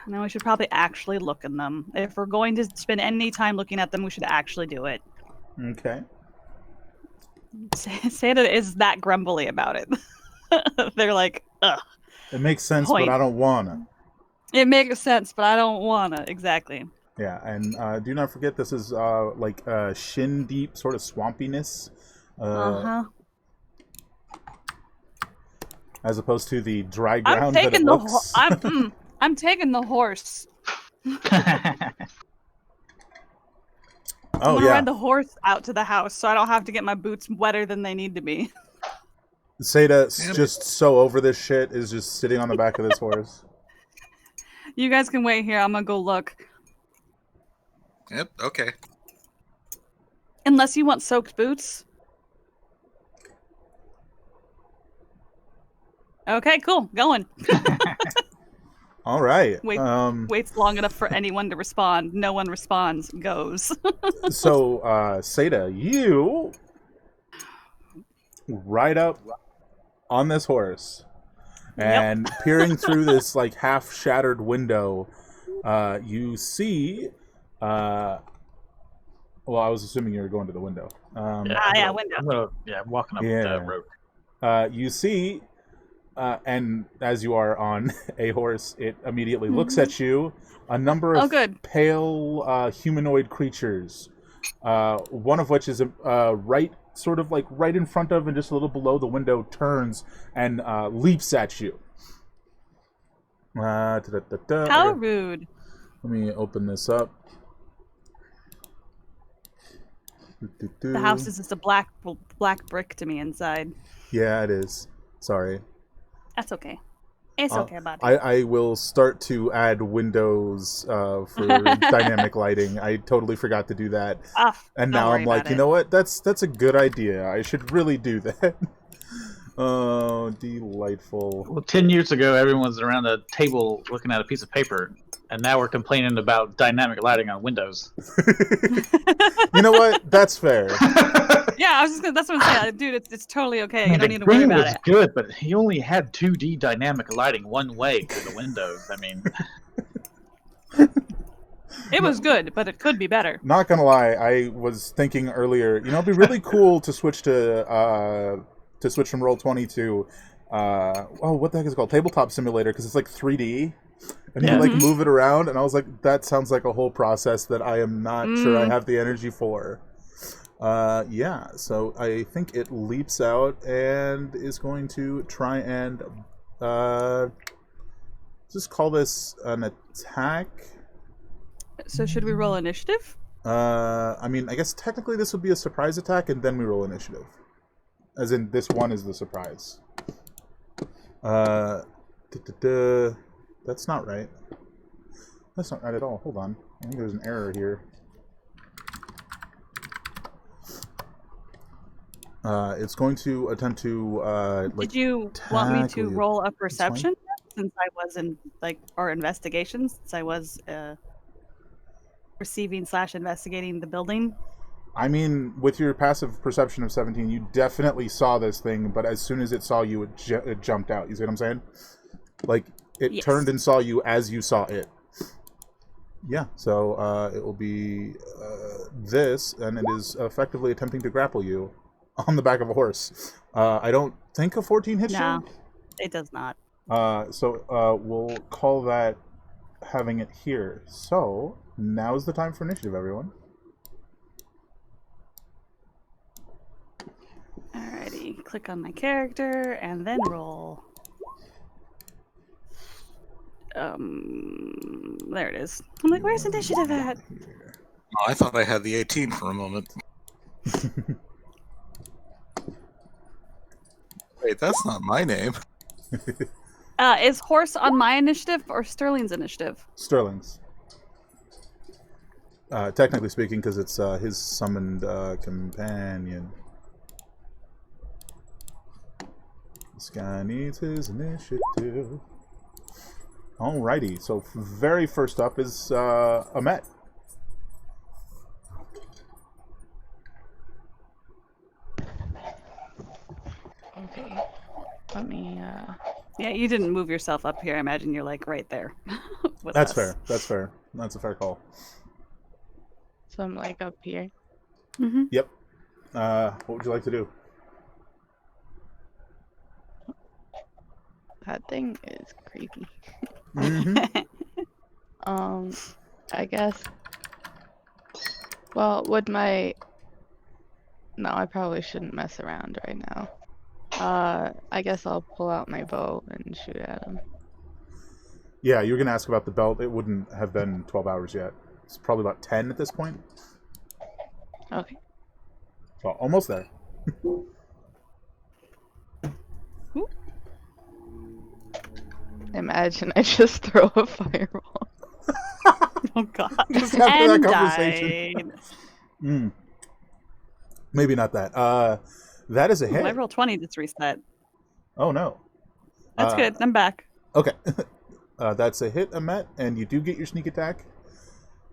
S3: Now we should probably actually look in them. If we're going to spend any time looking at them, we should actually do it.
S1: Okay.
S3: Santa is that grumbly about it. They're like, ugh.
S1: It makes sense,
S3: Point.
S1: but I don't wanna.
S3: It makes sense, but I don't wanna. Exactly.
S1: Yeah, and do not forget this is like shin deep sort of swampiness.
S3: Uh-huh.
S1: As opposed to the dry ground
S3: I'm
S1: that
S3: taking
S1: it
S3: the
S1: looks.
S3: I'm taking the horse. I'm
S1: Oh
S3: gonna
S1: yeah,
S3: ride the horse out to the house so I don't have to get my boots wetter than they need to be.
S1: Seta's
S5: Yep.
S1: just so over this shit is just sitting on the back of this horse.
S3: You guys can wait here. I'm gonna go look.
S5: Yep. Okay.
S3: Unless you want soaked boots. Okay, cool. Going.
S1: All right.
S3: Wait. Waits long enough for anyone to respond. No one responds. Goes.
S1: So, Seta, you ride up on this horse, and peering through this like half-shattered window, you see. Well, I was assuming you were going to the window.
S3: Yeah, window.
S4: I'm walking up
S1: Yeah.
S4: the road.
S1: You see, and as you are on a horse, it immediately looks at you. A number of
S3: good.
S1: pale humanoid creatures. One of which is right in front of and just a little below the window, turns and leaps at you.
S3: How rude.
S1: Let me open this up.
S3: The house is just a black brick to me inside.
S1: Yeah, it is. Sorry.
S3: That's okay. It's okay about it.
S1: I will start to add windows for dynamic lighting. I totally forgot to do that. And now I'm like, you know what? That's a good idea. I should really do that. Oh, delightful.
S4: Well, 10 years ago, everyone was around the table looking at a piece of paper, and now we're complaining about dynamic lighting on Windows.
S1: You know what? That's fair.
S3: Yeah, I was just gonna. That's what I'm saying, dude. It's totally okay.
S4: I mean,
S3: You don't
S4: the
S3: need to worry
S4: game
S3: about
S4: was
S3: it.
S4: good, but he only had 2D dynamic lighting one way through the windows. I mean,
S3: It was good, but it could be better.
S1: Not gonna lie, I was thinking earlier, it'd be really cool to switch from Roll20 to what the heck is it called? Tabletop Simulator, because it's like 3D. And you move it around, and I was like, that sounds like a whole process that I am not sure I have the energy for. Yeah, so I think it leaps out and is going to try and just call this an attack.
S3: So should we roll initiative?
S1: I mean, I guess technically this would be a surprise attack, and then we roll initiative. As in, this one is the surprise. That's not right. That's not right at all. Hold on. I think there's an error here. It's going to attempt to
S3: Did you want me to
S1: tackle you.
S3: roll a perception since I was or investigation since I was receiving/investigating the building?
S1: I mean, with your passive perception of 17, you definitely saw this thing, but as soon as it saw you, it jumped out. You see what I'm saying? Like, it turned and saw you as you saw it. Yeah, so it will be this, and it is effectively attempting to grapple you on the back of a horse. I don't think a 14 hits you.
S3: No, it does not.
S1: So we'll call that having it here. So now's the time for initiative, everyone.
S3: Alrighty, click on my character and then roll. There it is. I'm like, where's initiative at?
S5: Oh, I thought I had the 18 for a moment. Wait, that's not my name.
S3: Is horse on my initiative or Sterling's initiative?
S1: Sterling's. Technically speaking, because it's his summoned companion. This guy needs his initiative. Alrighty, so very first up is Amet.
S2: Okay. Let me.
S3: Yeah, you didn't move yourself up here. I imagine you're like right there. With
S1: That's
S3: us.
S1: fair. That's fair. That's a fair call.
S2: So I'm like up here.
S3: Mm-hmm.
S1: Yep. What would you like to do?
S2: That thing is creepy.
S1: Mm-hmm.
S2: I guess. Well, would my. No, I probably shouldn't mess around right now. I guess I'll pull out my bow and shoot at him.
S1: Yeah, you were gonna ask about the belt. It wouldn't have been 12 hours yet. It's probably about 10 at this point.
S2: Okay.
S1: So almost there.
S2: Imagine I just throw a fireball.
S3: Oh god.
S1: Just after that
S3: And
S1: conversation.
S3: died.
S1: Maybe not that. That is a hit.
S3: My roll 20 just reset.
S1: Oh no.
S3: That's good. I'm back.
S1: Okay. That's a hit, Amet, and you do get your sneak attack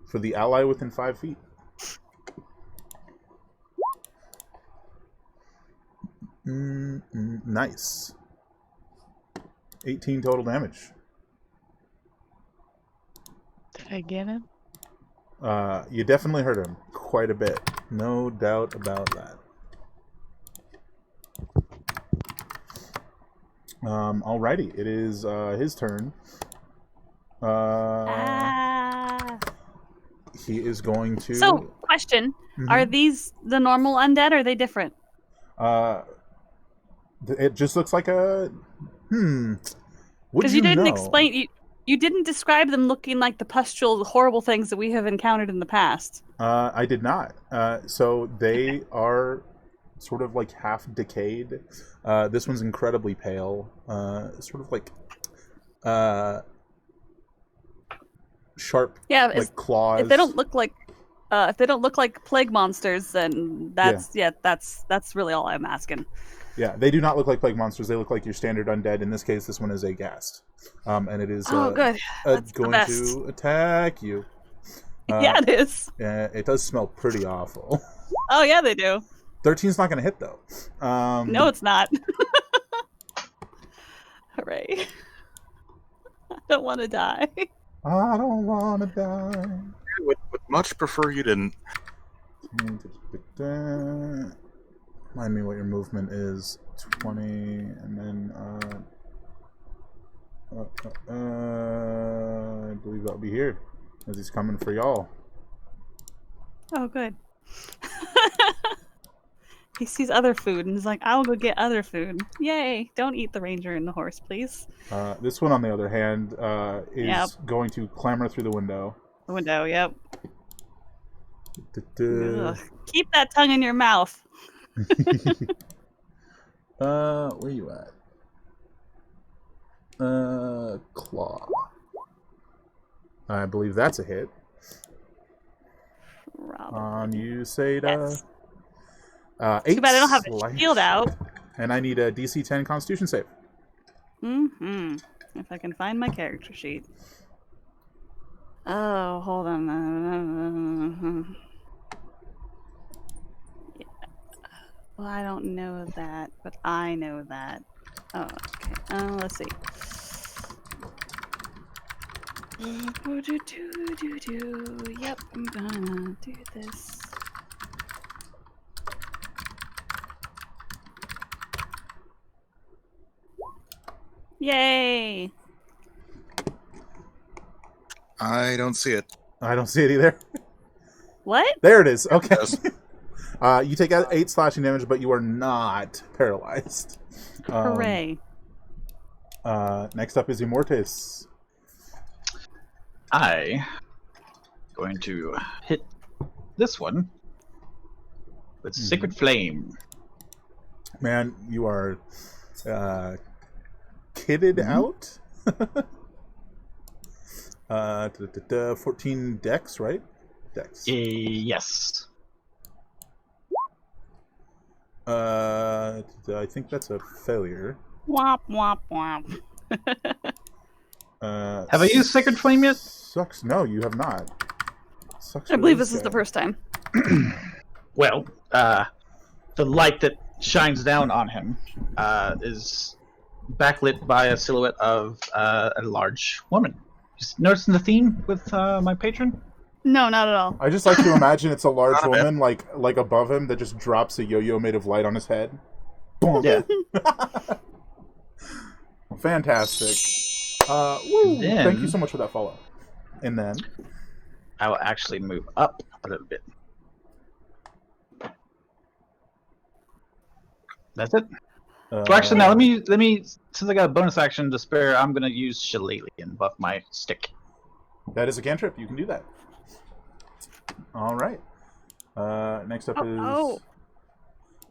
S1: for the ally within 5 feet. Nice. 18 total damage.
S2: Did I get him?
S1: You definitely hurt him quite a bit. No doubt about that. Alrighty, it is his turn. He is going to.
S3: So, question: Are these the normal undead, or are they different?
S1: It just looks like a.
S3: Because you didn't explain. You didn't describe them looking like the pustule, horrible things that we have encountered in the past.
S1: I did not. So they are sort of like half decayed. This one's incredibly pale. Sort of like sharp, like claws.
S3: If they don't look like plague monsters, then that's really all I'm asking.
S1: Yeah, they do not look like plague monsters. They look like your standard undead. In this case, this one is a ghast. And it is
S3: good. That's
S1: going
S3: the best.
S1: to attack you.
S3: Yeah, it is.
S1: It does smell pretty awful.
S3: Oh, yeah, they do.
S1: 13's not going to hit, though.
S3: No, it's not. Hooray. I don't want to die.
S1: I don't want to die.
S5: Would much prefer you didn't.
S1: Remind me what your movement is. 20, and then I believe that'll be here, as he's coming for y'all.
S3: Oh, good. He sees other food and he's like, I'll go get other food. Yay! Don't eat the ranger and the horse, please.
S1: This one, on the other hand, is going to clamber through the window.
S3: The window, yep.
S1: Where
S3: Keep that tongue in your mouth.
S1: you at? Claw. I believe that's a hit. On you, Seda.
S3: Yes.
S1: 8
S3: Too bad I don't have a
S1: slash.
S3: shield out.
S1: And I need a DC 10 Constitution save.
S3: If I can find my character sheet. Oh, hold on. Yeah. Well, I don't know that, but I know that. Oh, okay. Let's see. Yep, I'm gonna do this. Yay!
S5: I don't see it.
S1: I don't see it either.
S3: What?
S1: There it is. Okay.
S5: Yes.
S1: You take out 8 slashing damage, but you are not paralyzed.
S3: Hooray.
S1: Next up is Immortus.
S4: I going to hit this one with Sacred Flame.
S1: Man, you are kitted out. 14 dex, right? Dex.
S4: Yes.
S1: I think that's a failure.
S3: Womp womp womp.
S4: Have I used Sacred Flame yet?
S1: Sucks. No, you have not. Sucks
S3: I
S1: for
S3: believe this is
S1: guy.
S3: the first time.
S4: Well, the light that shines down on him is backlit by a silhouette of a large woman. Just noticing the theme with my patron?
S3: No, not at all.
S1: I just like to imagine it's a large
S5: Not a bit.
S1: woman, like above him, that just drops a yo-yo made of light on his head. Boom.
S4: Yeah.
S1: Fantastic. Woo!
S4: Then-
S1: Thank you so much for that follow. And then,
S4: I will actually move up a little bit. That's it. Well, actually, now let me. Since I got a bonus action to spare, I'm gonna use Shillelagh and buff my stick.
S1: That is a cantrip. You can do that. All right. Next up is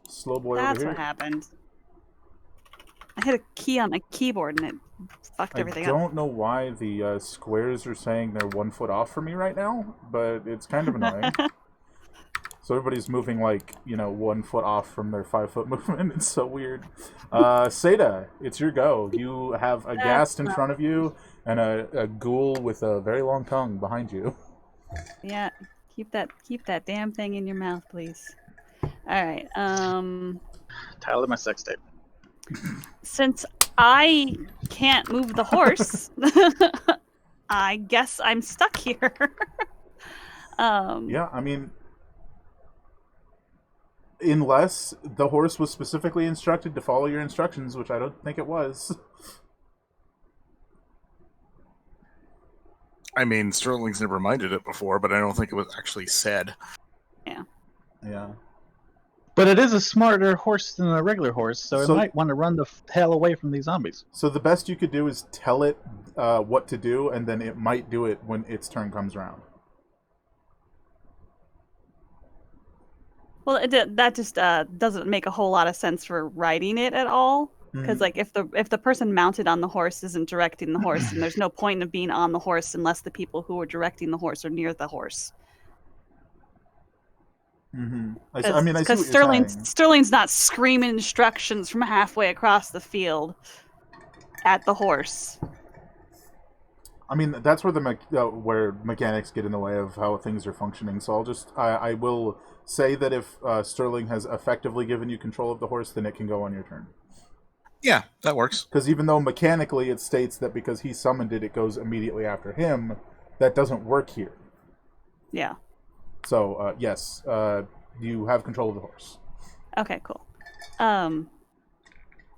S1: Slow Boy
S3: That's
S1: over here.
S3: what happened. I hit a key on my keyboard and it fucked everything
S1: I
S3: up.
S1: don't know why the squares are saying they're 1 foot off from me right now, but it's kind of annoying. So everybody's moving 1 foot off from their 5 foot movement. It's so weird. Seda, it's your go. You have a ghast in front of you and a ghoul with a very long tongue behind you.
S3: Yeah, keep that damn thing in your mouth, please. All right.
S4: Title of my sex tape.
S3: Since I can't move the horse, I guess I'm stuck here.
S1: Yeah, I mean, unless the horse was specifically instructed to follow your instructions, which I don't think it was.
S5: I mean, Sterling's never minded it before, but I don't think it was actually said.
S1: Yeah.
S4: But it is a smarter horse than a regular horse, so it
S1: So-
S4: might want to run the hell away from these zombies.
S1: So the best you could do is tell it what to do, and then it might do it when its turn comes around.
S3: Well, that just doesn't make a whole lot of sense for riding it at all. Because if the person mounted on the horse isn't directing the horse, then there's no point of being on the horse unless the people who are directing the horse are near the horse.
S1: Mm-hmm. I see what you're
S3: Because
S1: saying.
S3: Sterling's not screaming instructions from halfway across the field at the horse.
S1: I mean, that's where where mechanics get in the way of how things are functioning. So I will say that if Sterling has effectively given you control of the horse, then it can go on your turn.
S5: Yeah, that works.
S1: Because even though mechanically it states that because he summoned it, it goes immediately after him, that doesn't work here.
S3: Yeah.
S1: So, yes, you have control of the horse.
S3: Okay, cool. I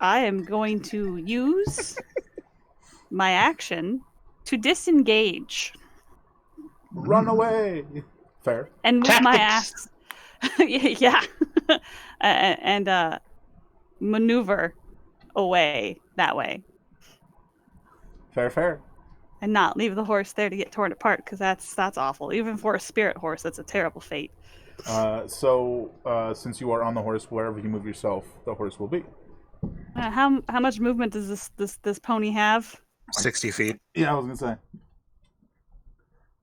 S3: am going to use my action to disengage
S1: Run away! Fair.
S3: and move my
S4: Tactics.
S3: ass. Yeah. and maneuver away that way
S1: Fair.
S3: and not leave the horse there to get torn apart because that's awful. Even for a spirit horse, that's a terrible fate.
S1: So, since you are on the horse, wherever you move yourself, the horse will be.
S3: How much movement does this pony have?
S5: 60 feet.
S1: Yeah, I was gonna say.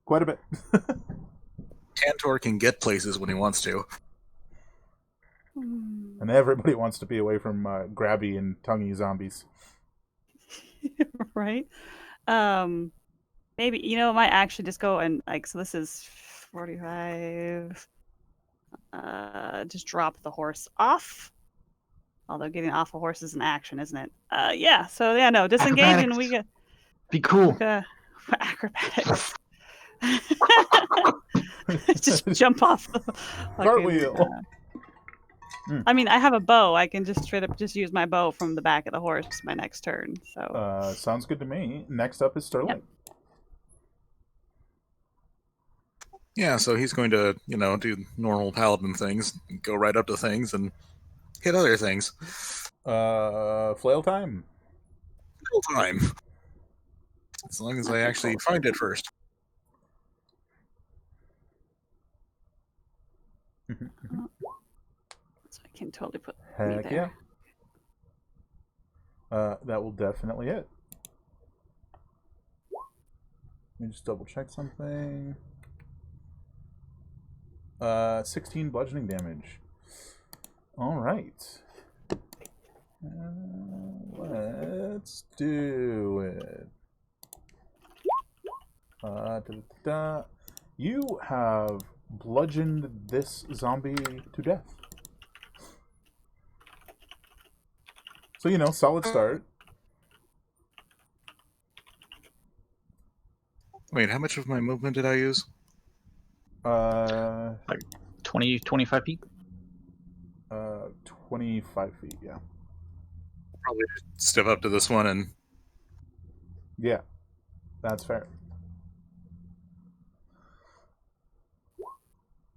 S1: Quite a bit.
S5: Tantor can get places when he wants to.
S1: And everybody wants to be away from grabby and tonguey zombies.
S3: Right? Maybe it might actually just go and so this is 45. Just drop the horse off. Although getting off a horse is an action, isn't it? Yeah. So yeah, no, disengage and we get
S4: Be cool.
S3: acrobatics. Just jump off the
S1: Cartwheel.
S3: I mean, I have a bow. I can just straight up just use my bow from the back of the horse my next turn. So
S1: Sounds good to me. Next up is Sterling.
S3: Yep.
S5: Yeah, so he's going to, do normal paladin things, go right up to things and hit other things.
S1: Flail time.
S5: Full time. As long as I actually find it first.
S3: So I can totally put me
S1: Heck
S3: there.
S1: yeah. That will definitely hit. Let me just double check something. 16 bludgeoning damage. All right. Let's do it. You have bludgeoned this zombie to death. So, you know, solid start.
S5: Wait, how much of my movement did I use?
S4: 20, 25 feet.
S1: 25 feet, yeah.
S5: Probably just step up to this one and...
S1: Yeah, that's fair.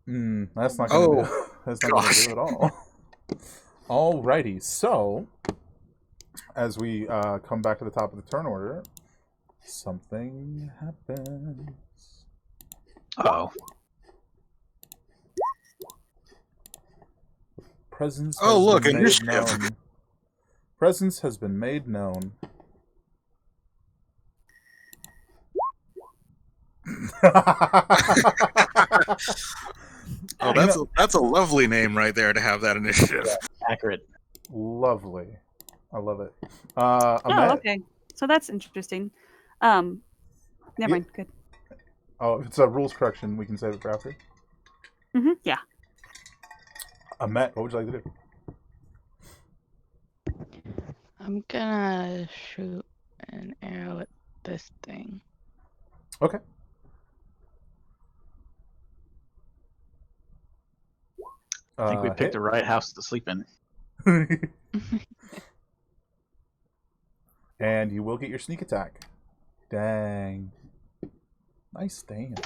S1: That's not gonna do. That's not gonna do at all. Alrighty, so as we come back to the top of the turn order, something happens.
S4: Uh-oh.
S1: Presence.
S5: Oh,
S1: has
S5: look,
S1: been made
S5: initiative.
S1: known. Presence has been made known.
S5: Oh, that's a lovely name right there to have that initiative.
S4: Accurate.
S1: Lovely. I love it.
S3: Oh,
S1: Ahmet,
S3: okay. So that's interesting. Never mind. Good.
S1: oh, if it's a rules correction, we can save it for after.
S3: Yeah.
S1: Ahmet, what would you like to do?
S2: I'm gonna shoot an arrow at this thing.
S1: Okay.
S4: I think we picked the right house to sleep in.
S1: And you will get your sneak attack. Dang. Nice damage.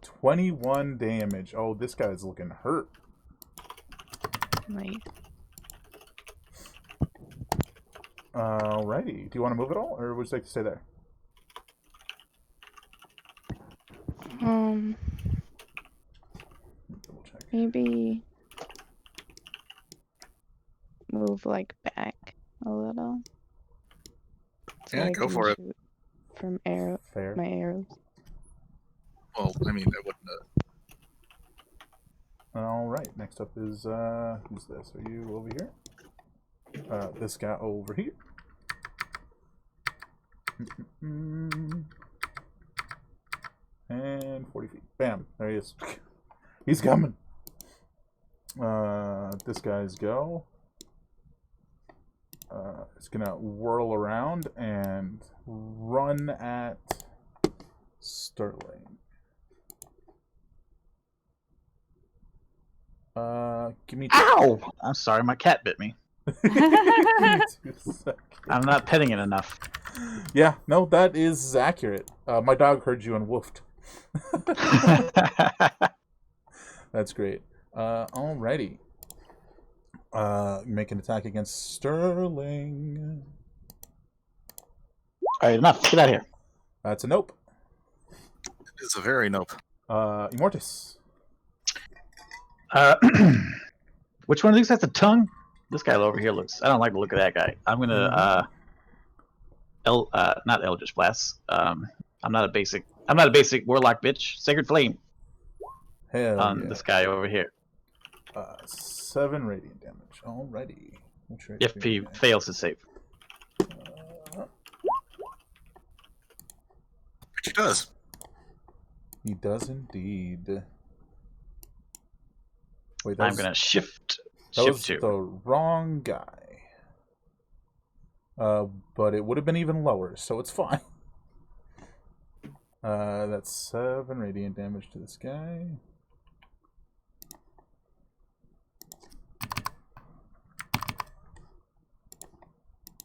S1: 21 damage. Oh, this guy's looking hurt.
S2: Nice.
S1: Alrighty. Do you want to move at all, or would you like to stay there? Double check.
S2: Maybe move like back a little. So
S5: Yeah,
S2: I
S5: go
S2: can
S5: for it.
S2: shoot from
S1: Fair.
S2: my arrows.
S5: Well, I mean, I wouldn't...
S1: Alright, next up is, who's this? Are you over here? This guy over here. And 40 feet. Bam, there he is. He's coming. This guy's go. It's gonna whirl around and run at Sterling. Give me.
S4: Ow! I'm sorry, my cat bit me.
S1: 2 seconds.
S4: I'm not petting it enough.
S1: Yeah, no, that is accurate. My dog heard you and woofed. That's great. Alrighty. Make an attack against Sterling.
S4: Alright, enough. Get out of here.
S1: That's a nope.
S5: It's a very nope.
S1: Immortus.
S4: Which one of these has a tongue? This guy over here looks... I don't like the look of that guy. I'm gonna... not Eldritch Blast. I'm not a basic warlock bitch. Sacred Flame.
S1: Hell
S4: On
S1: yeah.
S4: this guy over here.
S1: 7 radiant damage. Alrighty.
S4: If he fails to save.
S5: Which he does.
S1: He does indeed. Wait,
S4: I'm gonna shift
S1: that was
S4: to.
S1: the wrong guy. But it would have been even lower, so it's fine. That's 7 radiant damage to this guy.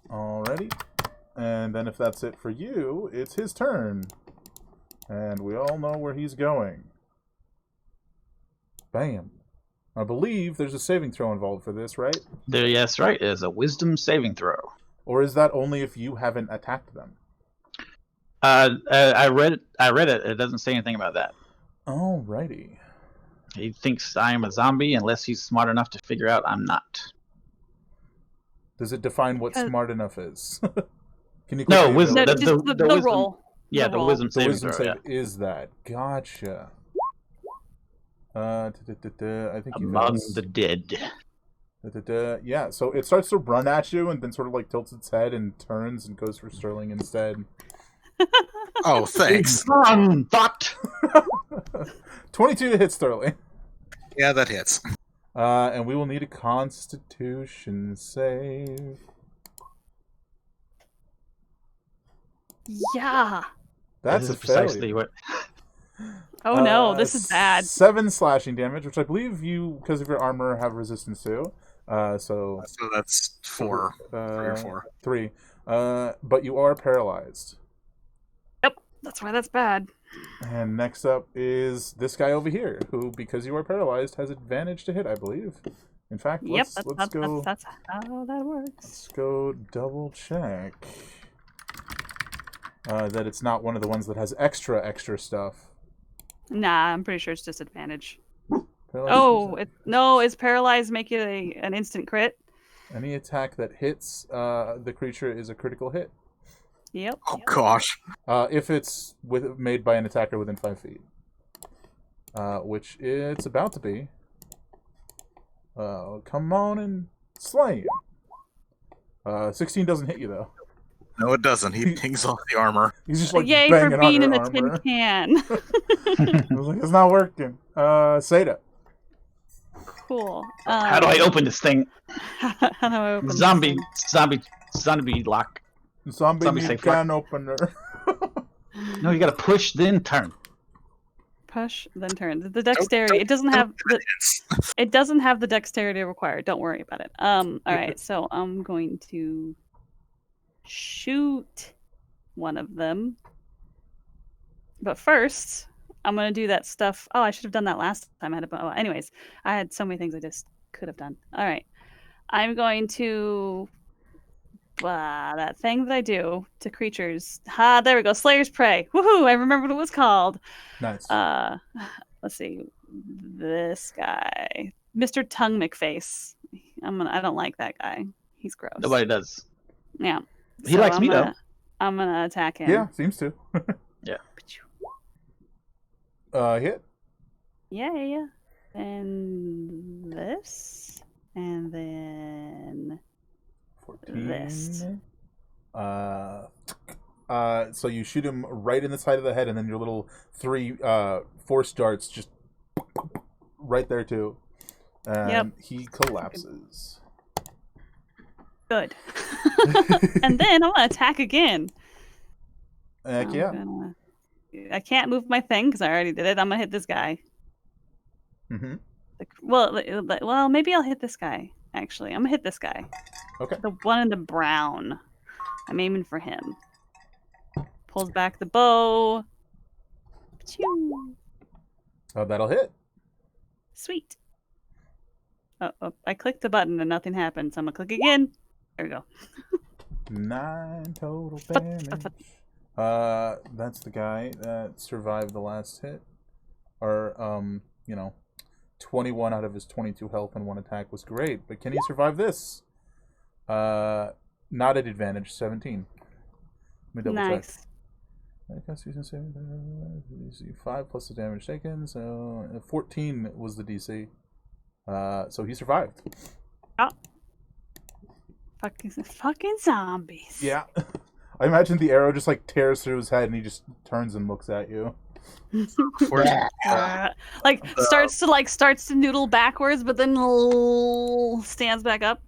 S1: Alrighty. And then if that's it for you, it's his turn. And we all know where he's going. Bam. I believe there's a saving throw involved for this, right?
S4: Yes, right. It is a wisdom saving throw.
S1: Or is that only if you haven't attacked them?
S4: I read it. It doesn't say anything about that.
S1: Alrighty.
S4: He thinks I am a zombie unless he's smart enough to figure out I'm not.
S1: Does it define what smart enough is? Can you
S4: No,
S1: quickly
S4: wisdom.
S3: No,
S1: reveal-
S3: just the
S4: wisdom,
S3: roll.
S4: Yeah,
S3: The
S4: the
S3: roll.
S4: wisdom
S1: The
S4: saving
S1: wisdom
S4: throw.
S1: save is that. Gotcha. I think you
S4: Among
S1: guys...
S4: the dead.
S1: Yeah, so it starts to run at you and then sort of like tilts its head and turns and goes for Sterling instead.
S5: Oh, thanks.
S4: Run, bot!
S1: 22 to hit Sterling.
S5: Yeah, that hits.
S1: And we will need a Constitution save.
S3: Yeah.
S1: That's
S4: This
S1: a
S4: is precisely
S1: failure.
S4: what.
S3: Oh no, this is bad.
S1: 7 slashing damage, which I believe you, because of your armor, have resistance to. So
S5: that's 4. 3 or 4.
S1: 3. But you are paralyzed.
S3: Yep, that's why that's bad.
S1: And next up is this guy over here, who, because you are paralyzed, has advantage to hit, I believe. In fact,
S3: Yep,
S1: let's go.
S3: that's how that works.
S1: Let's go double check that it's not one of the ones that has extra stuff.
S3: Nah, I'm pretty sure it's disadvantage.
S1: Paralyzed
S3: Is paralyzed make it an instant crit?
S1: Any attack that hits the creature is a critical hit.
S3: Yep.
S5: Oh, gosh.
S1: If it's made by an attacker within 5 feet. Which it's about to be. Come on and slay him. 16 doesnn't hit you, though.
S5: No, it doesn't. He pings off the armor.
S1: He's just like
S3: Yay
S1: banging
S3: for being
S1: on
S3: in
S1: your
S3: a tin
S1: armor.
S3: can.
S1: I was like, it's not working. Seda.
S3: Cool.
S4: How do I open this thing?
S3: How do I open this
S4: Zombie
S3: thing?
S4: lock.
S1: Zombie
S4: Zombie
S1: need
S4: safe
S1: can opener.
S4: No, you gotta push, then turn.
S3: Push, then turn. The dexterity. It doesn't have the dexterity required. Don't worry about it. All right. So I'm going to shoot one of them. But first, I'm gonna do that stuff. Oh, I should have done that last time. Anyways, I had so many things I just could have done. All right. I'm going to that thing that I do to creatures. There we go. Slayer's Prey. Woohoo! I remembered what it was called.
S1: Nice.
S3: Let's see. This guy, Mr. Tongue McFace. I don't like that guy. He's gross.
S4: Nobody does.
S3: Yeah.
S4: He likes me though.
S3: I'm gonna attack him.
S1: Yeah, seems to.
S4: Yeah.
S1: Hit.
S3: Yeah. And this, and then
S1: 14.
S3: this.
S1: So you shoot him right in the side of the head, and then your little 3 force darts just right there too. And he collapses.
S3: Good. And then I'm gonna attack again.
S1: Heck yeah.
S3: I can't move my thing because I already did it. I'm gonna hit this guy.
S1: Mm-hmm.
S3: Well, maybe I'll hit this guy. Actually, I'm gonna hit this guy.
S1: Okay.
S3: The one in the brown. I'm aiming for him. Pulls back the bow. Pachoo.
S1: Oh, that'll hit.
S3: Sweet. I clicked the button and nothing happened, so I'm gonna click again. There we go.
S1: 9 total damage. That's the guy that survived the last hit. Or, 21 out of his 22 health and 1 attack was great. But can he survive this? Not at advantage, 17. Let me double
S3: Nice.
S1: check. Constitution saving 5 plus the damage taken, so 14 was the DC. So he survived.
S3: Oh. Fucking zombies.
S1: Yeah. I imagine the arrow just like tears through his head and he just turns and looks at you.
S3: Starts to noodle backwards, but then stands back up.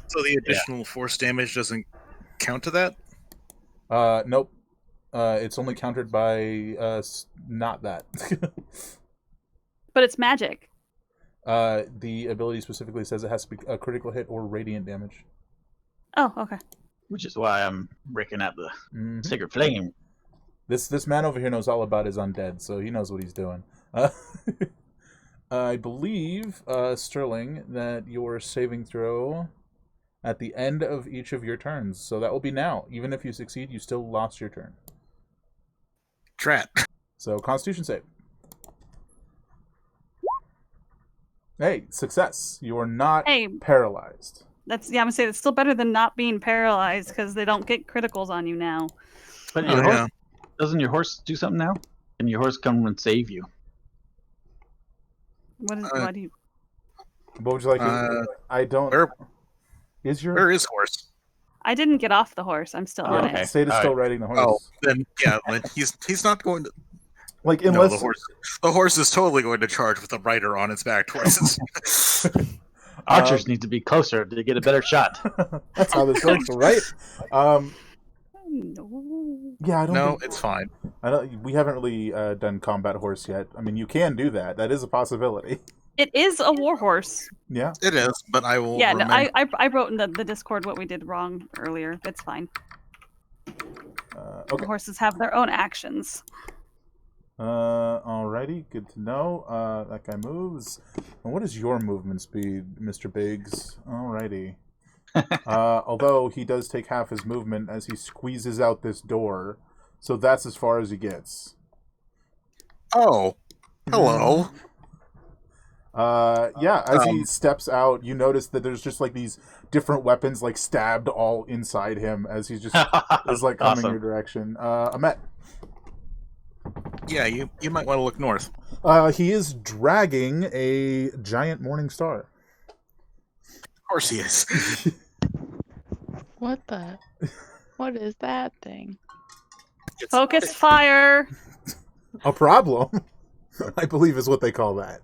S5: So the additional force damage doesn't count to that?
S1: Nope. It's only countered by not that.
S3: But it's magic.
S1: The ability specifically says it has to be a critical hit or radiant damage.
S3: Oh, okay.
S4: Which is why I'm breaking out the sacred flame.
S1: This man over here knows all about his undead, so he knows what he's doing. I believe, Sterling, that your saving throw at the end of each of your turns. So that will be now. Even if you succeed, you still lost your turn.
S5: Drat.
S1: So Constitution save. Hey, success. You are not paralyzed.
S3: I'm gonna say it's still better than not being paralyzed because they don't get criticals on you now.
S4: But your horse, doesn't your horse do something now? And your horse come and save you?
S3: Why do you?
S1: What would you like? I don't.
S5: Where
S1: Is your
S5: where is horse?
S3: I didn't get off the horse. I'm still on
S4: okay.
S3: it.
S1: Sada's
S4: All
S1: still
S4: right.
S1: riding the horse?
S5: Oh, then yeah, then he's not going to.
S1: Like
S5: No,
S1: unless
S5: the horse is totally going to charge with a rider on its back towards us.
S4: Archers need to be closer to get a better shot.
S1: That's how this works, right?
S3: No.
S1: Yeah, I don't.
S5: No,
S1: think,
S5: it's fine.
S1: I don't. We haven't really done combat horse yet. I mean, you can do that. That is a possibility.
S3: It is a war horse.
S1: Yeah.
S5: It is, but I will.
S3: Yeah, no,
S5: remember.
S3: I wrote in the Discord what we did wrong earlier. It's fine.
S1: Okay.
S3: The horses have their own actions.
S1: Alrighty, good to know. That guy moves. And what is your movement speed, Mr. Biggs? Alrighty. Although he does take half his movement as he squeezes out this door, so that's as far as he gets.
S5: Oh, hello.
S1: Yeah, as he steps out, you notice that there's just like these different weapons like stabbed all inside him as he's just is like coming
S4: Awesome.
S1: your direction. Ahmet.
S5: Yeah, you might want to look north.
S1: He is dragging a giant morning star.
S5: Of course he is.
S2: What the? What is that thing?
S3: Focus fire.
S1: A problem, I believe, is what they call that.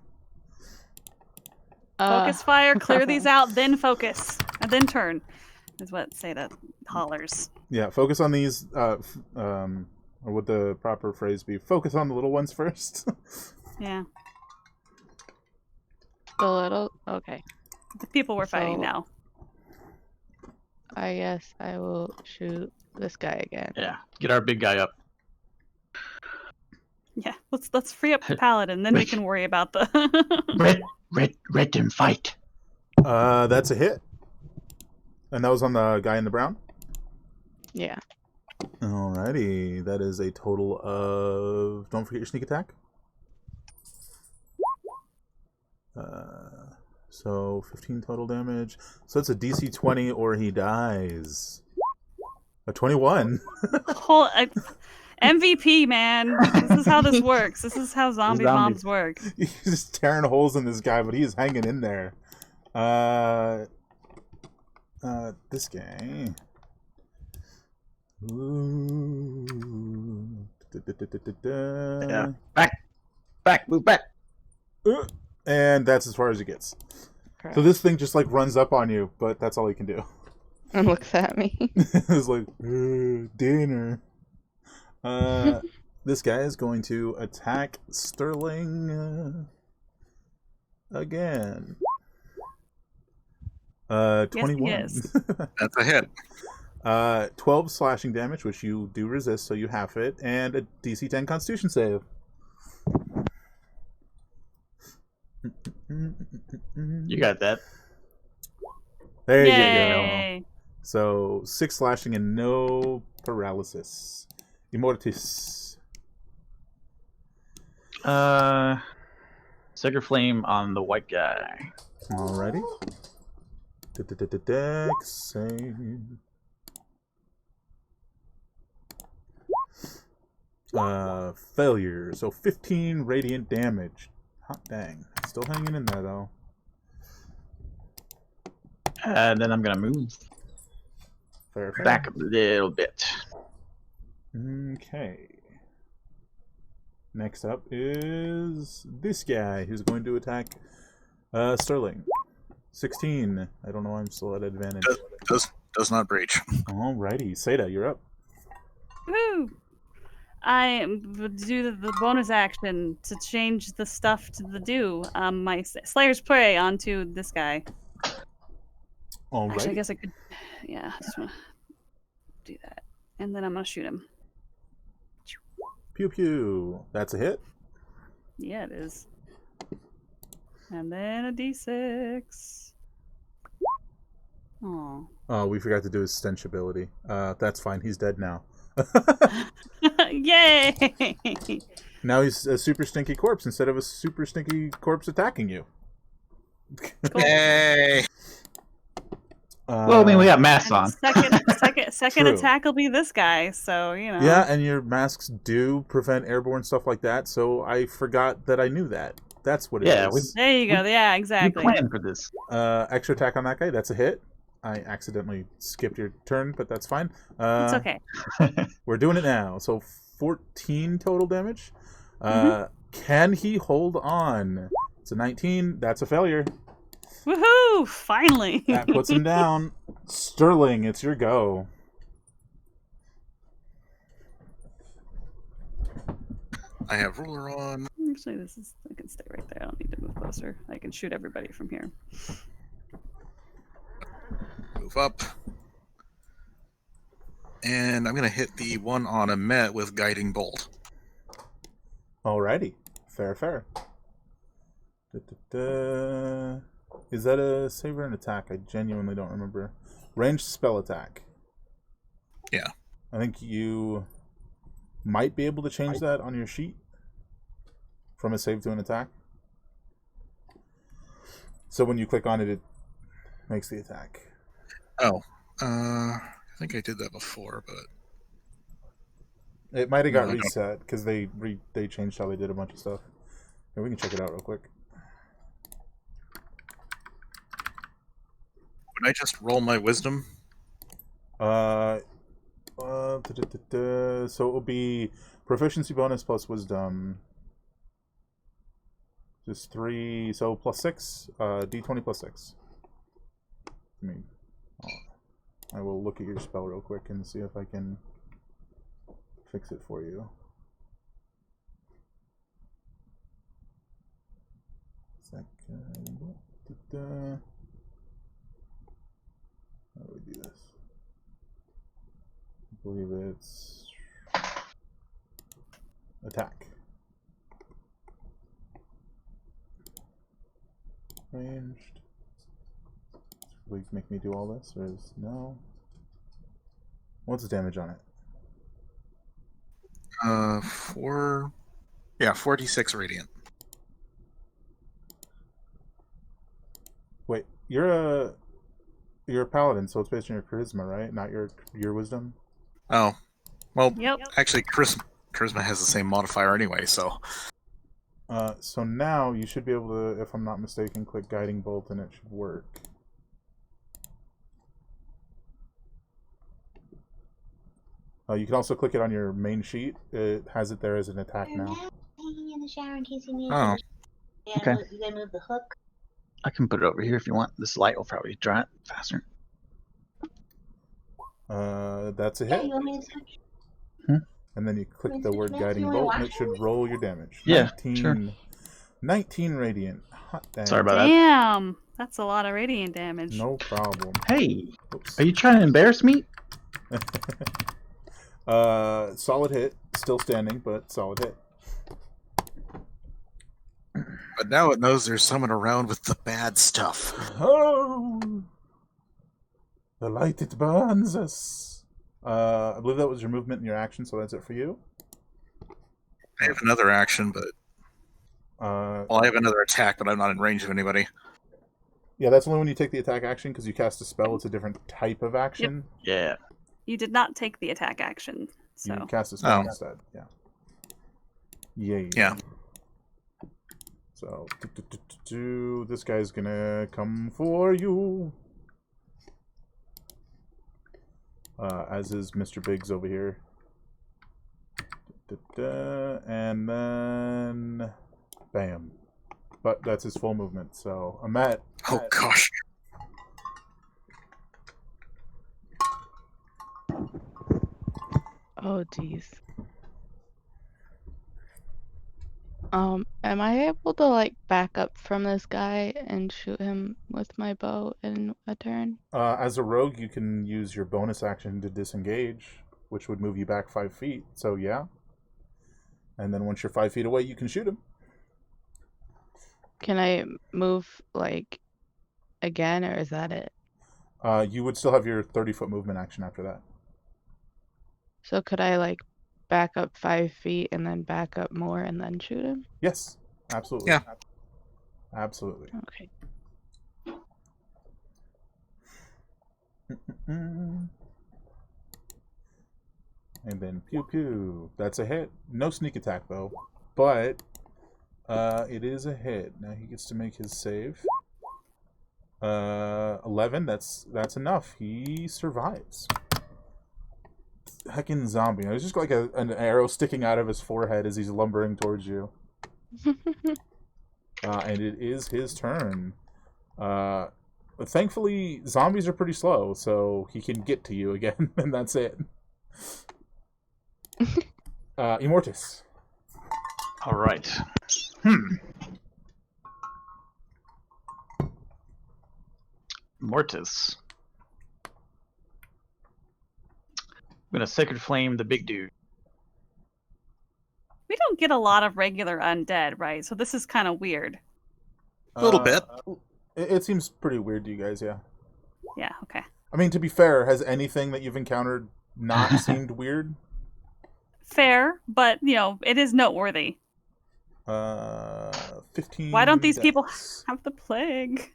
S3: Focus fire. Clear these out, then focus, and then turn. Is what Seda hollers.
S1: Yeah, focus on these. Or would the proper phrase be? Focus on the little ones first.
S3: Yeah,
S2: The little. Okay.
S3: the people we're fighting
S2: So-
S3: now.
S2: I guess I will shoot this guy again.
S4: Yeah, get our big guy up.
S3: Yeah, let's free up the paladin, then we can worry about the.
S4: Let them fight.
S1: That's a hit. And that was on the guy in the brown?
S2: Yeah.
S1: Alrighty. That is a total of... Don't forget your sneak attack. So 15 total damage. So it's a DC 20 or he dies. A 21.
S3: Whole MVP, man. This is how this works. This is how zombie
S4: Zombies.
S3: bombs work.
S1: He's just tearing holes in this guy, but he is hanging in there. This guy. Ooh.
S4: Yeah. Back, move back.
S1: And that's as far as it gets.
S2: Crap.
S1: So this thing just like runs up on you, but that's all he can do.
S2: And looks at me.
S1: It's like dinner. This guy is going to attack Sterling again. 21.
S3: is.
S5: That's a hit.
S1: 12 slashing damage, which you do resist, so you half it, and a DC 10 Constitution save.
S4: You got that.
S1: There you go.
S3: Yay!
S1: So 6 slashing and no paralysis. Immortis.
S4: Sacred Flame on the white guy.
S1: Alrighty. Dex save. Failure. So 15 radiant damage. Hot dang. Still hanging in there though.
S4: And then I'm gonna move
S1: Fair.
S4: back a little bit.
S1: Okay. Next up is this guy who's going to attack Sterling. 16. I don't know why I'm still at advantage.
S5: Does not breach.
S1: Alrighty. Seda, you're up.
S3: Woo! I would do the bonus action to change the stuff to the do. My Slayer's Prey onto this guy.
S1: Alright.
S3: Actually, I guess I could. Yeah, I just want to do that, and then I'm gonna shoot him.
S1: Pew pew. That's a hit.
S3: Yeah, it is. And then a d6. Oh.
S1: Oh, we forgot to do his stench ability. That's fine. He's dead now.
S3: Yay!
S1: Now he's a super stinky corpse instead of a super stinky corpse attacking you.
S5: Yay!
S4: Well, I mean, we got masks on.
S3: Second
S1: True.
S3: attack will be this guy, so you know.
S1: Yeah, and your masks do prevent airborne stuff like that, so I forgot that I knew that. That's what it
S4: Yeah,
S1: is.
S3: There you go. Yeah,
S4: We
S3: exactly.
S4: planned for this.
S1: Extra attack on that guy. That's a hit. I accidentally skipped your turn, but that's fine.
S3: It's okay.
S1: We're doing it now. So 14 total damage.
S3: Mhm.
S1: Can he hold on? It's a 19. That's a failure.
S3: Woohoo! Finally.
S1: That puts him down. Sterling, it's your go.
S5: I have ruler on.
S3: Actually, this is. I can stay right there. I don't need to move closer. I can shoot everybody from here.
S5: Move up. And I'm going to hit the one on Amet with Guiding Bolt.
S1: Alrighty. Fair. Da-da-da. Is that a save or an attack? I genuinely don't remember. Ranged spell attack.
S5: Yeah.
S1: I think you might be able to change that on your sheet from a save to an attack. So when you click on it, it makes the attack.
S5: Oh. I think I did that before, but...
S1: It might have got
S5: No, I don't.
S1: reset because they changed how they did a bunch of stuff. Here, we can check it out real quick.
S5: Would I just roll my wisdom?
S1: So it will be proficiency bonus plus wisdom. Just 3, so plus 6. D20 plus 6. I will look at your spell real quick and see if I can fix it for you. Second. How do we do this? I believe it's attack. Ranged. Please make me do all this, or is no? What's the damage on it?
S5: 4d6 radiant.
S1: Wait, you're a paladin, so it's based on your charisma, right? Not your wisdom.
S5: Oh, well,
S3: Yep.
S5: actually, charisma has the same modifier anyway, so...
S1: So now you should be able to, if I'm not mistaken, click Guiding Bolt and it should work. You can also click it on your main sheet. It has it there as an attack now.
S6: Hanging in the shower in case you need
S5: Oh.
S4: Okay.
S6: You gotta move the hook.
S4: I can put it over here if you want. This light will probably dry it faster.
S1: That's a
S6: Yeah,
S1: hit.
S6: you want me to touch?
S1: And then you click the word
S6: Minutes,
S1: Guiding
S6: you wanna
S1: Bolt and it
S6: watch
S1: should roll your damage.
S4: Yeah,
S1: 19,
S4: sure.
S1: 19 radiant. Hot damn.
S4: Sorry about that.
S3: Damn. That's a lot of radiant damage.
S1: No problem.
S4: Hey,
S1: Oops.
S4: are you trying to embarrass me?
S1: Solid hit. Still standing, but solid hit.
S5: But now it knows there's someone around with the bad stuff.
S1: Oh! The light, it burns us. I believe that was your movement and your action, so that's it for you.
S5: I have another action, but...
S1: Well,
S5: I have another attack, but I'm not in range of anybody.
S1: yeah, that's only when you take the attack action, because you cast a spell. It's a different type of action.
S4: Yeah.
S3: You did not take the attack action, so
S1: You cast a spell
S5: Oh.
S1: instead. Yeah. Yay.
S5: Yeah.
S1: So, this guy's gonna come for you. As is Mr. Biggs over here. And then... Bam. But that's his full movement, so... Amet.
S5: Oh, gosh.
S2: Oh, jeez. Am I able to like back up from this guy and shoot him with my bow in a turn?
S1: As a rogue, you can use your bonus action to disengage, which would move you back 5 feet, so yeah. And then once you're 5 feet away, you can shoot him.
S2: Can I move like again, or is that it?
S1: You would still have your 30-foot movement action after that.
S2: So could I like back up 5 feet and then back up more and then shoot him?
S1: Yes, absolutely.
S5: Yeah.
S2: Okay.
S1: And then pew pew. That's a hit. No sneak attack though. But It is a hit. Now he gets to make his save. 11. That's enough. He survives. Heckin' zombie. There's just like an arrow sticking out of his forehead as he's lumbering towards you. And it is his turn. But thankfully, zombies are pretty slow, so he can get to you again, and that's it. Immortus.
S4: All right. Mortis. I'm gonna Sacred Flame the big dude.
S3: We don't get a lot of regular undead, right? So this is kind of weird.
S5: A little bit.
S1: It seems pretty weird to you guys, yeah.
S3: Yeah, okay.
S1: I mean, to be fair, has anything that you've encountered not seemed weird?
S3: Fair, but, it is noteworthy.
S1: 15.
S3: Why don't these people
S1: deaths.
S3: have the plague?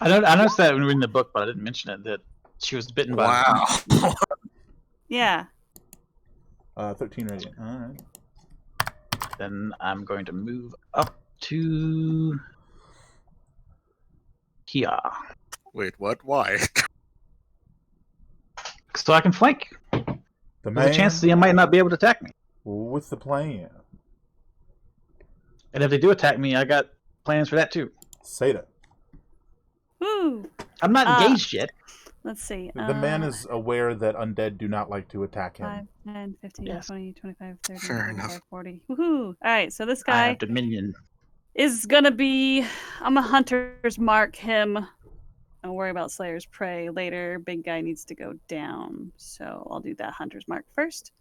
S4: I noticed that when reading the book, but I didn't mention it, that she was bitten by
S5: Wow.
S3: Yeah.
S1: 13 radiant. Alright.
S4: Then I'm going to move up to here.
S5: Wait, what? Why?
S4: So I can flank.
S1: The
S4: There's
S1: man
S4: a chance they might not be able to attack me.
S1: with the plan.
S4: And if they do attack me, I got plans for that too.
S1: Say that.
S3: Woo!
S4: I'm not engaged yet.
S3: Let's see.
S1: The man is aware that undead do not like to attack him.
S3: 5, 10, 15,
S4: Yes.
S3: 20, 25, 30,
S5: Fair
S3: 35,
S5: enough.
S3: 40. Woohoo! Alright, so this
S4: I
S3: guy
S4: have Dominion.
S3: is gonna be... I'm a hunter's mark him. Don't worry about Slayer's Prey later. Big guy needs to go down. So I'll do that hunter's mark first.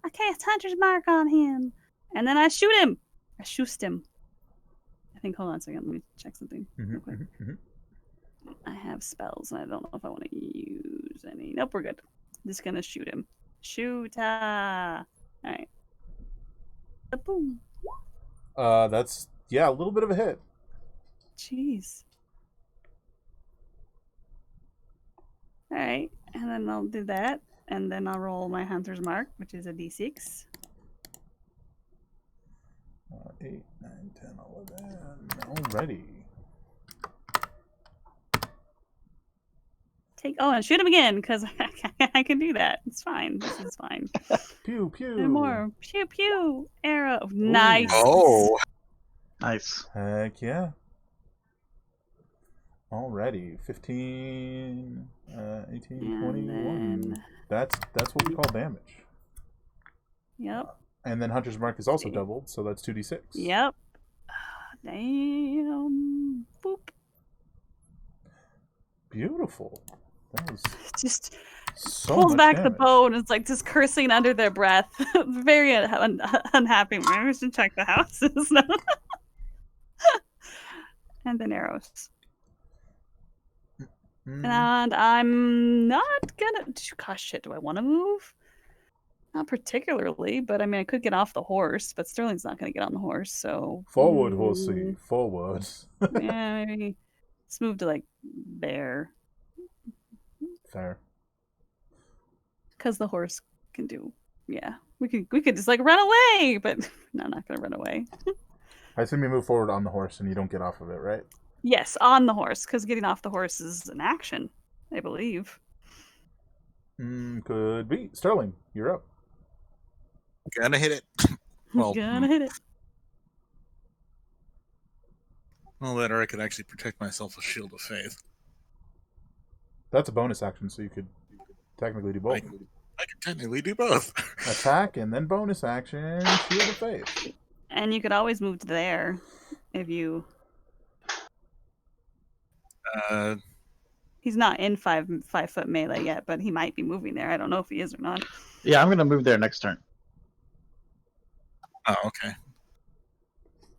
S3: I cast hunter's mark on him. And then I shoot him. I shoot him. I think, hold on a second. Let me check something real quick. I have spells and I don't know if I want to use any. Nope, we're good. I'm just gonna shoot him. Shoot! Alright. Boom.
S1: That's, yeah, a little bit of a hit.
S3: Jeez. Alright, and then I'll do that. And then I'll roll my hunter's mark, which is a d6.
S1: 8, 9, 10, 11. Alrighty.
S3: And shoot him again, because I can do that. It's fine. This is fine.
S1: Pew, pew.
S3: No more. Pew pew. Arrow. Nice.
S5: Oh.
S4: Nice.
S1: Heck yeah. Alrighty. 15, 18,
S3: And
S1: 21.
S3: then-
S1: That's what we call damage.
S3: Yep.
S1: And then Hunter's Mark is also
S3: See.
S1: doubled, so that's 2d6.
S3: Yep. Damn. Boop.
S1: Beautiful. That was
S3: Just
S1: so
S3: pulls
S1: much
S3: back the
S1: damage.
S3: bow and is like just cursing under their breath. Very unhappy. Maybe we should check the houses. And then arrows.
S1: Mm.
S3: And I'm not gonna. Gosh, shit. Do I want to move? Not particularly, but I mean, I could get off the horse. But Sterling's not gonna get on the horse, so
S1: Forward, horsey. Forward.
S3: Yeah, maybe let's move to like there,
S1: Fair.
S3: because the horse can do. Yeah, we could just like run away, but no, I'm not gonna run away.
S1: I assume you move forward on the horse and you don't get off of it, right?
S3: Yes, on the horse, because getting off the horse is an action, I believe.
S1: Could be. Sterling, you're up.
S5: Gonna hit it. Well,
S3: Gonna hit it.
S5: well, then I could actually protect myself with Shield of Faith.
S1: That's a bonus action, so you could technically do both.
S5: I could technically do both.
S1: Attack and then bonus action, Shield of Faith.
S3: And you could always move to there if you. He's not in 5 foot melee yet, but he might be moving there. I don't know if he is or not.
S4: Yeah, I'm gonna move there next turn.
S5: Oh, okay.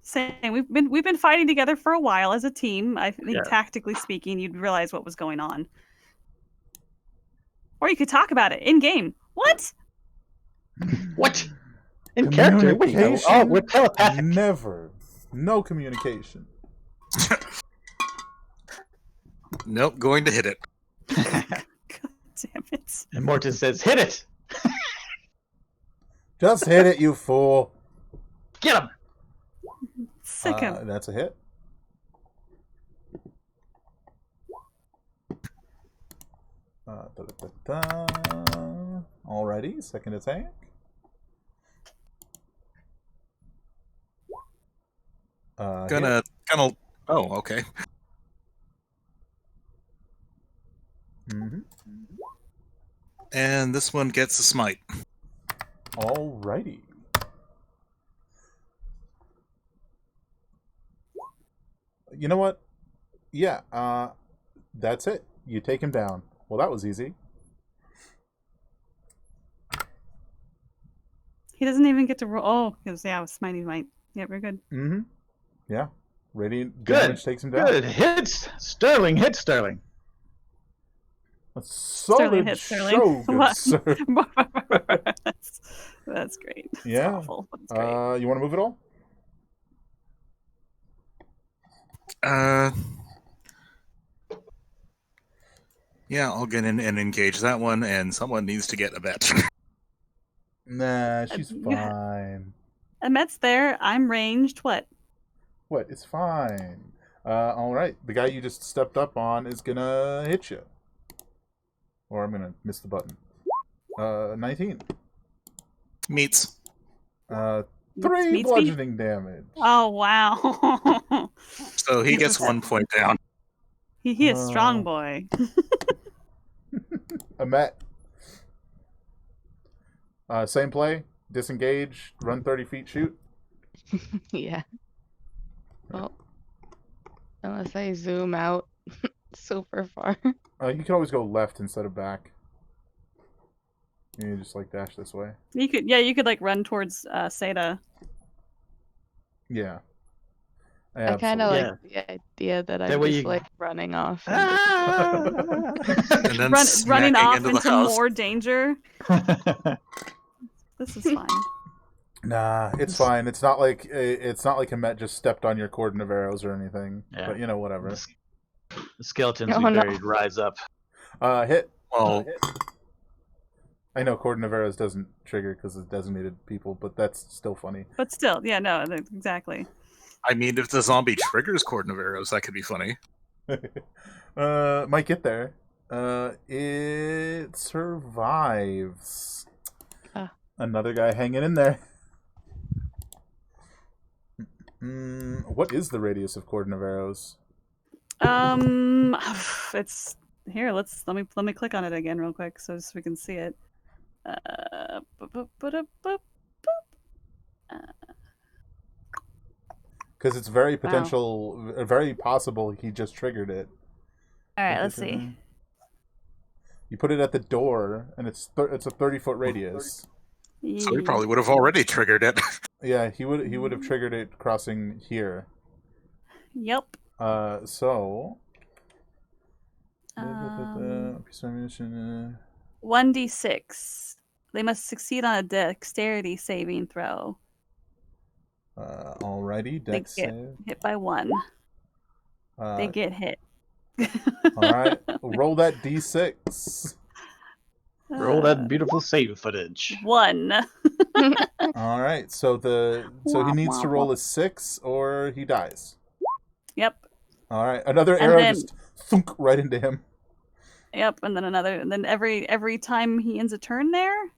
S3: Saying we've been fighting together for a while as a team. I think
S4: Yeah.
S3: tactically speaking, you'd realize what was going on, or you could talk about it in game. What?
S4: What? In character? What do you know? Oh,
S1: Communication?
S4: we're telepathic.
S1: Never. No communication.
S5: Nope, going to hit it.
S3: God damn it!
S4: And Mortis says, "Hit it!
S1: Just hit it, you fool.
S4: Get him!"
S3: Sick him.
S1: That's a hit. Alrighty, second attack.
S5: Gonna. Oh, okay.
S1: Mm-hmm.
S5: And this one gets a smite.
S1: Alrighty. You know what? Yeah, that's it. You take him down. Well, that was easy.
S3: He doesn't even get to roll. Oh, because yeah, with Smitey might. Yeah, we're good.
S1: Mm-hmm. Yeah. Radiant
S4: Good.
S1: damage takes him down.
S4: Good hits, Sterling. Hit Sterling.
S1: That's solid
S3: hit Sterling.
S1: show, good
S3: What?
S1: sir.
S3: That's great. It's
S1: Yeah.
S3: awful, but it's great.
S1: You want to move it all?
S5: Yeah, I'll get in and engage that one, and someone needs to get a bet.
S1: Nah, she's
S3: yeah.
S1: fine.
S3: Emmet's there. I'm ranged. What?
S1: What? It's fine. Alright. The guy you just stepped up on is gonna hit you. Or I'm gonna miss the button. 19.
S5: Meets.
S1: 3
S3: Meets me?
S1: bludgeoning damage.
S3: Oh wow.
S5: So he gets 1 point down.
S3: he is strong boy.
S1: Emmet. Same play. Disengage. Run 30 feet. Shoot.
S2: Yeah. Well, unless I zoom out super far.
S1: You can always go left instead of back. You just like dash this way.
S3: You could like run towards Seda.
S1: Yeah.
S2: I kind of
S4: absolutely.
S2: like the idea that I'm
S4: That way
S2: just
S4: you-
S2: like running off.
S5: And then
S3: Running
S5: smacking
S3: off
S5: into
S3: into
S5: the house.
S3: more danger. This is fine.
S1: Nah, it's fine. It's not like Emmet just stepped on your cordon of arrows or anything.
S4: Yeah.
S1: But whatever.
S4: The skeletons
S2: Oh,
S4: we
S2: no.
S4: buried rise up.
S1: Hit.
S5: Well,
S1: I know cordon of arrows doesn't trigger because it's designated people, but that's still funny.
S3: But still, yeah, no, exactly.
S5: I mean, if the zombie triggers cordon of arrows, that could be funny.
S1: Might get there. It survives. Another guy hanging in there. What is the radius of cordon of arrows?
S3: It's here. Let me click on it again real quick so we can see it.
S1: Because it's very very possible he just triggered it.
S3: All right, let's see.
S1: You put it at the door, and it's a 30-foot radius.
S5: So he probably would have already triggered it.
S1: Yeah, he would have triggered it crossing here.
S3: Yep.
S1: So.
S3: 1d6. They must succeed on a dexterity saving throw.
S1: Alrighty,
S3: They
S1: dex
S3: get
S1: save.
S3: hit by 1. They get hit.
S1: Alright, roll that d6.
S4: Roll that beautiful save footage.
S3: 1.
S1: Alright, so he needs to roll a 6 or he dies.
S3: Yep.
S1: Alright, another
S3: And
S1: arrow
S3: then-
S1: just thunk right into him.
S3: Yep, and then another, and then every time he ends a turn there,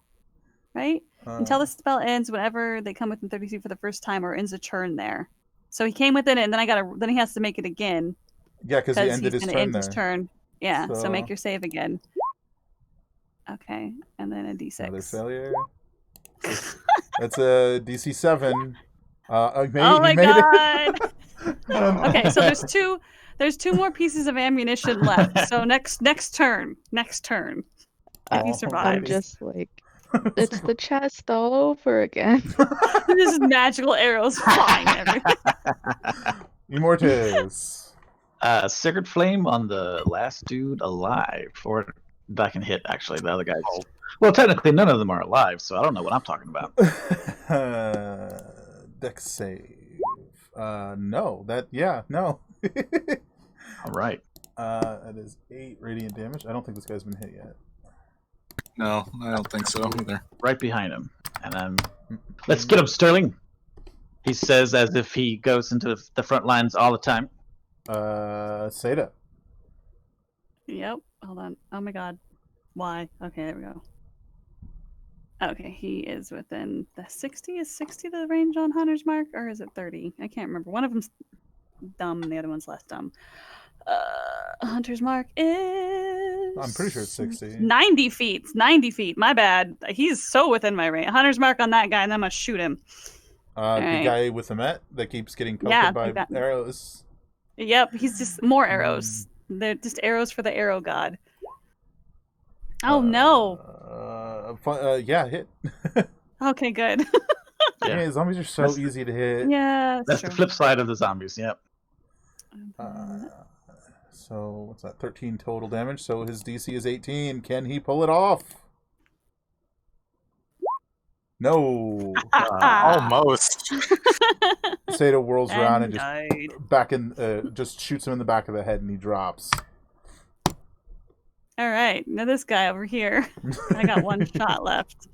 S3: right? Until the spell ends, whenever they come within 30 feet for the first time, or ends a turn there. So he came within it, and then he has to make it again.
S1: Yeah, because he ended
S3: he's
S1: his
S3: gonna
S1: turn
S3: end
S1: there.
S3: his turn. Yeah, so
S1: So-
S3: make your save again. Okay, and then a d6.
S1: Another failure. That's a DC 7.
S3: Oh
S1: He
S3: my
S1: made
S3: god!
S1: it.
S3: Okay, so there's two more pieces of ammunition left. So next turn. If he
S2: I'm
S3: survives.
S2: just like, it's the chest all over again.
S3: Just magical arrows flying everywhere.
S1: Immortus.
S4: Sacred Flame on the last dude alive. Or that can hit, actually. The other guys. Well, technically, none of them are alive, so I don't know what I'm talking about.
S1: Dex save. No. No.
S4: All right.
S1: That is 8 radiant damage. I don't think this guy's been hit yet.
S5: No, I don't think so either.
S4: Right behind him. And let's get him, Sterling. He says as if he goes into the front lines all the time.
S1: Seda.
S3: Yep. Hold on. Oh my god. Why? Okay, there we go. Okay, he is within the 60. Is 60 the range on Hunter's Mark, or is it 30? I can't remember. One of them's dumb, and the other one's less dumb. Hunter's Mark is.
S1: I'm pretty sure it's 60.
S3: 90 feet. 90 feet. My bad. He's so within my range. Hunter's Mark on that guy, and I'm gonna shoot him.
S1: The
S3: right.
S1: guy with the Met that keeps getting poked
S3: Yeah,
S1: by
S3: that-
S1: arrows.
S3: Yep, he's just more arrows. They're just arrows for the arrow god. Oh no.
S1: Yeah, hit.
S3: Okay, good.
S4: Yeah.
S1: Yeah, zombies are so
S4: That's-
S1: easy to hit.
S3: Yeah,
S4: That's the flip side of the zombies. Yep.
S1: So what's that? 13 total damage. So his DC is 18. Can he pull it off? No.
S5: Almost.
S1: Seda whirls around and just
S3: died.
S1: just shoots him in the back of the head, and he drops.
S3: All right, now this guy over here. I got one shot left.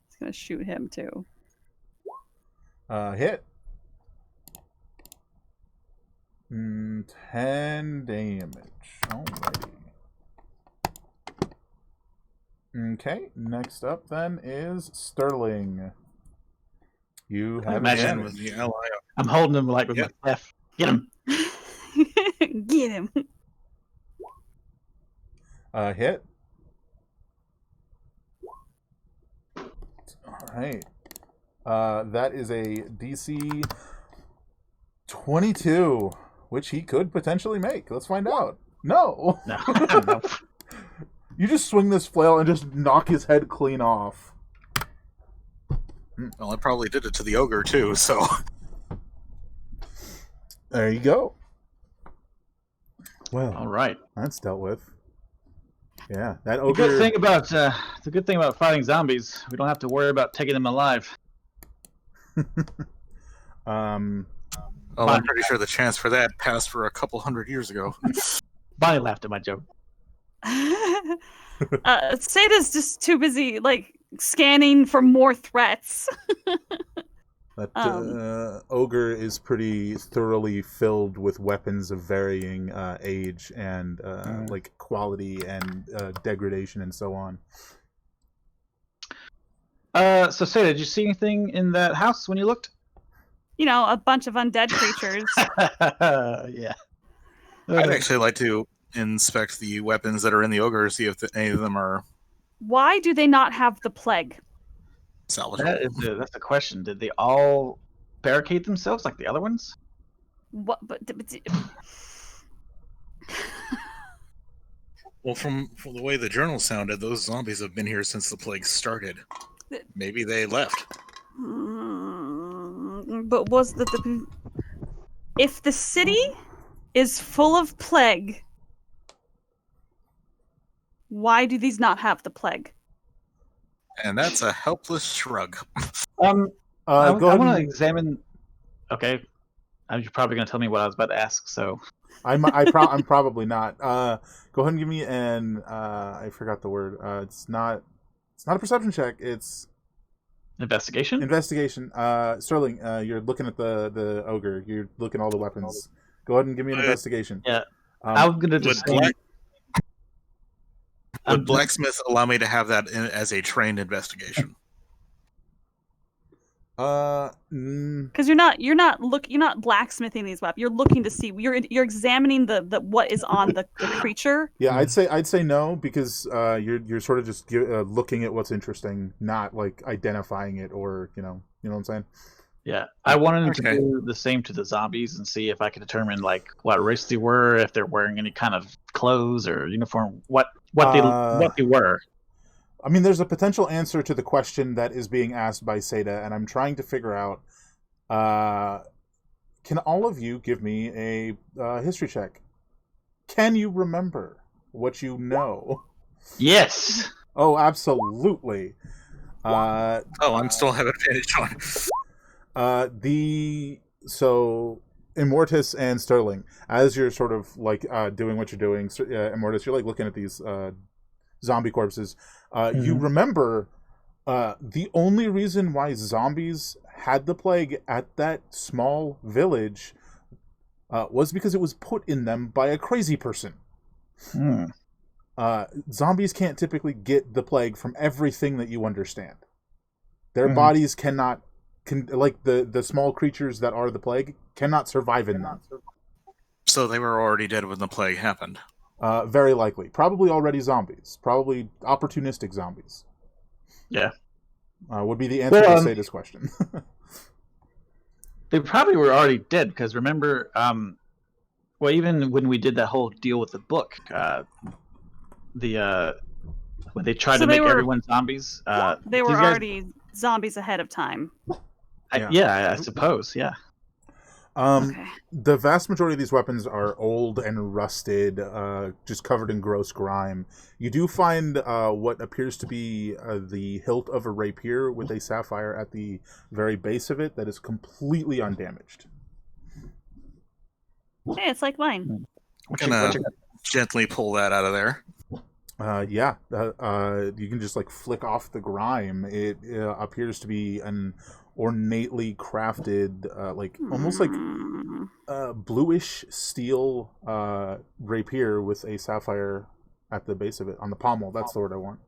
S3: Just gonna shoot him too.
S1: Hit. 10 damage. Alrighty. Okay, next up then is Sterling. You have
S4: Imagine
S1: advantage.
S5: with the ally.
S4: I'm holding him like with
S5: Yep.
S4: my F. Get him.
S3: Get him.
S1: Hit. Alright. That is a DC 22, which he could potentially make. Let's find out. No!
S4: No. No.
S1: You just swing this flail and just knock his head clean off.
S5: Well, I probably did it to the ogre too. So
S1: There you go. Well,
S4: All right.
S1: that's dealt with. Yeah, that
S4: The
S1: ogre.
S4: good thing about fighting zombies, we don't have to worry about taking them alive.
S1: um,
S5: well, I'm pretty sure the chance for that passed for a couple hundred years ago.
S4: Bonnie laughed at my joke.
S3: Sada's just too busy, like, scanning for more threats.
S1: that ogre is pretty thoroughly filled with weapons of varying age and like quality and degradation and so on.
S4: So Seda, did you see anything in that house when you looked?
S3: You know, a bunch of undead creatures.
S4: Yeah.
S5: I'd actually like to inspect the weapons that are in the ogre, see if any of them are
S3: Why do they not have the plague?
S5: salvageable.
S4: That's the question. Did they all barricade themselves like the other ones?
S3: What?
S5: Well, from the way the journal sounded, those zombies have been here since the plague started. Maybe they left.
S3: But was the if the city is full of plague, why do these not have the plague?
S5: And that's a helpless shrug.
S1: Go
S4: I
S1: ahead.
S4: want to
S1: and-
S4: examine. Okay, you're probably going to tell me what I was about to ask. So
S1: I'm probably not. Go ahead and give me an. I forgot the word. It's not a perception check. It's
S4: investigation.
S1: investigation. Sterling, you're looking at the ogre. You're looking at all the weapons. Go ahead and give me an investigation.
S4: Yeah.
S1: Um,
S4: I'm going to just.
S5: Would blacksmith allow me to have that as a trained investigation?
S3: Because you're not blacksmithing these weapons. You're looking to see. You're examining the what is on the creature.
S1: Yeah, I'd say no because you're sort of just looking at what's interesting, not like identifying it or you know what I'm saying.
S4: Yeah, I wanted to
S5: Okay.
S4: do the same to the zombies and see if I could determine like what race they were, if they're wearing any kind of clothes or uniform, what they were.
S1: I mean, there's a potential answer to the question that is being asked by Seda, and I'm trying to figure out. Can all of you give me a history check? Can you remember what you know?
S4: Yes.
S1: Oh, absolutely.
S5: Oh, I'm still have advantage on.
S1: So Immortus and Sterling, as you're sort of like doing what you're doing, Immortus, you're like looking at these zombie corpses. You remember The only reason why zombies had the plague at that small village was because it was put in them by a crazy person.
S4: Hmm.
S1: Zombies can't typically get the plague from everything that you understand. Their
S4: Mhm.
S1: bodies cannot, like the small creatures that are the plague, cannot survive in them.
S5: So they were already dead when the plague happened.
S1: Very likely. Probably already zombies. Probably opportunistic zombies.
S4: Yeah.
S1: Would be the answer
S4: Well,
S1: to Sada's question.
S4: They probably were already dead because remember, well, even when we did that whole deal with the book, when they tried
S3: So
S4: to
S3: they
S4: make
S3: were-
S4: everyone zombies,
S3: They were
S4: these guys,
S3: already zombies ahead of time.
S4: I suppose, yeah.
S3: Okay.
S1: The vast majority of these weapons are old and rusted, just covered in gross grime. You do find what appears to be the hilt of a rapier with a sapphire at the very base of it that is completely undamaged.
S3: Hey, it's like mine.
S4: What
S5: Gonna-
S4: what you got?
S5: Gently pull that out of there.
S1: You can just like flick off the grime. It appears to be an ornately crafted, almost like bluish steel rapier with a sapphire at the base of it on the pommel. That's the word I want.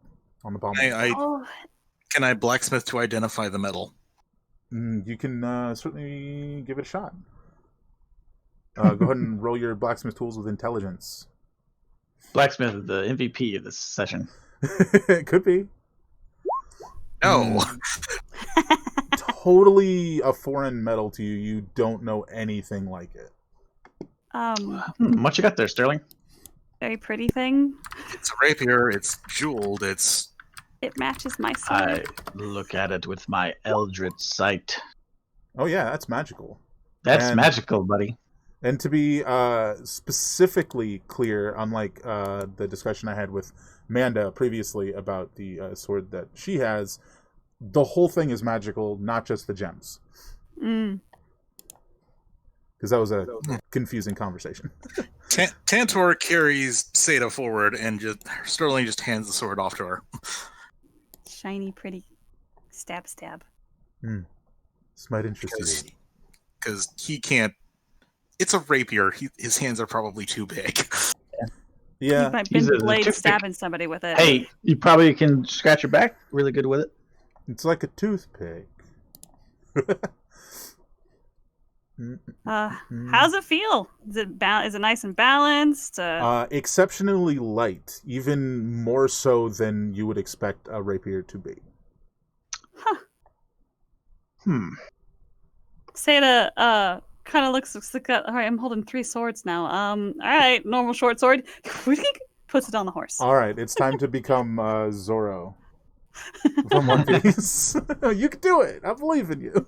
S1: On the pommel.
S3: Oh,
S5: Can I blacksmith to identify the metal?
S1: You can certainly give it a shot. Go ahead and roll your blacksmith tools with intelligence.
S4: Blacksmith is the MVP of this session.
S1: It could be.
S5: No.
S1: Totally a foreign metal to you. You don't know anything like it.
S4: What you got there, Sterling?
S3: very pretty thing.
S5: It's a rapier. It's jeweled. It's
S3: It matches my sword.
S4: I look at it with my eldritch sight.
S1: Oh yeah, that's magical.
S4: That's
S1: And-
S4: magical, buddy.
S1: And to be specifically clear, unlike the discussion I had with Manda previously about the sword that she has, the whole thing is magical, not just the gems.
S3: Mm.
S1: Because that was a confusing conversation.
S5: Tantor carries Seda forward, and Sterling just hands the sword off to her.
S3: Shiny, pretty. Stab.
S1: This might interest you.
S5: Because he can't. It's a rapier. His hands are probably too big.
S1: Yeah.
S3: I've
S4: He's
S3: been
S4: a
S3: blade
S4: toothpick.
S3: stabbing somebody with it.
S4: Hey, you probably can scratch your back really good with it.
S1: It's like a toothpick.
S3: How's it feel? Is it is it nice and balanced?
S1: Exceptionally light, even more so than you would expect a rapier to be.
S3: Seda kind of looks like, all right, I'm holding 3 swords now. All right, normal short sword. Puts it on the horse.
S1: All right, it's time to become Zorro from One Piece. You can do it. I believe in you.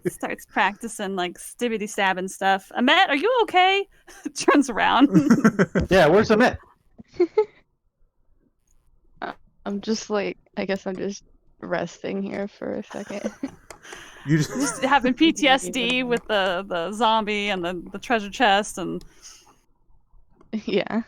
S3: Starts practicing like stibbity stabbing stuff. Ahmet, are you okay? Turns around.
S4: Yeah, where's the met?
S2: I'm just like, I guess I'm just resting here for a second.
S1: You just
S3: Just having PTSD with the zombie and the treasure chest and
S2: Yeah.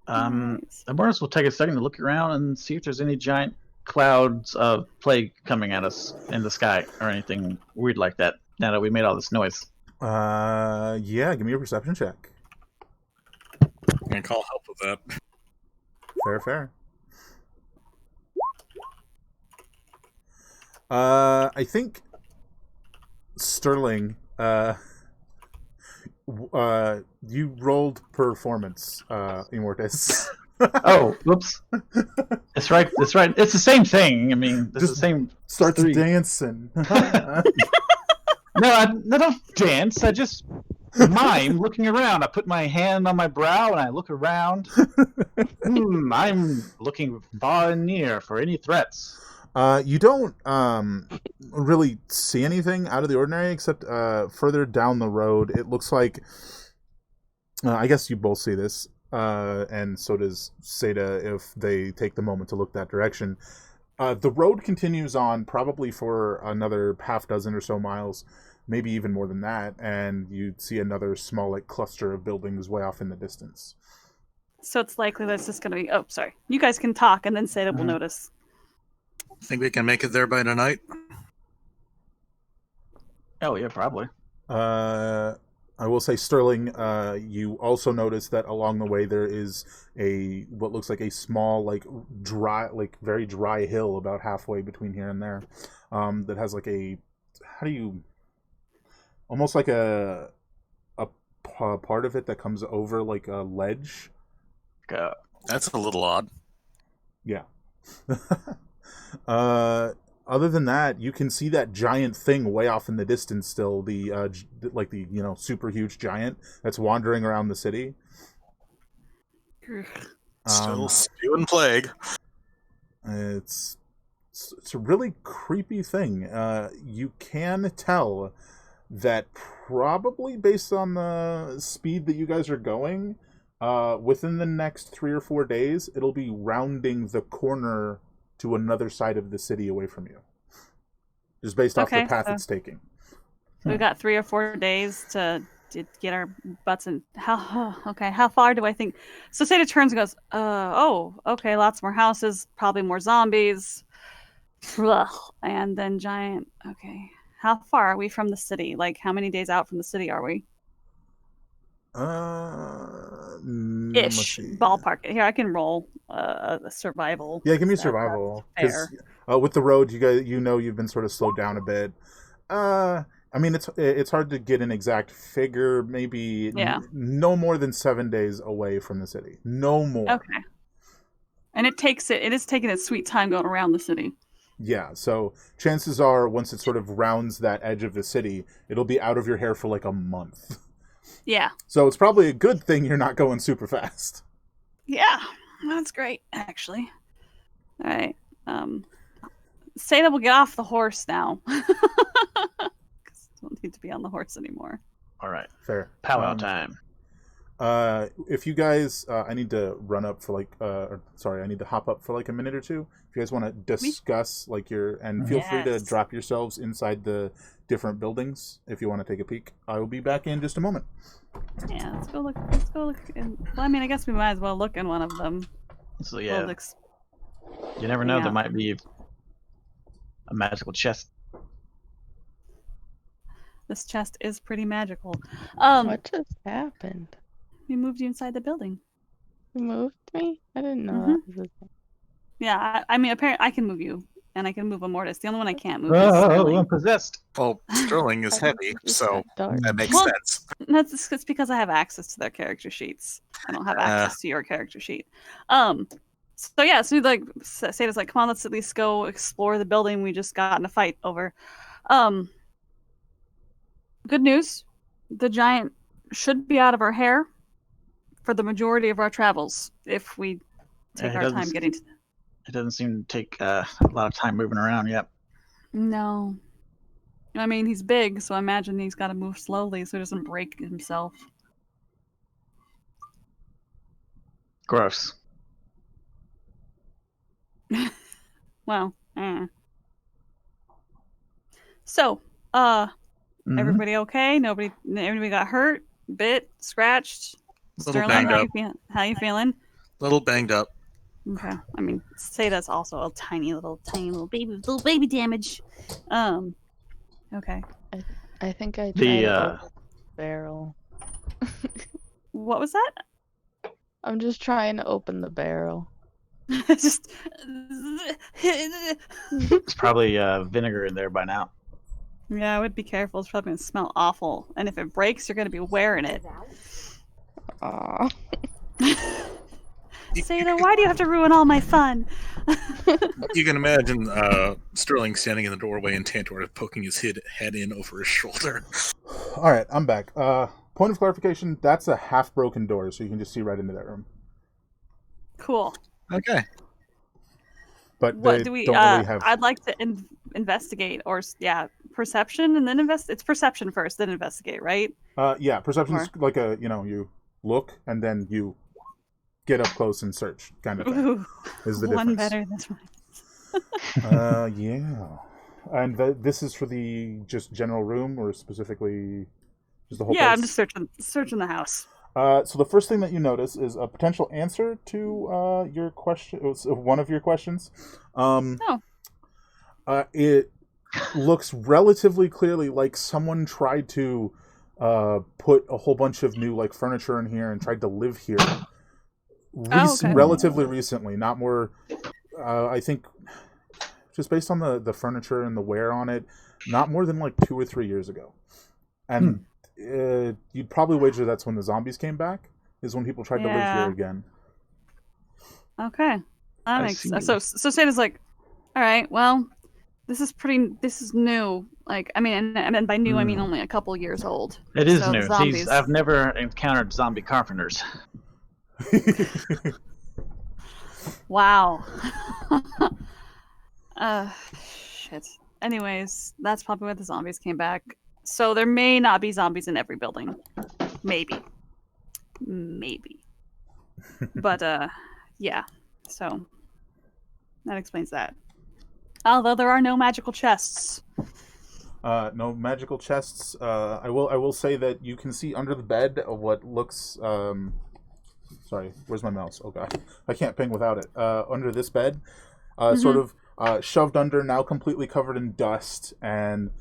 S4: Morris will take a second to look around and see if there's any giant clouds of plague coming at us in the sky or anything weird like that. Now that we made all this noise.
S1: yeah, give me a perception check.
S5: I'm gonna call help with that.
S1: Fair. I think Sterling, you rolled performance, Immortus.
S4: Oh, whoops. That's right. It's the same thing. I mean, it's the
S1: Just
S4: same.
S1: Starts
S4: three.
S1: dancing.
S4: No, I don't dance. I just mime looking around. I put my hand on my brow and I look around. I'm looking far and near for any threats.
S1: You don't really see anything out of the ordinary except further down the road. It looks like I guess you both see this, and so does Seda if they take the moment to look that direction. The road continues on probably for another half dozen or so miles, maybe even more than that, and you see another small like cluster of buildings way off in the distance.
S3: so it's likely that it's just gonna be. Oh, sorry. You guys can talk, and then Seda will
S4: Mhm.
S3: notice.
S5: Think we can make it there by tonight?
S4: Oh yeah, probably.
S1: I will say, Sterling, you also notice that along the way there is what looks like a small, like dry, like very dry hill about halfway between here and there, that has like almost like a part of it that comes over like a ledge.
S5: That's a little odd.
S1: Yeah. Other than that, you can see that giant thing way off in the distance still, the super huge giant that's wandering around the city.
S5: Still spewing plague.
S1: It's a really creepy thing. You can tell that probably based on the speed that you guys are going, within the next 3 or 4 days, it'll be rounding the corner to another side of the city away from you. Just based off the path it's taking.
S3: So we've got 3 or 4 days to get our butts in. How far do I think? So Seda turns and goes, okay, lots more houses, probably more zombies. And then giant, okay. How far are we from the city? Like, how many days out from the city are we?
S1: Ish.
S3: Ballpark. Here, I can roll a survival.
S1: Yeah, give me survival. Because with the road, you've been sort of slowed down a bit. I mean, it's hard to get an exact figure. Maybe no more than 7 days away from the city. No more.
S3: Okay. And it is taking its sweet time going around the city.
S1: Yeah, so chances are once it sort of rounds that edge of the city, it'll be out of your hair for like a month.
S3: Yeah.
S1: So it's probably a good thing you're not going super fast.
S3: Yeah, that's great, actually. All right. Say that we'll get off the horse now. Don't need to be on the horse anymore.
S4: All right.
S1: Fair.
S4: Powwow time.
S1: If you guys, I need to run up for I need to hop up for like a minute or two. If you guys want to discuss feel free to drop yourselves inside the different buildings if you want to take a peek. I will be back in just a moment.
S3: Yeah, let's go look. Well, I mean, I guess we might as well look in one of them.
S4: So yeah, you never know. There might be a magical chest.
S3: This chest is pretty magical.
S2: What just happened?
S3: We moved you inside the building.
S2: You moved me? I didn't know that was a thing.
S3: Yeah, I mean, apparently I can move you, and I can move a mortis. The only one I can't move is Sterling.
S4: I'm possessed.
S5: Well, Sterling is heavy, so that makes sense.
S3: That's because I have access to their character sheets. I don't have access to your character sheet. So Sada's like, come on, let's at least go explore the building we just got in a fight over. Good news, the giant should be out of our hair for the majority of our travels if we take our time getting to.
S4: It doesn't seem to take a lot of time moving around yet.
S3: No. I mean, he's big, so I imagine he's got to move slowly so he doesn't break himself.
S4: Gross.
S3: Well, So, everybody okay? Everybody got hurt, bit, scratched?
S5: Little banged up.
S3: How you feeling?
S5: Little banged up.
S3: Okay. I mean, say that's also a tiny little baby damage. Okay.
S2: I think I tried the barrel.
S3: What was that?
S2: I'm just trying to open the barrel.
S3: Just.
S4: It's probably vinegar in there by now.
S3: Yeah, I would be careful. It's probably gonna smell awful, and if it breaks, you're gonna be wearing it.
S2: Aww.
S3: Seda, why do you have to ruin all my fun?
S5: You can imagine Sterling standing in the doorway and Tantor poking his head in over his shoulder.
S1: All right, I'm back. Point of clarification, that's a half-broken door, so you can just see right into that room.
S3: Cool.
S5: Okay.
S1: But
S3: what do we?
S1: don't really have...
S3: I'd like to investigate, or perception, and then invest. It's perception first, then investigate, right?
S1: Yeah, perception is like you look and then you get up close and search, kind of thing.
S3: Ooh,
S1: is the
S3: one
S1: difference.
S3: better than mine.
S1: Yeah. And this is for the just general room, or specifically just the whole place?
S3: I'm just searching the house.
S1: So the first thing that you notice is a potential answer to your question. One of your questions. It looks relatively clearly like someone tried to put a whole bunch of new like furniture in here and tried to live here.
S3: Okay.
S1: Relatively recently, not more. I think just based on the furniture and the wear on it, not more than like 2 or 3 years ago. And you'd probably wager that's when the zombies came back. Is when people tried to live here again.
S3: Okay. That
S4: I
S3: makes
S4: see.
S3: so Sata's like, all right, well, this is new. Like, I mean, and by new I mean only a couple years old.
S4: It is
S3: So the
S4: new.
S3: zombies.
S4: I've never encountered zombie carpenters.
S3: Wow. Shit. Anyways, that's probably why the zombies came back. So there may not be zombies in every building. Maybe. But yeah. So that explains that. Although there are no magical chests.
S1: No magical chests. I will say that you can see under the bed what looks. Sorry, where's my mouse? Oh god, I can't ping without it. Under this bed, sort of shoved under, now completely covered in dust, and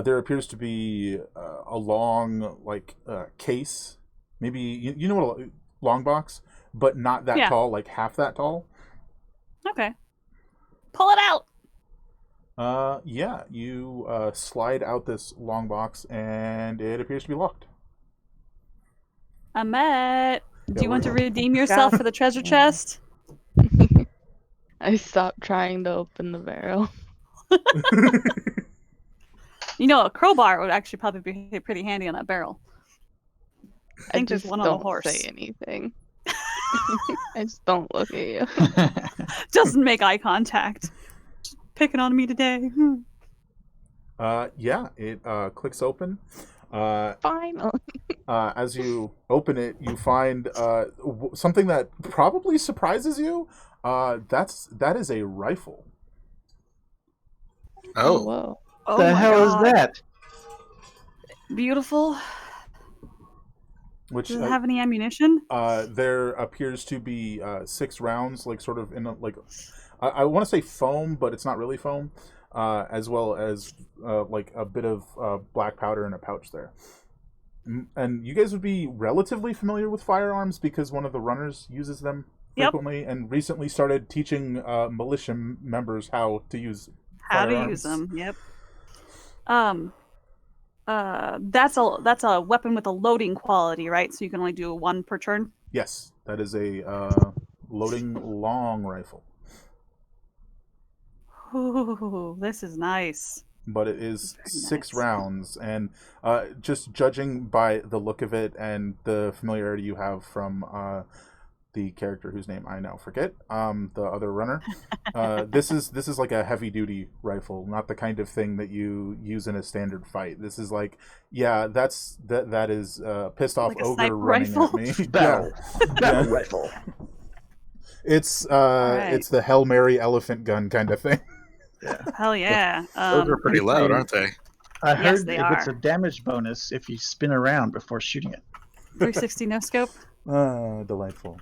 S1: there appears to be a long case. Maybe you know what a long box, but not that tall, like half that tall.
S3: Okay. Pull it out.
S1: Yeah, you slide out this long box, and it appears to be locked.
S3: Ahmet, do you want to
S1: we're-
S3: redeem yourself for the treasure chest?
S2: I stopped trying to open the barrel.
S3: You know, a crowbar would actually probably be pretty handy on that barrel. I think there's
S2: just
S3: one on a
S2: don't
S3: horse.
S2: say anything. I just don't look at you.
S3: Doesn't make eye contact. Just picking on me today.
S1: Yeah, it clicks open.
S2: Finally.
S1: As you open it, you find something that probably surprises you. That is a rifle.
S5: Oh,
S2: Whoa.
S3: Oh
S4: the
S3: my
S4: hell
S3: God.
S4: is that?
S3: Beautiful.
S1: Which
S3: Does it have any ammunition?
S1: there appears to be 6 rounds, like sort of in a, like I want to say foam, but it's not really foam. As well as like a bit of black powder in a pouch there. And you guys would be relatively familiar with firearms because one of the runners uses them frequently, and recently started teaching militia members how to use firearms.
S3: them. Yep. That's a weapon with a loading quality, right? So you can only do 1 per turn.
S1: Yes, that is a loading long rifle.
S3: Ooh, this is nice.
S1: But it is 6
S3: nice.
S1: rounds, and just judging by the look of it and the familiarity you have from the character whose name I now forget, the other runner, this is like a heavy duty rifle, not the kind of thing that you use in a standard fight. This is like, yeah, that is pissed off
S3: Like a
S1: ogre
S3: sniper
S1: running
S3: rifle?
S1: at me.
S4: Battle
S1: Yeah.
S4: rifle.
S1: It's
S3: right.
S1: it's the Hail Mary elephant gun kind of thing.
S3: Hell yeah.
S5: those are pretty loud, aren't they?
S4: I heard
S3: they
S4: it's
S3: are.
S4: a damage bonus if you spin around before shooting it.
S3: 360 no scope.
S1: Delightful.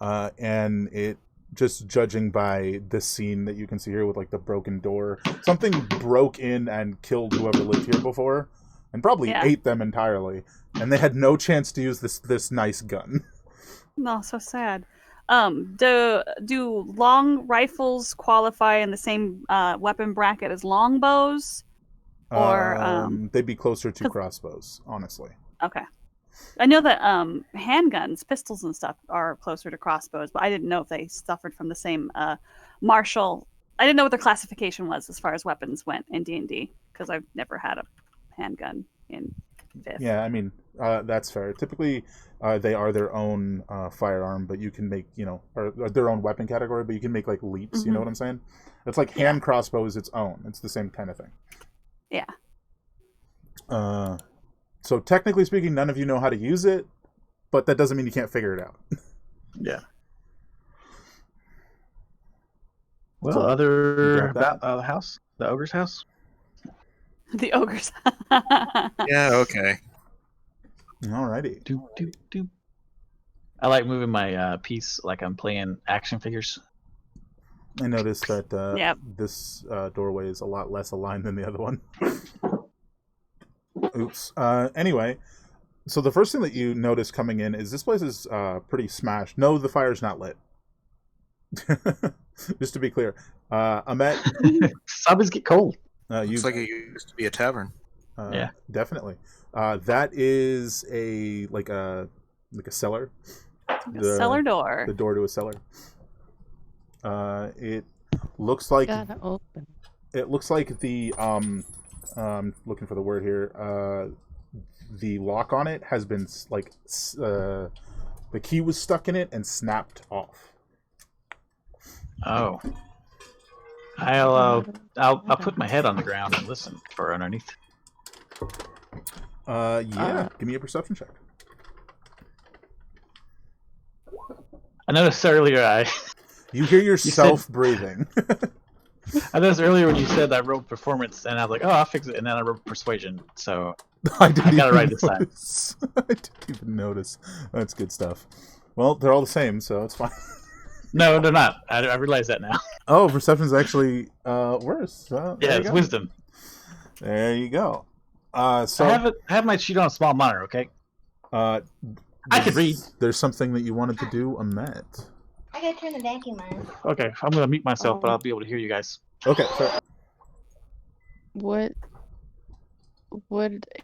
S1: And it, just judging by this scene that you can see here with like the broken door, something broke in and killed whoever lived here before, and probably ate them entirely, and they had no chance to use this nice gun.
S3: No, so sad. Do long rifles qualify in the same weapon bracket as longbows? Or
S1: they'd be closer to crossbows, honestly.
S3: Okay. I know that handguns, pistols and stuff are closer to crossbows, but I didn't know if they suffered from the same martial. I didn't know what their classification was as far as weapons went in D&D, because I've never had a handgun in 5th.
S1: Yeah, I mean, that's fair. Typically, they are their own firearm, but you can make, or their own weapon category, but you can make like leaps,
S3: Mm-hmm.
S1: you know what I'm saying? It's like hand crossbow is its own. It's the same kind of thing.
S3: Yeah.
S1: So technically speaking, none of you know how to use it, but that doesn't mean you can't figure it out.
S4: Yeah. Well,
S1: So,
S4: other
S1: grab that.
S4: about the house, the ogre's house.
S3: The ogres.
S5: Yeah, okay.
S1: Alrighty.
S4: Doop, doop, doop. I like moving my piece like I'm playing action figures.
S1: I noticed that
S3: Yep.
S1: this doorway is a lot less aligned than the other one. Oops. Anyway, so the first thing that you notice coming in is this place is pretty smashed. No, the fire's not lit. Just to be clear, Ahmet,
S4: Subbies get cold.
S1: you
S5: Looks like it used to be a tavern.
S4: Yeah.
S1: definitely. That is a cellar.
S3: The cellar door.
S1: The door to a cellar. It looks like
S2: Gotta open.
S1: it looks like the looking for the word here. The lock on it has been the key was stuck in it and snapped off.
S4: Oh. I'll put my head on the ground and listen for underneath.
S1: Give me a perception check.
S4: I noticed earlier
S1: You hear yourself breathing.
S4: I noticed earlier when you said I rolled performance, and I was like, "Oh, I'll fix it," and then I rolled persuasion. So
S1: I didn't
S4: got it
S1: even
S4: right this time.
S1: notice. I didn't even notice. That's good stuff. Well, they're all the same, so it's fine.
S4: No, they're not. I realize that now.
S1: Oh, perception's actually worse. There
S4: Yeah,
S1: you
S4: it's
S1: go.
S4: wisdom.
S1: There you go. So
S4: I have my sheet on a small monitor. Okay. I could read.
S1: There's something that you wanted to do, Ahmet.
S6: I gotta turn the vacuum on.
S4: Okay, I'm gonna mute myself, but I'll be able to hear you guys.
S1: Okay, so
S2: Would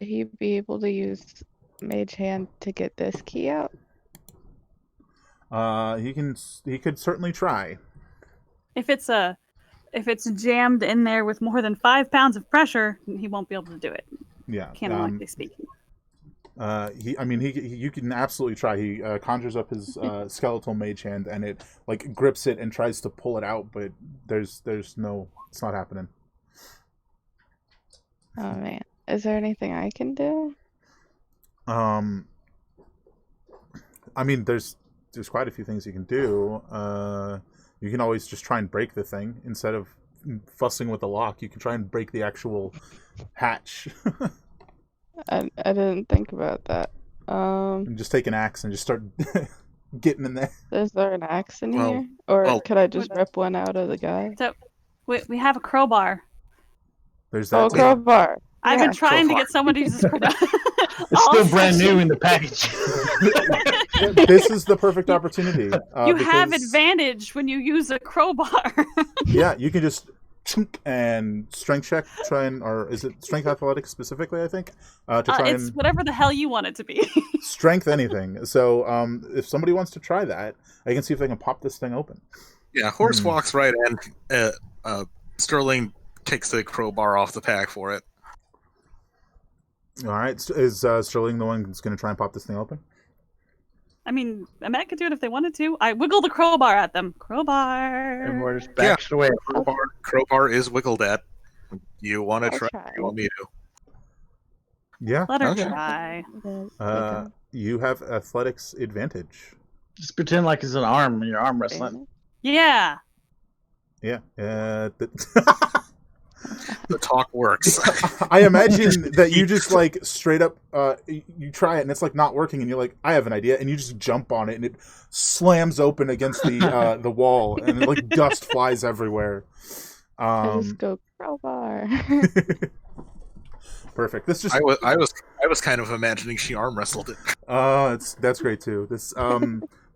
S2: he be able to use Mage Hand to get this key out?
S1: he could certainly try.
S3: If it's jammed in there with more than 5 pounds of pressure, he won't be able to do it.
S1: Yeah.
S3: Canonically speaking.
S1: You can absolutely try. He conjures up his skeletal mage hand and it grips it and tries to pull it out, but there's no, it's not happening.
S2: Oh man, is there anything I can do?
S1: There's quite a few things you can do. You can always just try and break the thing instead of fussing with the lock. You can try and break the actual hatch.
S2: I didn't think about that.
S1: And just take an axe and just start getting in there.
S2: Is there an axe in
S5: Well-
S2: here? Or
S5: well-
S2: could I just rip one out of the guy?
S3: So we have a crowbar.
S1: There's that.
S2: Oh,
S1: too.
S2: crowbar.
S3: I've
S2: Yeah.
S3: been trying to
S5: Crowbar.
S3: get someone to use this crowbar.
S4: It's still brand new in the package.
S1: This is the perfect opportunity.
S3: You have
S1: because-
S3: advantage when you use a crowbar.
S1: Yeah, you can just chunk and strength check, or is it strength athletics specifically, I think? To try
S3: It's
S1: and
S3: whatever the hell you want it to be.
S1: strength anything. So if somebody wants to try that, I can see if they can pop this thing open.
S5: Yeah, horse walks right in. Sterling takes the crowbar off the pack for it.
S1: All right, is Sterling the one who's going to try and pop this thing open?
S3: I mean, Matt could do it if they wanted to. I wiggle the crowbar at them. Crowbar.
S4: And we're just backed away.
S5: Crowbar is wiggled at. You want to
S2: I'll
S5: try?
S2: try.
S5: You want me to?
S1: Yeah.
S3: Let her
S5: Okay.
S3: try.
S1: You have athletics advantage.
S4: Just pretend like it's an arm and you're arm wrestling.
S3: Yeah.
S1: Yeah.
S5: The talk works.
S1: I imagine that you just straight up you try it and it's not working and you're like, I have an idea, and you just jump on it and it slams open against the wall and dust flies everywhere.
S2: I just go crowbar.
S1: Perfect. This just
S5: I was kind of imagining she arm wrestled it.
S1: that's great too. This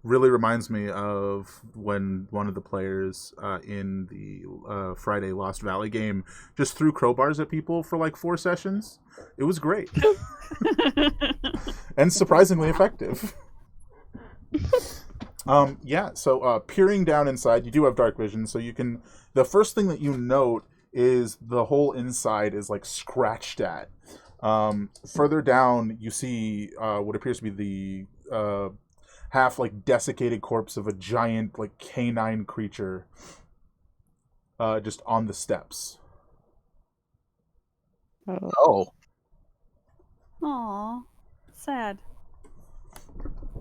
S1: really reminds me of when one of the players in the Friday Lost Valley game just threw crowbars at people for 4 sessions. It was great. And surprisingly effective. So peering down inside, you do have dark vision, so you can, the first thing that you note is the whole inside is scratched at. Further down you see what appears to be the half desiccated corpse of a giant canine creature just on the steps.
S5: Oh,
S3: Aw. Sad.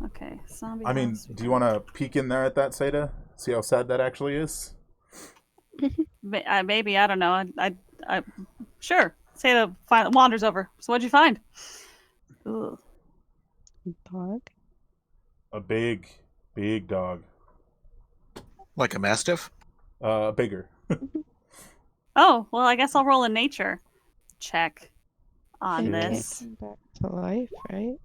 S3: Okay. Zombie
S1: I mean,
S3: house.
S1: do you want to peek in there at that, Seda? See how sad that actually is?
S3: Maybe, I don't know. I sure. Seda wanders over. So what'd you find? Ugh.
S2: Dog?
S1: A big dog.
S5: like a mastiff?
S1: Bigger.
S3: Oh, well, I guess I'll roll a nature check on
S2: It
S3: this.
S2: came back to life, right?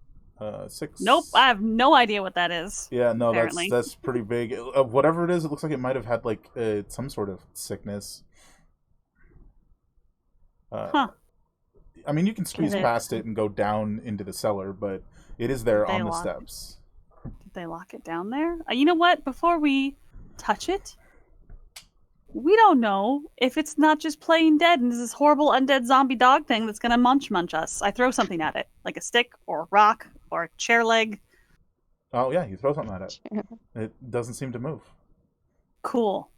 S1: 6.
S3: Nope, I have no idea what that is.
S1: Yeah, no,
S3: apparently.
S1: that's pretty big. Whatever it is, it looks like it might have had like some sort of sickness.
S3: Huh.
S1: I mean, you can squeeze
S3: Did it-
S1: past it and go down into the cellar, but it is there
S3: Did they
S1: on the
S3: lock it?
S1: steps.
S3: Did they lock it down there? You know what? Before we touch it, we don't know if it's not just plain dead and is this horrible undead zombie dog thing that's gonna munch us. I throw something at it, like a stick or a rock or a chair leg.
S1: Oh yeah, you throw something at it.
S2: Yeah.
S1: It doesn't seem to move.
S3: Cool.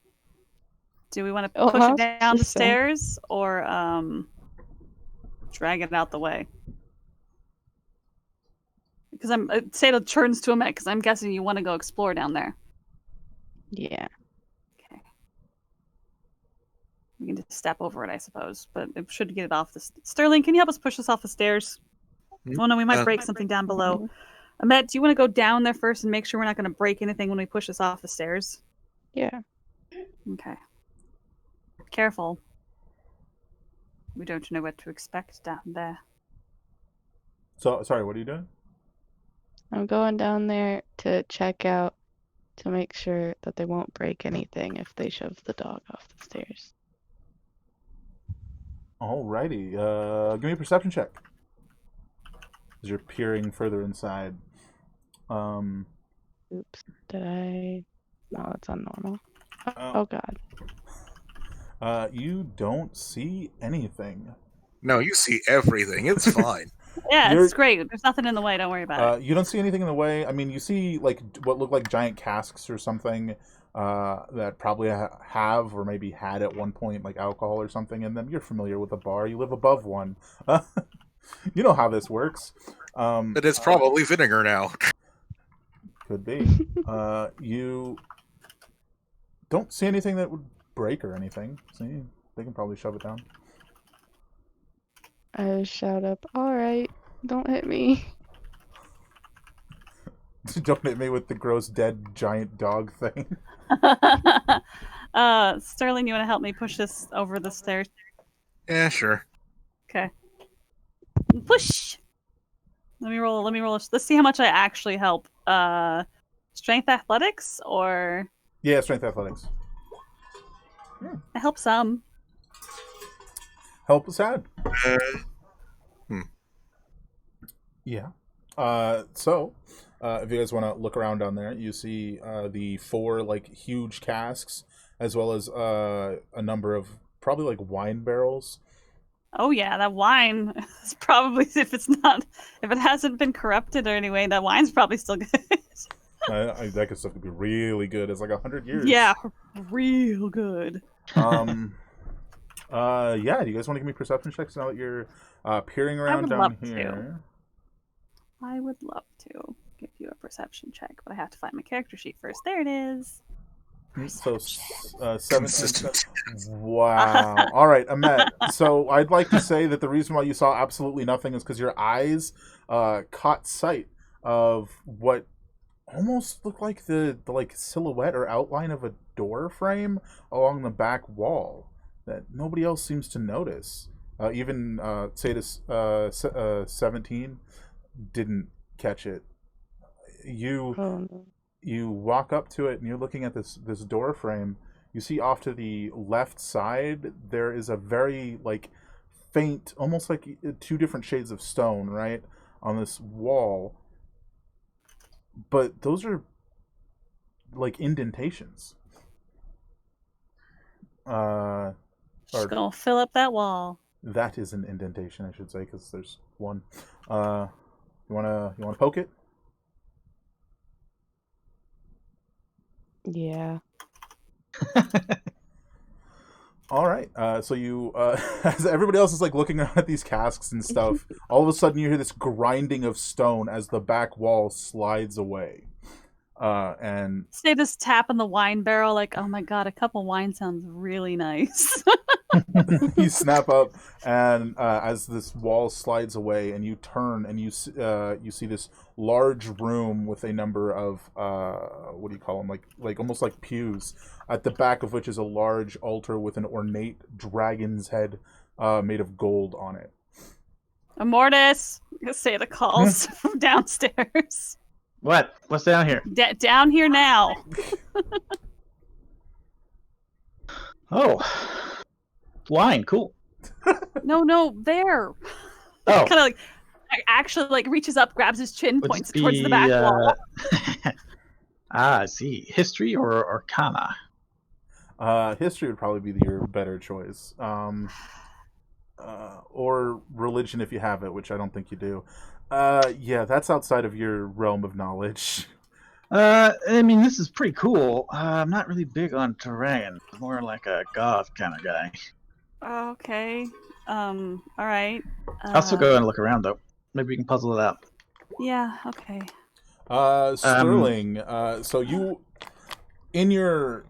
S3: Do we want to
S2: Oh,
S3: push
S2: how's
S3: it down the
S2: this sound?
S3: stairs or drag it out the way? Because Sato turns to Amet because I'm guessing you want to go explore down there.
S2: Yeah.
S3: Okay. We can just step over it, I suppose, but it should get it off the... Sterling, can you help us push this off the stairs? Oh no, we might break something down below. Amet, do you want to go down there first and make sure we're not going to break anything when we push this off the stairs?
S2: Yeah.
S3: Okay. Careful. We don't know what to expect down there.
S1: So sorry, what are you doing?
S2: I'm going down there to check out to make sure that they won't break anything if they shove the dog off the stairs.
S1: Alrighty. Give me a perception check. As you're peering further inside.
S2: Oops. Did I? No, that's unnormal.
S1: Oh.
S2: Oh god.
S1: You don't see anything.
S5: No, you see everything. It's fine.
S3: Yeah,
S1: You're-
S3: it's great. There's nothing in the way. Don't worry about it.
S1: You don't see anything in the way. I mean, you see like what look like giant casks or something that probably have or maybe had at one point like alcohol or something in them. You're familiar with a bar. You live above one. You know how this works.
S5: But it's probably vinegar now.
S1: Could be. You don't see anything that would break or anything. See, they can probably shove it down.
S2: I shout up, alright, don't hit me.
S1: Don't hit me with the gross dead giant dog thing.
S3: Sterling, you want to help me push this over the stairs?
S5: Yeah, sure.
S3: Okay. Push. Let me roll. Let's see how much I actually help. Strength athletics or
S1: Yeah, strength athletics.
S3: I help some.
S1: Help is sad.
S5: Hmm.
S1: Yeah. So, if you guys want to look around down there, you see the 4 like huge casks, as well as a number of probably like wine barrels.
S3: Oh yeah, that wine is probably if it hasn't been corrupted or anyway, that wine's probably still good.
S1: That kind of stuff could be really good. It's like 100 years.
S3: Yeah, real good.
S1: Yeah. Do you guys want to give me perception checks now that you're peering around
S3: would
S1: down
S3: love to.
S1: here?
S3: I would love to give you a perception check, but I have to find my character sheet first. There it is.
S1: So, 17.
S5: Consistent.
S1: Wow. All right, Amet. So I'd like to say that the reason why you saw absolutely nothing is because your eyes caught sight of what almost looked like the like silhouette or outline of a door frame along the back wall that nobody else seems to notice. Even Satis 17 didn't catch it. You
S2: Oh no.
S1: you walk up to it and you're looking at this door frame. You see off to the left side there is a very like faint, almost like 2 different shades of stone, right, on this wall. But those are like indentations.
S3: Just gonna fill up that wall.
S1: That is an indentation, I should say, because there's one. You wanna poke it?
S2: Yeah.
S1: All right. So you, as everybody else is like looking around at these casks and stuff, all of a sudden you hear this grinding of stone as the back wall slides away. And
S3: Say this tap in the wine barrel, like, oh my god, a cup of wine sounds really nice.
S1: you snap up, and as this wall slides away, and you turn, and you see this large room with a number of what do you call them? Like almost like pews, at the back of which is a large altar with an ornate dragon's head made of gold on it.
S3: Immortus, say the calls from downstairs.
S4: What? What's down here?
S3: Down here now.
S4: Oh, wine. Cool.
S3: No, there.
S4: Oh,
S3: Kind of like actually like reaches up, grabs his chin,
S4: would
S3: points
S4: it
S3: towards the back
S4: be,
S3: wall.
S4: I see. History or Arcana?
S1: History would probably be your better choice. Or religion if you have it, which I don't think you do. Yeah, that's outside of your realm of knowledge.
S4: I mean, this is pretty cool. I'm not really big on terrain. More like a goth kind of guy.
S3: Okay. All right.
S4: I'll still go and look around, though. Maybe we can puzzle it out.
S3: Yeah. Okay.
S1: Sterling, so you, in your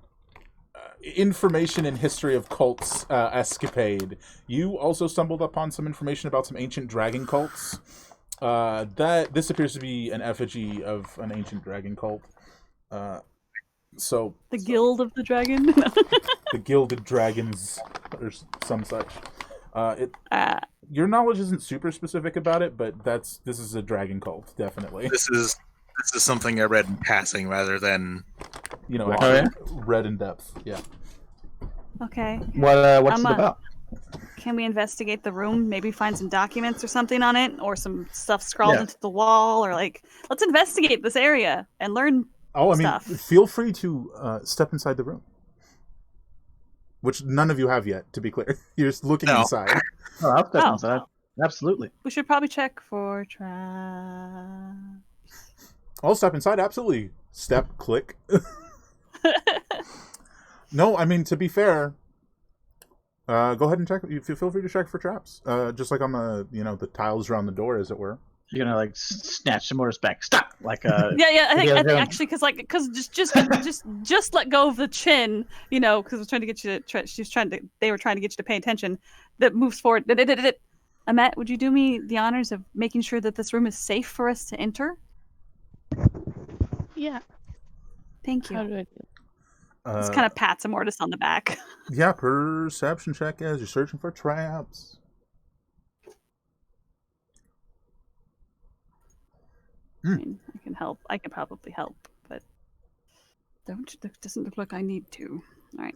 S1: information and history of cults escapade, you also stumbled upon some information about some ancient dragon cults. That this appears to be an effigy of an ancient dragon cult. So
S3: The Guild of the Dragon.
S1: the Gilded Dragons, or some such. Your knowledge isn't super specific about it, but this is a dragon cult, definitely.
S5: This is something I read in passing rather than
S1: Actually read in depth. Yeah.
S3: Okay.
S4: What's it about?
S3: Can we investigate the room? Maybe find some documents or something on it, or some stuff scrawled
S1: Yeah.
S3: into the wall, or like, let's investigate this area and learn.
S1: Oh, I mean,
S3: stuff.
S1: feel free to step inside the room, which none of you have yet. To be clear, you're just looking
S5: No.
S1: inside.
S4: Oh, I'll step
S3: Oh.
S4: inside. Absolutely.
S3: We should probably check for traps.
S1: I'll step inside. Absolutely. Step. Click. No, I mean, to be fair, go ahead and check. You feel free to check for traps, just like on the tiles around the door, as it were.
S4: You're gonna like snatch the mortars back. Stop! Like
S3: Yeah. I think
S4: Yeah.
S3: actually, because just let go of the chin, because we're trying to get you to. They were trying to get you to pay attention. That moves forward. Amet, would you do me the honors of making sure that this room is safe for us to enter?
S2: Yeah.
S3: Thank
S2: How
S3: you.
S2: do I do?
S3: Just kind of pats Immortus on the back.
S1: Yeah, perception check as you're searching for traps.
S3: I mean, I can help. I can probably help, but doesn't look like I need to. All right.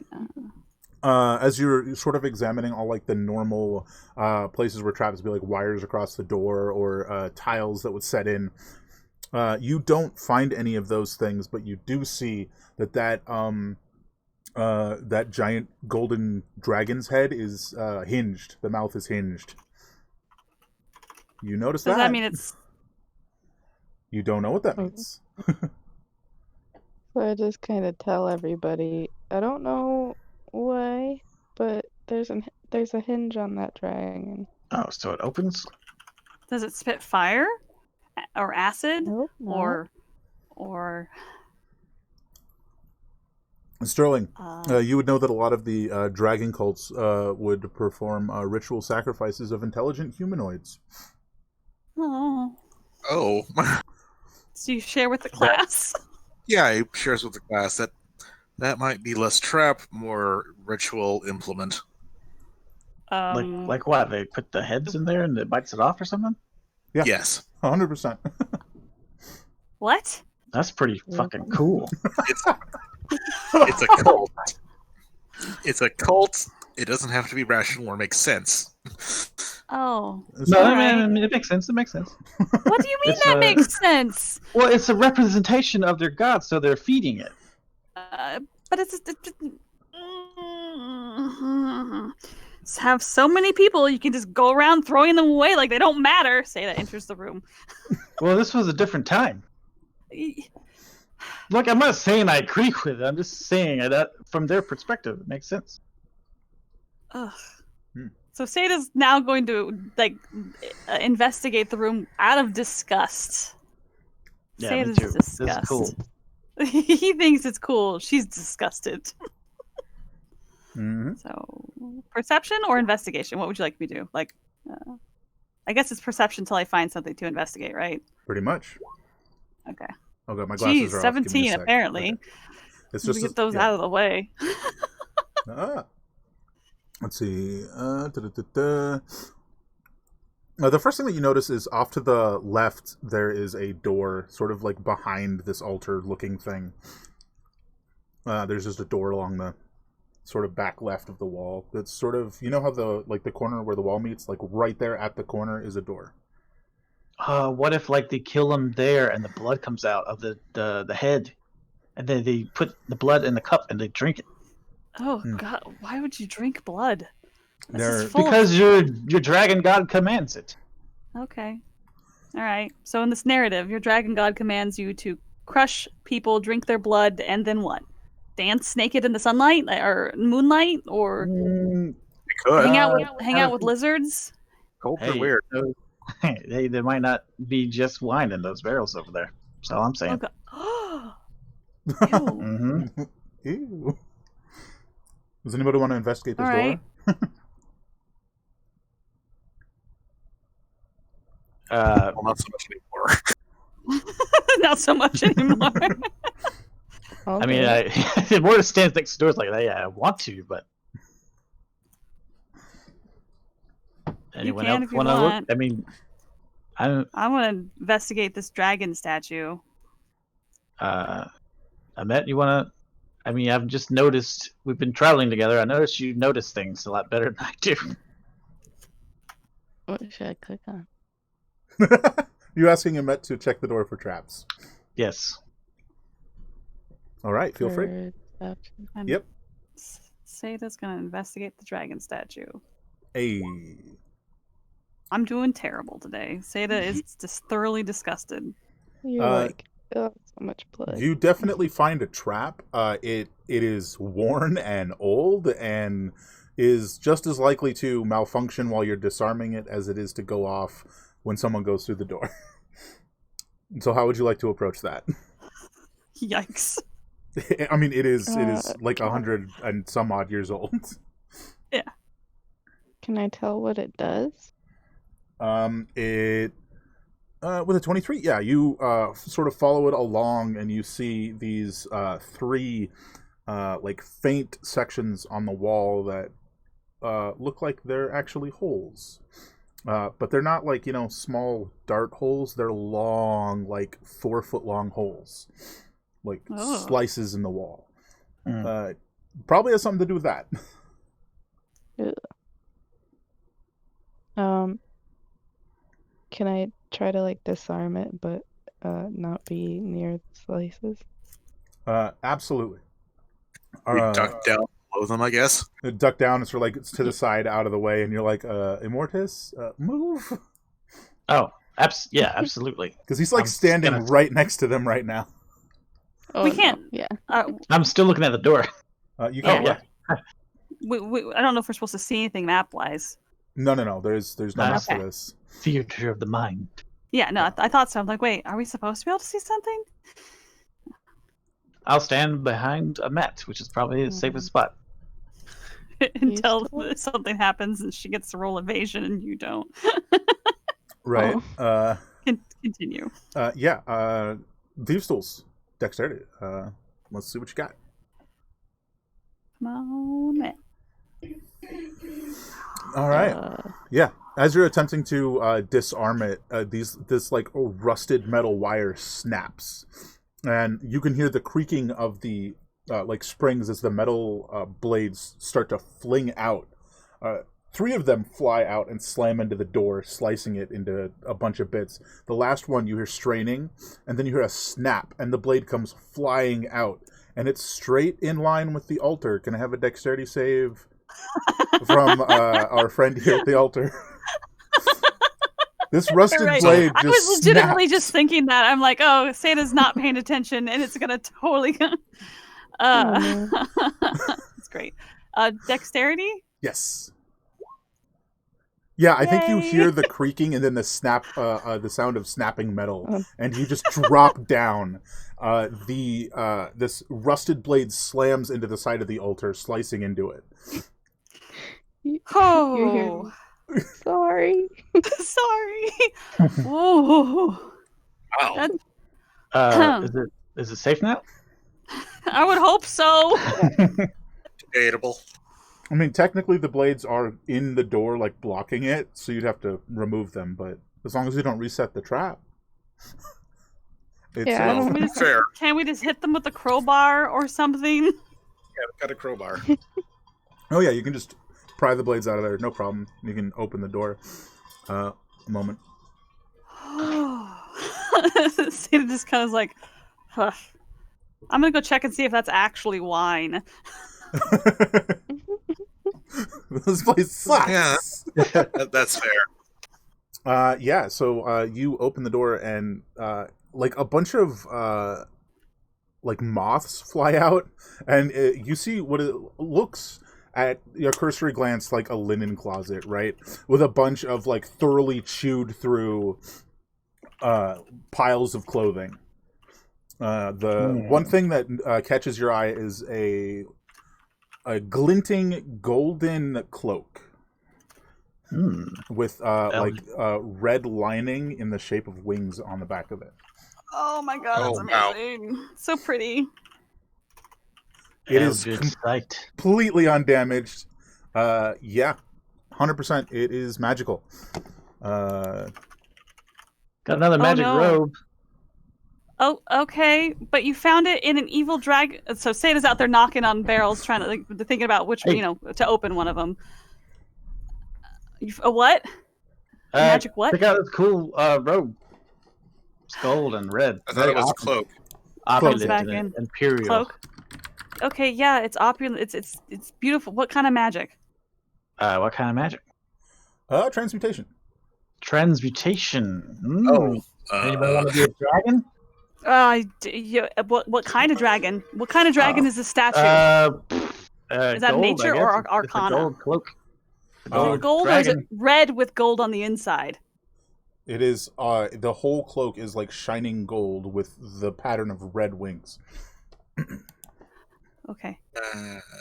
S1: As you're sort of examining all like the normal places where traps would be, like wires across the door or tiles that would set in, you don't find any of those things, but you do see that giant golden dragon's head is hinged. The mouth is hinged. You notice
S3: Does
S1: that?
S3: that mean it's?
S1: You don't know what that means.
S2: So I just kind of tell everybody, I don't know why, but there's a hinge on that dragon.
S4: oh, so it opens.
S3: Does it spit fire, or acid,
S2: Nope, no.
S3: or?
S1: Sterling, you would know that a lot of the dragon cults would perform ritual sacrifices of intelligent humanoids.
S3: Oh.
S5: Oh,
S3: So you share with the class?
S5: yeah, he shares with the class that might be less trap, more ritual implement.
S4: Like what? They put the heads in there and it bites it off or something?
S1: Yeah.
S5: Yes,
S1: 100%.
S3: What?
S4: That's pretty fucking cool.
S5: it's a cult. It's a cult. It doesn't have to be rational or make sense.
S3: Oh.
S4: No,
S3: All
S4: I mean, it makes sense. It makes sense.
S3: What do you mean
S4: It's
S3: that
S4: a-
S3: makes sense?
S4: Well, it's a representation of their god, so they're feeding it.
S3: But it's have so many people, you can just go around throwing them away like they don't matter. Say that enters the room.
S4: Well, this was a different time. Look, I'm not saying I agree with it. I'm just saying that from their perspective, it makes sense.
S3: Ugh.
S1: Hmm.
S3: So Sada's now going to investigate the room out of disgust.
S4: Yeah, me
S3: Sada's
S4: too. This is
S3: disgust.
S4: cool.
S3: He thinks it's cool. She's disgusted.
S1: Hmm.
S3: So, perception or investigation? What would you like me to do? Like, I guess it's perception until I find something to investigate, right?
S1: Pretty much.
S3: Okay.
S1: Oh god, my glasses
S3: Jeez,
S1: are off. Give me a
S3: 17
S1: sec.
S3: apparently.
S1: Okay. It's
S3: Let
S1: just
S3: me get those out of the way.
S1: Ah. Let's see. The first thing that you notice is off to the left there is a door, sort of like behind this altar-looking thing. There's just a door along the sort of back left of the wall. That's sort of, you know how the corner where the wall meets, like right there at the corner is a door.
S4: What if like they kill him there and the blood comes out of the head, and then they put the blood in the cup and they drink it?
S3: Oh god, why would you drink blood? This
S1: They're-
S3: is full
S4: Because your dragon god commands it.
S3: Okay. All right. So in this narrative, your dragon god commands you to crush people, drink their blood, and then what? Dance naked in the sunlight or moonlight, or
S5: You could.
S3: hang out with lizards?
S5: Cults
S4: Hey,
S5: are weird.
S4: there might not be just wine in those barrels over there. That's all I'm saying.
S3: Oh god. Ew.
S4: Mm-hmm.
S1: Ew. Does anybody want to investigate this
S3: All right.
S1: door?
S5: Well, not so much anymore.
S3: Not so much anymore.
S4: I mean, the more stands next to doors like that, yeah, I want to, but anyone
S3: can
S4: else
S3: if you
S4: want to look?
S3: want.
S4: I mean, I'm
S3: I want to investigate this dragon statue.
S4: Ahmet, you want to? I mean, I've just noticed we've been traveling together. I noticed you notice things a lot better than I do.
S2: What should I click on?
S1: You're asking Emmet to check the door for traps.
S4: Yes.
S1: All right, feel free.
S2: Perception.
S3: And
S1: Yep.
S3: Sada's gonna investigate the dragon statue.
S1: Hey.
S3: I'm doing terrible today. Sada is just thoroughly disgusted.
S2: You're like, oh, so much blood.
S1: You definitely find a trap. It is worn and old and is just as likely to malfunction while you're disarming it as it is to go off when someone goes through the door. So how would you like to approach that?
S3: Yikes.
S1: I mean, it is like 100 and some odd years old.
S2: Can I tell what it does?
S1: It with a 23, yeah, you sort of follow it along and you see these three like faint sections on the wall that look like they're actually holes. But they're not like, small dart holes. They're long, like 4-foot long holes. Like slices in the wall. Probably has something to do with that.
S2: Can I try to like disarm it, but not be near the slices?
S1: Absolutely.
S5: We duck down below them, I guess.
S1: Duck down and sort of like it's to the side, out of the way, and you're like, Immortus, move.
S4: Oh, yeah, absolutely.
S1: Because he's like
S4: I'm
S1: standing
S4: gonna-
S1: right next to them right now.
S2: Oh,
S3: We
S2: no,
S3: can't.
S2: Yeah.
S4: I'm still looking at the door.
S1: You
S4: Oh,
S1: can't.
S4: yeah.
S3: I don't know if we're supposed to see anything map-wise.
S1: No. There's no map
S3: Okay.
S1: for this.
S4: Theater of the mind.
S3: Yeah, no, I thought so. I'm like, wait, are we supposed to be able to see something?
S4: I'll stand behind a mat, which is probably the safest spot.
S3: Until
S2: Useful.
S3: something happens and she gets to roll evasion and you don't.
S1: Right.
S3: Continue.
S1: Yeah. Thieves' tools. Dexterity. Let's see what you got.
S3: Come on, man.
S1: All right. Yeah. As you're attempting to disarm it, this like rusted metal wire snaps, and you can hear the creaking of the like springs as the metal blades start to fling out. 3 of them fly out and slam into the door, slicing it into a bunch of bits. The last one you hear straining, and then you hear a snap, and the blade comes flying out, and it's straight in line with the altar. Can I have a dexterity save from our friend here at the altar? This rusted
S3: Right.
S1: blade
S3: I
S1: just
S3: was legitimately
S1: snaps.
S3: just thinking that. I'm like, oh, Sada's not paying attention and it's gonna totally it's great. Dexterity?
S1: Yes. Yeah, I think you
S3: Yay.
S1: hear the creaking and then the snap, the sound of snapping metal,
S2: Um.
S1: and you just drop down. This rusted blade slams into the side of the altar, slicing into it.
S2: You hear
S3: Oh,
S2: sorry.
S3: sorry. Ooh.
S5: Wow.
S3: That-
S4: Is it safe now?
S3: I would hope so.
S5: Debatable.
S1: I mean, technically the blades are in the door, like blocking it, so you'd have to remove them, but as long as you don't reset the trap. It's,
S2: Yeah, I
S5: Well,
S2: don't-
S5: fair.
S3: Can't we just hit them with a crowbar or something?
S5: Yeah, I've got a crowbar.
S1: Oh yeah, you can just pry the blades out of there, no problem. You can open the door. A moment.
S3: Seda just kind of like, huh. I'm gonna go check and see if that's actually wine.
S1: This place sucks.
S5: Yeah. That's fair.
S1: Yeah, so you open the door and like a bunch of like moths fly out, and you see what it looks at your cursory glance like a linen closet, right? With a bunch of like thoroughly chewed through piles of clothing. The one thing that catches your eye is a glinting golden cloak with red lining in the shape of wings on the back of it.
S3: Oh my god, that's
S5: Oh, wow.
S3: amazing. So pretty.
S1: It is
S4: Eldritch sight.
S1: completely undamaged. Yeah, 100%. It is magical.
S4: Got another magic
S3: no.
S4: robe.
S3: Oh, okay. But you found it in an evil dragon. So Seda's out there knocking on barrels, trying to thinking about which
S4: Hey.
S3: to open one of them. A what? Magic what?
S4: Check out this cool robe. It's gold and red.
S5: I thought it was a cloak.
S4: Opulent
S3: back
S4: and
S3: in.
S4: imperial.
S3: Cloak. Okay, yeah, it's opulent. It's beautiful. What kind of magic?
S4: What kind of magic?
S1: Transmutation.
S4: Transmutation. Anybody
S5: Oh,
S4: want to be a dragon?
S3: What kind of dragon? What kind of dragon is the statue? Is that
S4: gold,
S3: nature
S4: I
S3: or
S4: guess.
S3: arcana?
S4: It's a gold cloak.
S1: Oh,
S3: Gold, or is it
S4: dragon.
S3: red with gold on the inside?
S1: It is, the whole cloak is like shining gold with the pattern of red wings.
S3: Okay.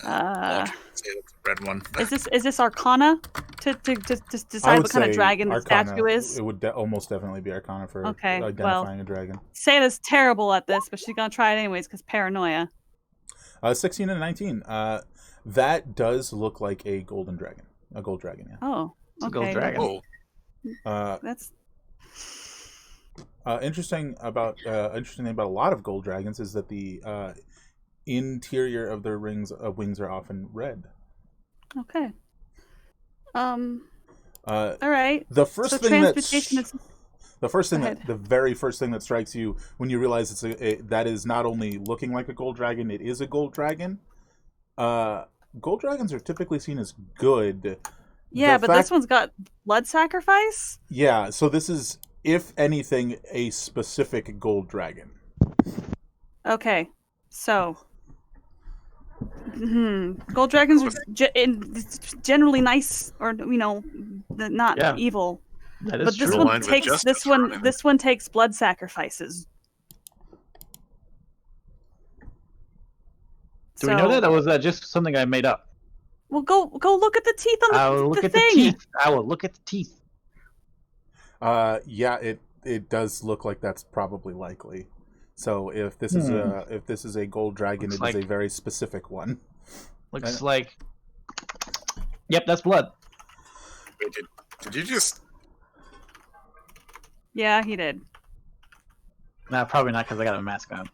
S5: I'll say that's the red one.
S3: Is this arcana to
S1: I
S3: decide
S1: would
S3: what kind of
S1: say
S3: dragon the
S1: Arcana.
S3: statue is?
S1: It would almost definitely be Arcana for
S3: Okay,
S1: identifying a dragon.
S3: Seda's terrible at this, but she's gonna try it anyways because paranoia.
S1: 16 and 19. That does look like a golden dragon. A gold dragon, yeah.
S3: Oh,
S4: It's a
S3: okay.
S4: gold dragon.
S5: Oh,
S3: That's
S1: Interesting thing about a lot of gold dragons is that the interior of their wings are often red.
S3: okay. All right.
S1: The first
S3: So
S1: thing
S3: transmutation is
S1: the very first thing that strikes you when you realize that is not only looking like a gold dragon, it is a gold dragon. Gold dragons are typically seen as good.
S3: yeah,
S1: The
S3: but this
S1: fact-
S3: one's got blood sacrifice.
S1: Yeah, so this is, if anything, a specific gold dragon.
S3: Okay, so gold dragons are generally nice, or not
S4: Yeah.
S3: evil.
S4: That is
S3: But this
S4: true.
S3: one
S5: Aligned with
S3: takes
S5: justice, right?
S3: this one takes blood sacrifices.
S4: Do we know that, or was that just something I made up?
S3: Well, go look at the teeth on
S4: I will look
S3: the
S4: at
S3: thing.
S4: the teeth. I will look at the teeth.
S1: Yeah, it does look like that's probably likely. So if this is a gold dragon,
S4: Looks
S1: it
S4: like-
S1: is a very specific one.
S4: Looks like. Yep, that's blood.
S5: wait, did you just?
S3: Yeah, he did.
S4: Nah, probably not because I got a mask on.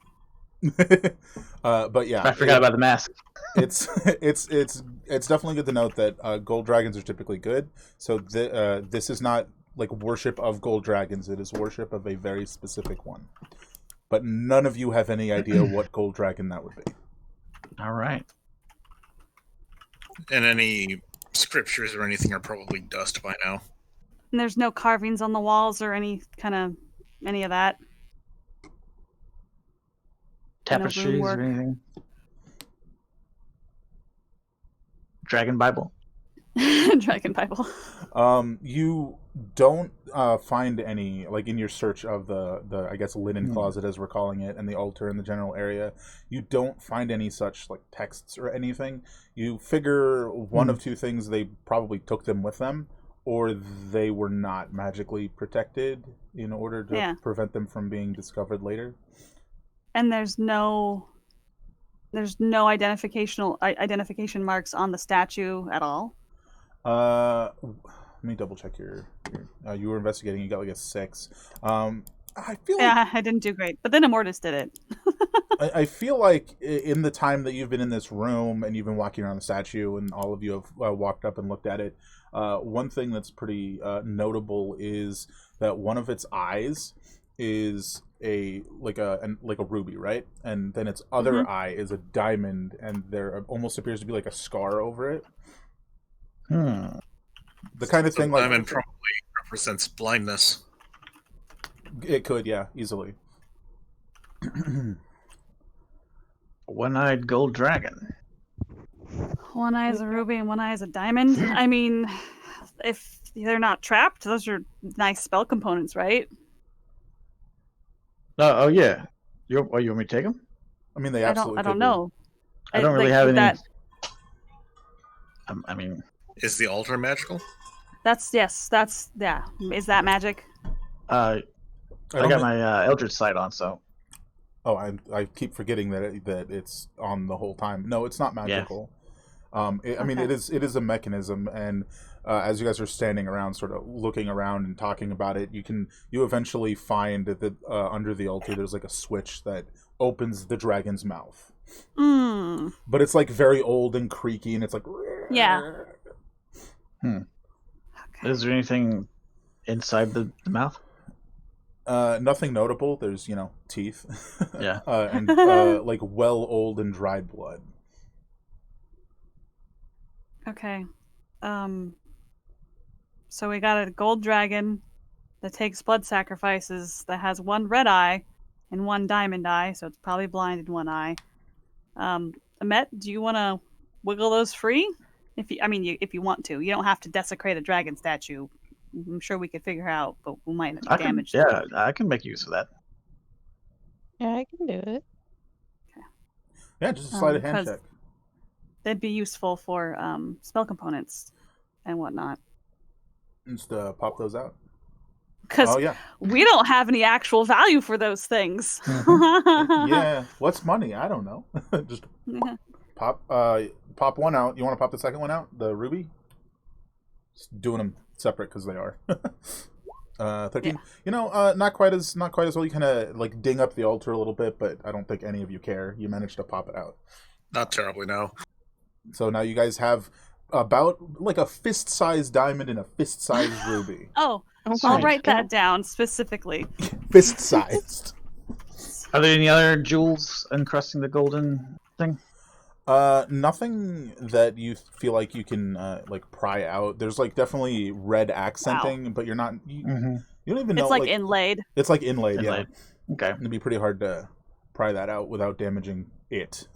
S1: But yeah,
S4: I forgot about the mask.
S1: it's definitely good to note that gold dragons are typically good. So this is not like worship of gold dragons; it is worship of a very specific one. But none of you have any idea what gold dragon that would be.
S4: All right.
S5: And any scriptures or anything are probably dust by now.
S3: And there's no carvings on the walls or any of that.
S4: Tapestries
S3: work.
S4: or anything. Dragon Bible.
S3: Dragon Bible.
S1: You don't find any, like in your search of the I guess linen closet as we're calling it, and the altar in the general area. You don't find any such like texts or anything. You figure one of two things: they probably took them with them, or they were not magically protected in order to prevent them from being discovered later.
S3: And there's no identification marks on the statue at all.
S1: Let me double check your you were investigating. You got like a 6. I feel like
S3: I didn't do great, but then Immortus did it.
S1: I feel like in the time that you've been in this room and you've been walking around the statue, and all of you have walked up and looked at it, one thing that's pretty notable is that one of its eyes is a ruby, right? And then its other eye is a diamond, and there almost appears to be like a scar over it. The kind of thing like
S5: diamond probably represents blindness.
S1: It could, yeah, easily.
S4: One-eyed gold dragon.
S3: One eye is a ruby and one eye is a diamond. I mean, if they're not trapped, those are nice spell components, right?
S4: Oh yeah. You want me to take them?
S1: I mean, they absolutely.
S3: I don't know.
S4: I don't really have any.
S3: That...
S4: I mean,
S5: is the altar magical?
S3: That's Is that magic?
S4: I got my Eldritch Sight on, so.
S1: Oh, I keep forgetting that it's on the whole time. No, it's not magical. Yeah. I mean, it is a mechanism, and as you guys are standing around, sort of looking around and talking about it, you eventually find that under the altar there's like a switch that opens the dragon's mouth. But it's like very old and creaky, and it's like
S3: Okay.
S4: Is there anything inside the mouth?
S1: Nothing notable. There's teeth.
S4: Yeah.
S1: And like well old and dried blood.
S3: Okay. So we got a gold dragon that takes blood sacrifices, that has one red eye and one diamond eye, so it's probably blind in one eye. Amet, do you want to wiggle those free? If you want to. You don't have to desecrate a dragon statue. I'm sure we could figure out, but we might damage them.
S4: Yeah, I can make use of that.
S2: Yeah, I can do it.
S3: Okay.
S1: Yeah, just a sleight of hand check.
S3: They'd be useful for spell components and whatnot.
S1: Just pop those out.
S3: Because we don't have any actual value for those things.
S1: Yeah, what's money? I don't know. Just pop one out. You want to pop the second one out? The ruby? Just doing them separate because they are. 13. Yeah. Not quite as well. You kind of like ding up the altar a little bit, but I don't think any of you care. You managed to pop it out.
S5: Not terribly, no. So
S1: now you guys have about like a fist-sized diamond and a fist-sized ruby.
S3: Oh, I'll write that down specifically.
S1: Fist-sized.
S4: Are there any other jewels encrusting the golden thing?
S1: Nothing that you feel like you can like pry out. There's like definitely red accenting, but you're not. You don't even know.
S3: It's like inlaid.
S1: It's like inlaid. Yeah.
S4: Okay.
S1: It'd be pretty hard to pry that out without damaging it.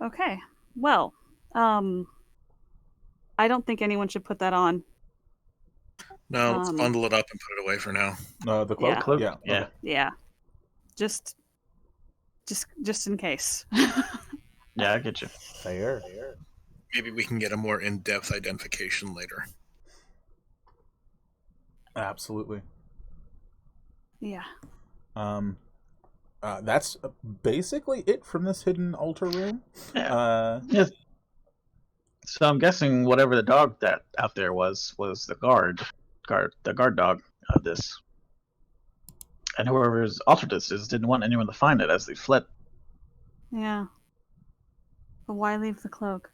S3: Okay. Well, I don't think anyone should put that on.
S5: No, let's bundle it up and put it away for now.
S1: The cloak?
S3: Yeah.
S1: Cloak? Yeah.
S4: Yeah.
S1: Okay.
S3: Yeah. Just in case.
S4: Yeah, I get you.
S1: Fair.
S5: Maybe we can get a more in-depth identification later.
S1: Absolutely.
S3: Yeah.
S1: That's basically it from this hidden altar room.
S4: Yes. So I'm guessing whatever the dog that out there was the guard dog of this. And whoever's altered this didn't want anyone to find it as they fled.
S3: Yeah. But why leave the cloak?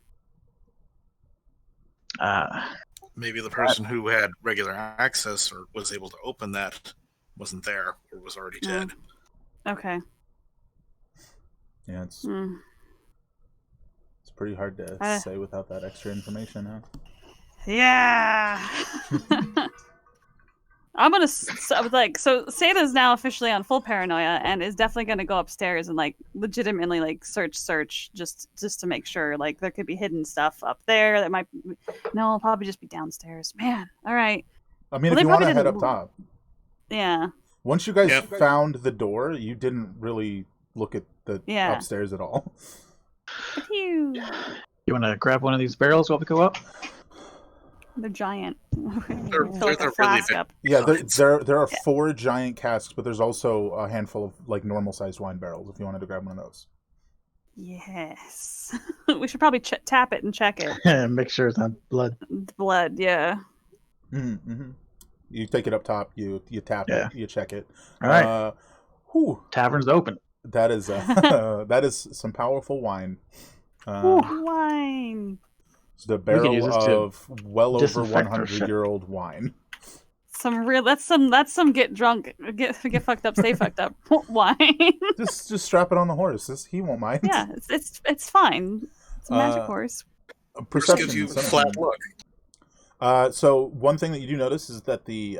S5: Maybe the person who had regular access or was able to open that wasn't there or was already dead.
S3: Okay.
S1: Yeah, it's pretty hard to say without that extra information, huh?
S3: Yeah. I'm gonna so Sata's now officially on full paranoia and is definitely gonna go upstairs and like legitimately like search just to make sure like there could be hidden stuff up there that might no it'll probably just be downstairs. Man, all right.
S1: I mean,
S3: Well,
S1: if
S3: they
S1: you want to
S3: probably
S1: head
S3: didn't-
S1: up top.
S3: Yeah.
S1: Once you guys
S5: Yep.
S1: found the door, you didn't really look at the
S3: Yeah.
S1: upstairs at all.
S3: Phew.
S4: You want to grab one of these barrels while we go up?
S3: They're giant.
S5: They're
S3: Fill like a
S5: really
S3: flask
S5: big.
S3: up.
S1: Yeah,
S5: Guys.
S1: there are 4 giant casks, but there's also a handful of like normal sized wine barrels if you wanted to grab one of those.
S3: Yes. We should probably tap it and check it.
S4: Make sure it's not blood.
S3: Blood, yeah.
S1: Mm-hmm. You take it up top, you tap
S4: Yeah.
S1: it, you check it.
S4: All right.
S1: Whew,
S4: Tavern's open.
S1: that is that is some powerful wine.
S3: Wine.
S1: It's the
S4: could use
S1: barrel
S4: this to
S1: of well over
S4: disinfect our shit.
S1: 100-year-old wine.
S3: Some real that's some get drunk, get fucked up, stay fucked up wine.
S1: Just strap it on the horse. He won't mind.
S3: Yeah, it's fine. It's a magic horse.
S5: Just
S1: Perception.
S5: gives you a
S1: something.
S5: flat look.
S1: So one thing that you do notice is that the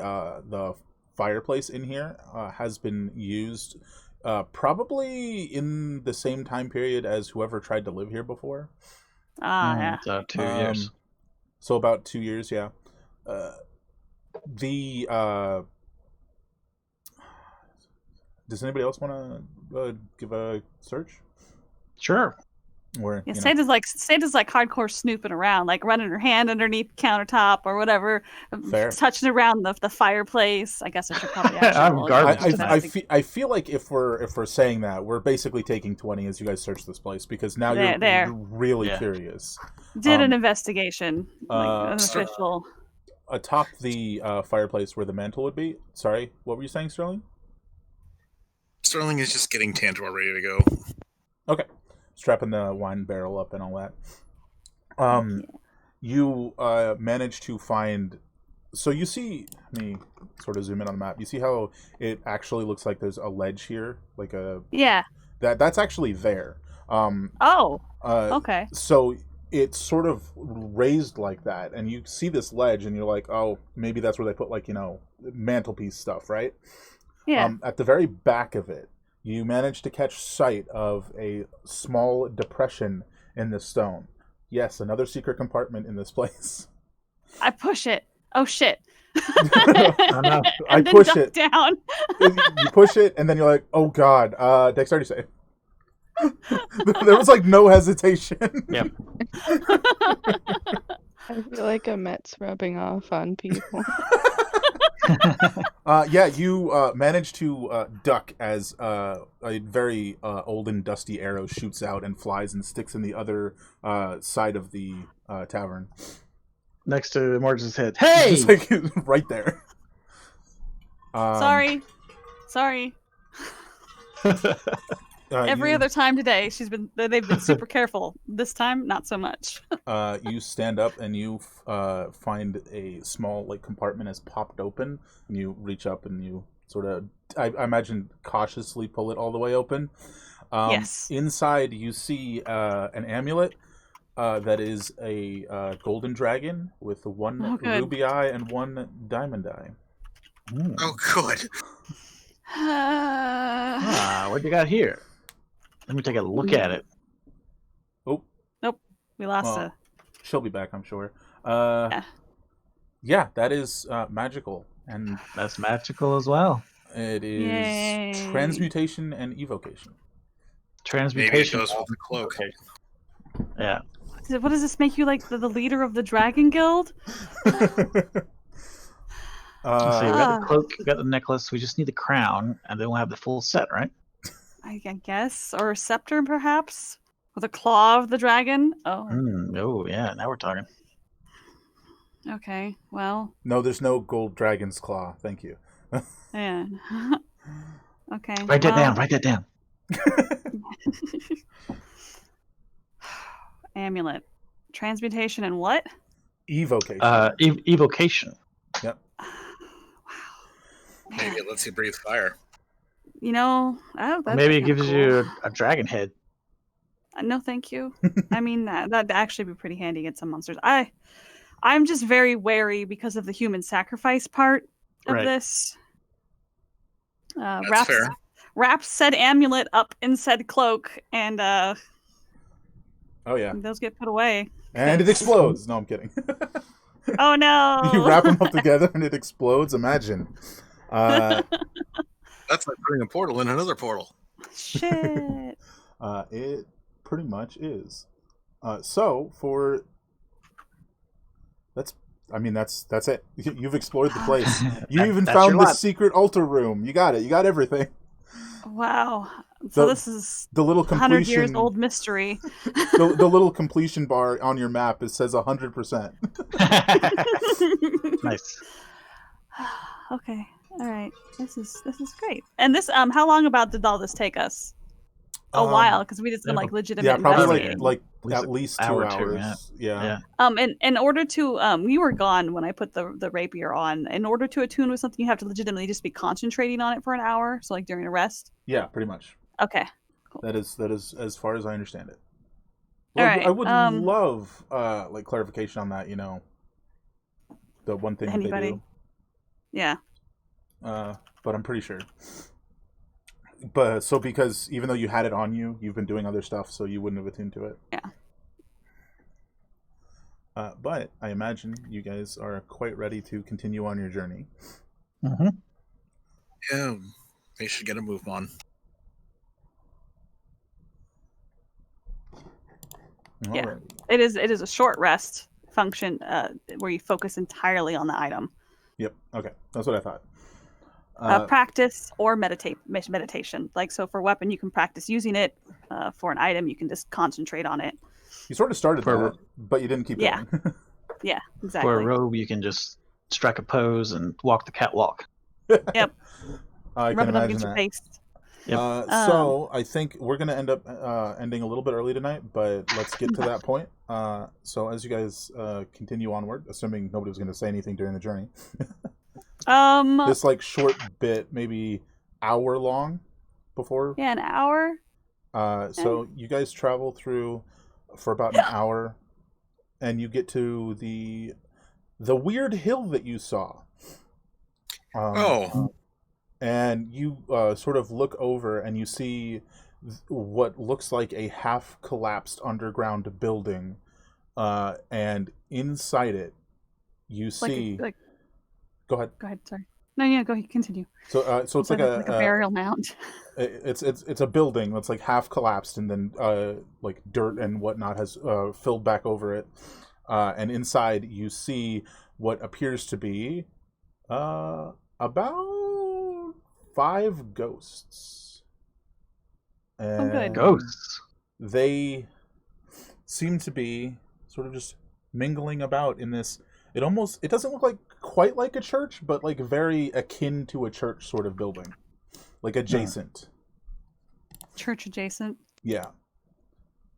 S1: fireplace in here has been used probably in the same time period as whoever tried to live here before.
S3: Yeah.
S4: So 2 years.
S1: So about 2 years, yeah. Does anybody else want to give a search?
S4: Sure.
S1: Or
S3: Yeah,
S1: you know,
S3: Sata's like hardcore snooping around, like running her hand underneath the countertop or whatever,
S1: Fair.
S3: touching around the fireplace. I guess I should probably actually
S4: I'm
S3: roll
S4: garbage
S3: against
S4: tonight.
S3: investigation.
S1: I feel like if we're saying that, we're basically taking 20 as you guys search this place because now
S3: There.
S1: you're really
S4: Yeah.
S1: curious.
S3: Did an
S1: Um,
S3: investigation, like an
S5: so-
S3: official.
S1: Atop the fireplace where the mantle would be. Sorry, what were you saying, Sterling?
S5: Sterling is just getting Tantor ready to go.
S1: Okay, strapping the wine barrel up and all that. You managed to find. So you see, let me sort of zoom in on the map. You see how it actually looks like there's a ledge here, like a
S3: Yeah.
S1: that's actually there.
S3: Oh. Okay.
S1: So it's sort of raised like that, and you see this ledge, and you're like, oh, maybe that's where they put like mantelpiece stuff, right?
S3: Yeah.
S1: At the very back of it, you manage to catch sight of a small depression in the stone. Yes, another secret compartment in this place.
S3: I push it. Oh shit.
S4: Oh, no.
S1: I
S3: And then
S1: push
S3: duck
S1: it.
S3: down.
S1: You push it, and then you're like, oh god, dexterity save. There was like no hesitation.
S4: Yep.
S2: I feel like Amet's rubbing off on people.
S1: Yeah, you manage to duck as a very old and dusty arrow shoots out and flies and sticks in the other side of the tavern.
S4: Next to Morge's head. Hey!
S1: Just like right there.
S3: Sorry. Every
S1: you,
S3: other time today, they've been super careful. This time, not so much.
S1: you stand up and you find a small like compartment has popped open, and you reach up and you sort of, I imagine, cautiously pull it all the way open.
S3: Yes.
S1: Inside, you see an amulet that is a golden dragon with one
S3: Oh, good.
S1: ruby eye and one diamond eye.
S5: Oh, good.
S4: What you got here? Let me take a look at it.
S1: Oh,
S3: We lost
S1: Well, she'll be back, I'm sure.
S3: Yeah.
S1: Yeah, that is magical, and
S4: That's magical as well.
S1: it is
S3: Yay.
S1: transmutation and evocation.
S5: Maybe it
S4: Transmutation.
S5: goes with the cloak.
S4: Okay. Yeah.
S3: What does this make you like the leader of the Dragon Guild?
S4: So we got the cloak, we got the necklace. We just need the crown, and then we'll have the full set, right?
S3: I guess, or a scepter, perhaps, with a claw of the dragon. Oh,
S4: Oh, yeah. Now we're talking.
S3: okay. Well,
S1: No, there's no gold dragon's claw. Thank you.
S3: yeah. Okay.
S4: Write that
S3: well,
S4: down. Write that down.
S3: Amulet, transmutation, and what?
S1: Evocation.
S4: Evocation.
S1: Yep.
S5: Maybe it lets you breathe fire.
S3: You know, that's
S4: Maybe it
S3: kinda
S4: gives
S3: cool.
S4: you a dragon head.
S3: No, thank you. I mean, that'd actually be pretty handy against some monsters. I'm just very wary because of the human sacrifice part. of
S4: Right.
S3: this.
S5: That's fair.
S3: Wraps said amulet up in said cloak, and
S1: Oh yeah,
S3: those get put away.
S1: and it
S3: 'cause-
S1: explodes. No, I'm kidding.
S3: Oh no!
S1: You wrap them up together and it explodes. Imagine.
S5: That's like putting a portal in another portal.
S3: Shit.
S1: It pretty much is. So for that's it. You've explored the place. You even
S4: That's
S1: found
S4: your
S1: the
S4: lot.
S1: secret altar room. You got it. You got everything.
S3: Wow. So
S1: The-
S3: this is
S1: The little
S3: 100 years
S1: completion,
S3: old mystery.
S1: the little completion bar on your map, it says 100%.
S4: Nice.
S3: Okay. All right. This is great. And this how long about did all this take us? A while, because we did some like legitimate
S1: Yeah, probably
S3: investigating.
S1: like
S4: least
S1: at least 2
S4: hour or
S1: hours.
S4: two,
S1: Yeah.
S3: And in order to we were gone when I put the rapier on. In order to attune with something, you have to legitimately just be concentrating on it for an hour. So like during a rest.
S1: Yeah, pretty much.
S3: Okay.
S1: That is as far as I understand it.
S3: All
S1: Well,
S3: right,
S1: I would love like clarification on that. The one thing that they
S3: Anybody?
S1: do.
S3: Yeah.
S1: But I'm pretty sure. But so because even though you had it on you, you've been doing other stuff, so you wouldn't have attuned to it.
S3: Yeah.
S1: But I imagine you guys are quite ready to continue on your journey.
S4: Mm-hmm.
S5: Yeah, they should get a move on.
S3: Yeah.
S1: Alright.
S3: It is a short rest function where you focus entirely on the item.
S1: Yep. Okay. That's what I thought.
S3: Practice or meditation. Like so, for weapon, you can practice using it. For an item, you can just concentrate on it.
S1: You sort of started
S4: For-
S1: that, but you didn't keep
S3: Yeah.
S1: going.
S3: Yeah, exactly.
S4: For a robe, you can just strike a pose and walk the catwalk.
S3: Yep.
S1: I
S3: Rub
S1: can
S3: it up
S1: imagine
S3: against your
S1: that.
S3: face.
S4: Yep.
S1: So I think we're gonna end up ending a little bit early tonight, but let's get to that point. So as you guys continue onward, assuming nobody was gonna say anything during the journey, this like short bit, maybe hour long, before.
S3: Yeah, an hour.
S1: So you guys travel through for about an hour, and you get to the weird hill that you saw. And you sort of look over and you see what looks like a half-collapsed underground building, and inside it, you see. Go ahead.
S3: Go ahead. Sorry. No, yeah. Go ahead. Continue.
S1: So it's like a
S3: burial mound.
S1: It's a building that's like half collapsed, and then like dirt and whatnot has filled back over it, and inside you see what appears to be about 5 ghosts.
S3: Oh, good.
S4: Ghosts.
S1: They seem to be sort of just mingling about in this. It doesn't look quite like a church, but like very akin to a church sort of building, like adjacent.
S3: Church adjacent.
S1: Yeah.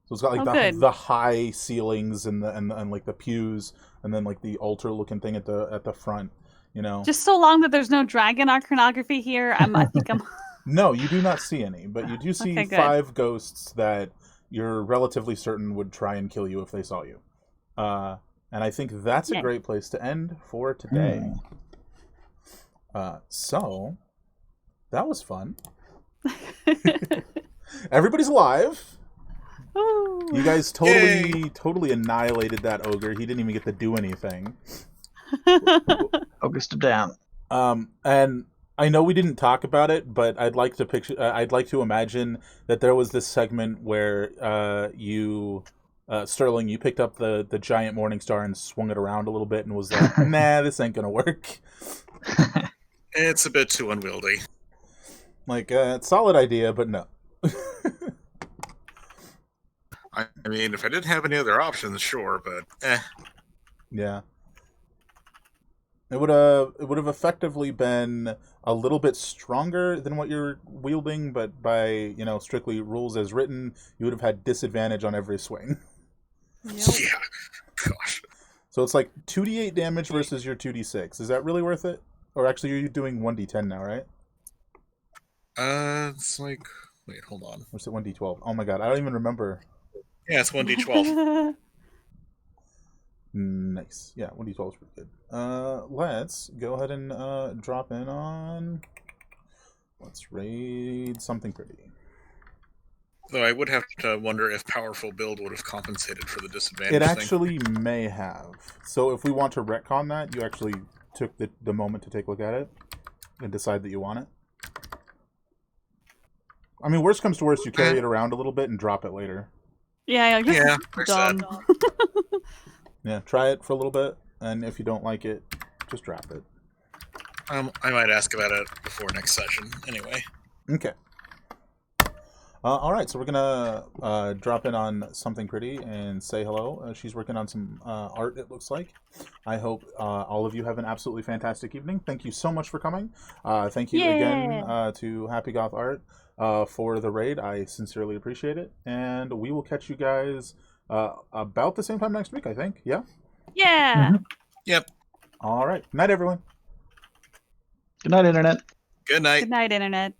S1: So it's got like
S3: good.
S1: the high ceilings and like the pews, and then like the altar looking thing at the front.
S3: Just so long that there's no dragon iconography here, I think I'm.
S1: No, you do not see any, but you do see
S3: Okay, good.
S1: 5 ghosts that you're relatively certain would try and kill you if they saw you. And I think that's a
S3: Yay.
S1: great place to end for today. So that was fun. Everybody's alive.
S3: Ooh.
S1: You guys totally annihilated that ogre. He didn't even get to do anything.
S4: Focused it down.
S1: And I know we didn't talk about it, but I'd like to picture. I'd like to imagine that there was this segment where you, Sterling, you picked up the giant morning star and swung it around a little bit and was like, "Nah, this ain't gonna work."
S5: It's a bit too unwieldy.
S1: Like, solid idea, but no.
S5: I mean, if I didn't have any other options, sure, but
S1: Yeah. It would have effectively been a little bit stronger than what you're wielding, but by strictly rules as written, you would have had disadvantage on every swing.
S5: yeah. Gosh.
S1: So it's like 2d8 damage versus your 2d6. Is that really worth it? Or actually, you're doing 1d10 now, right?
S5: It's like, wait, hold on.
S1: Or is it 1d12? Oh my god, I don't even remember.
S5: Yeah, it's 1d12.
S1: No. Nice. Yeah, 1d12 is pretty good. Let's go ahead and drop in on... Let's raid something pretty.
S5: Though I would have to wonder if powerful build would have compensated for the disadvantage
S1: It
S5: thing.
S1: actually may have. So if we want to retcon that, you actually took the moment to take a look at it and decide that you want it. I mean, worst comes to worst, you carry it around a little bit and drop it later.
S3: Yeah, this
S5: Yeah,
S3: is
S5: there's
S3: dumb.
S1: Yeah, try it for a little bit, and if you don't like it, just drop it.
S5: I might ask about it before next session, anyway.
S1: Okay. All right, so we're gonna drop in on something pretty and say hello. She's working on some art, it looks like. I hope all of you have an absolutely fantastic evening. Thank you so much for coming. Thank you again to Happy Goth Art for the raid. I sincerely appreciate it, and we will catch you guys about the same time next week, I think. Yeah.
S3: Yeah.
S5: Yep.
S1: All right. Night, everyone.
S4: Good night, Internet.
S5: Good night.
S3: Good night, Internet.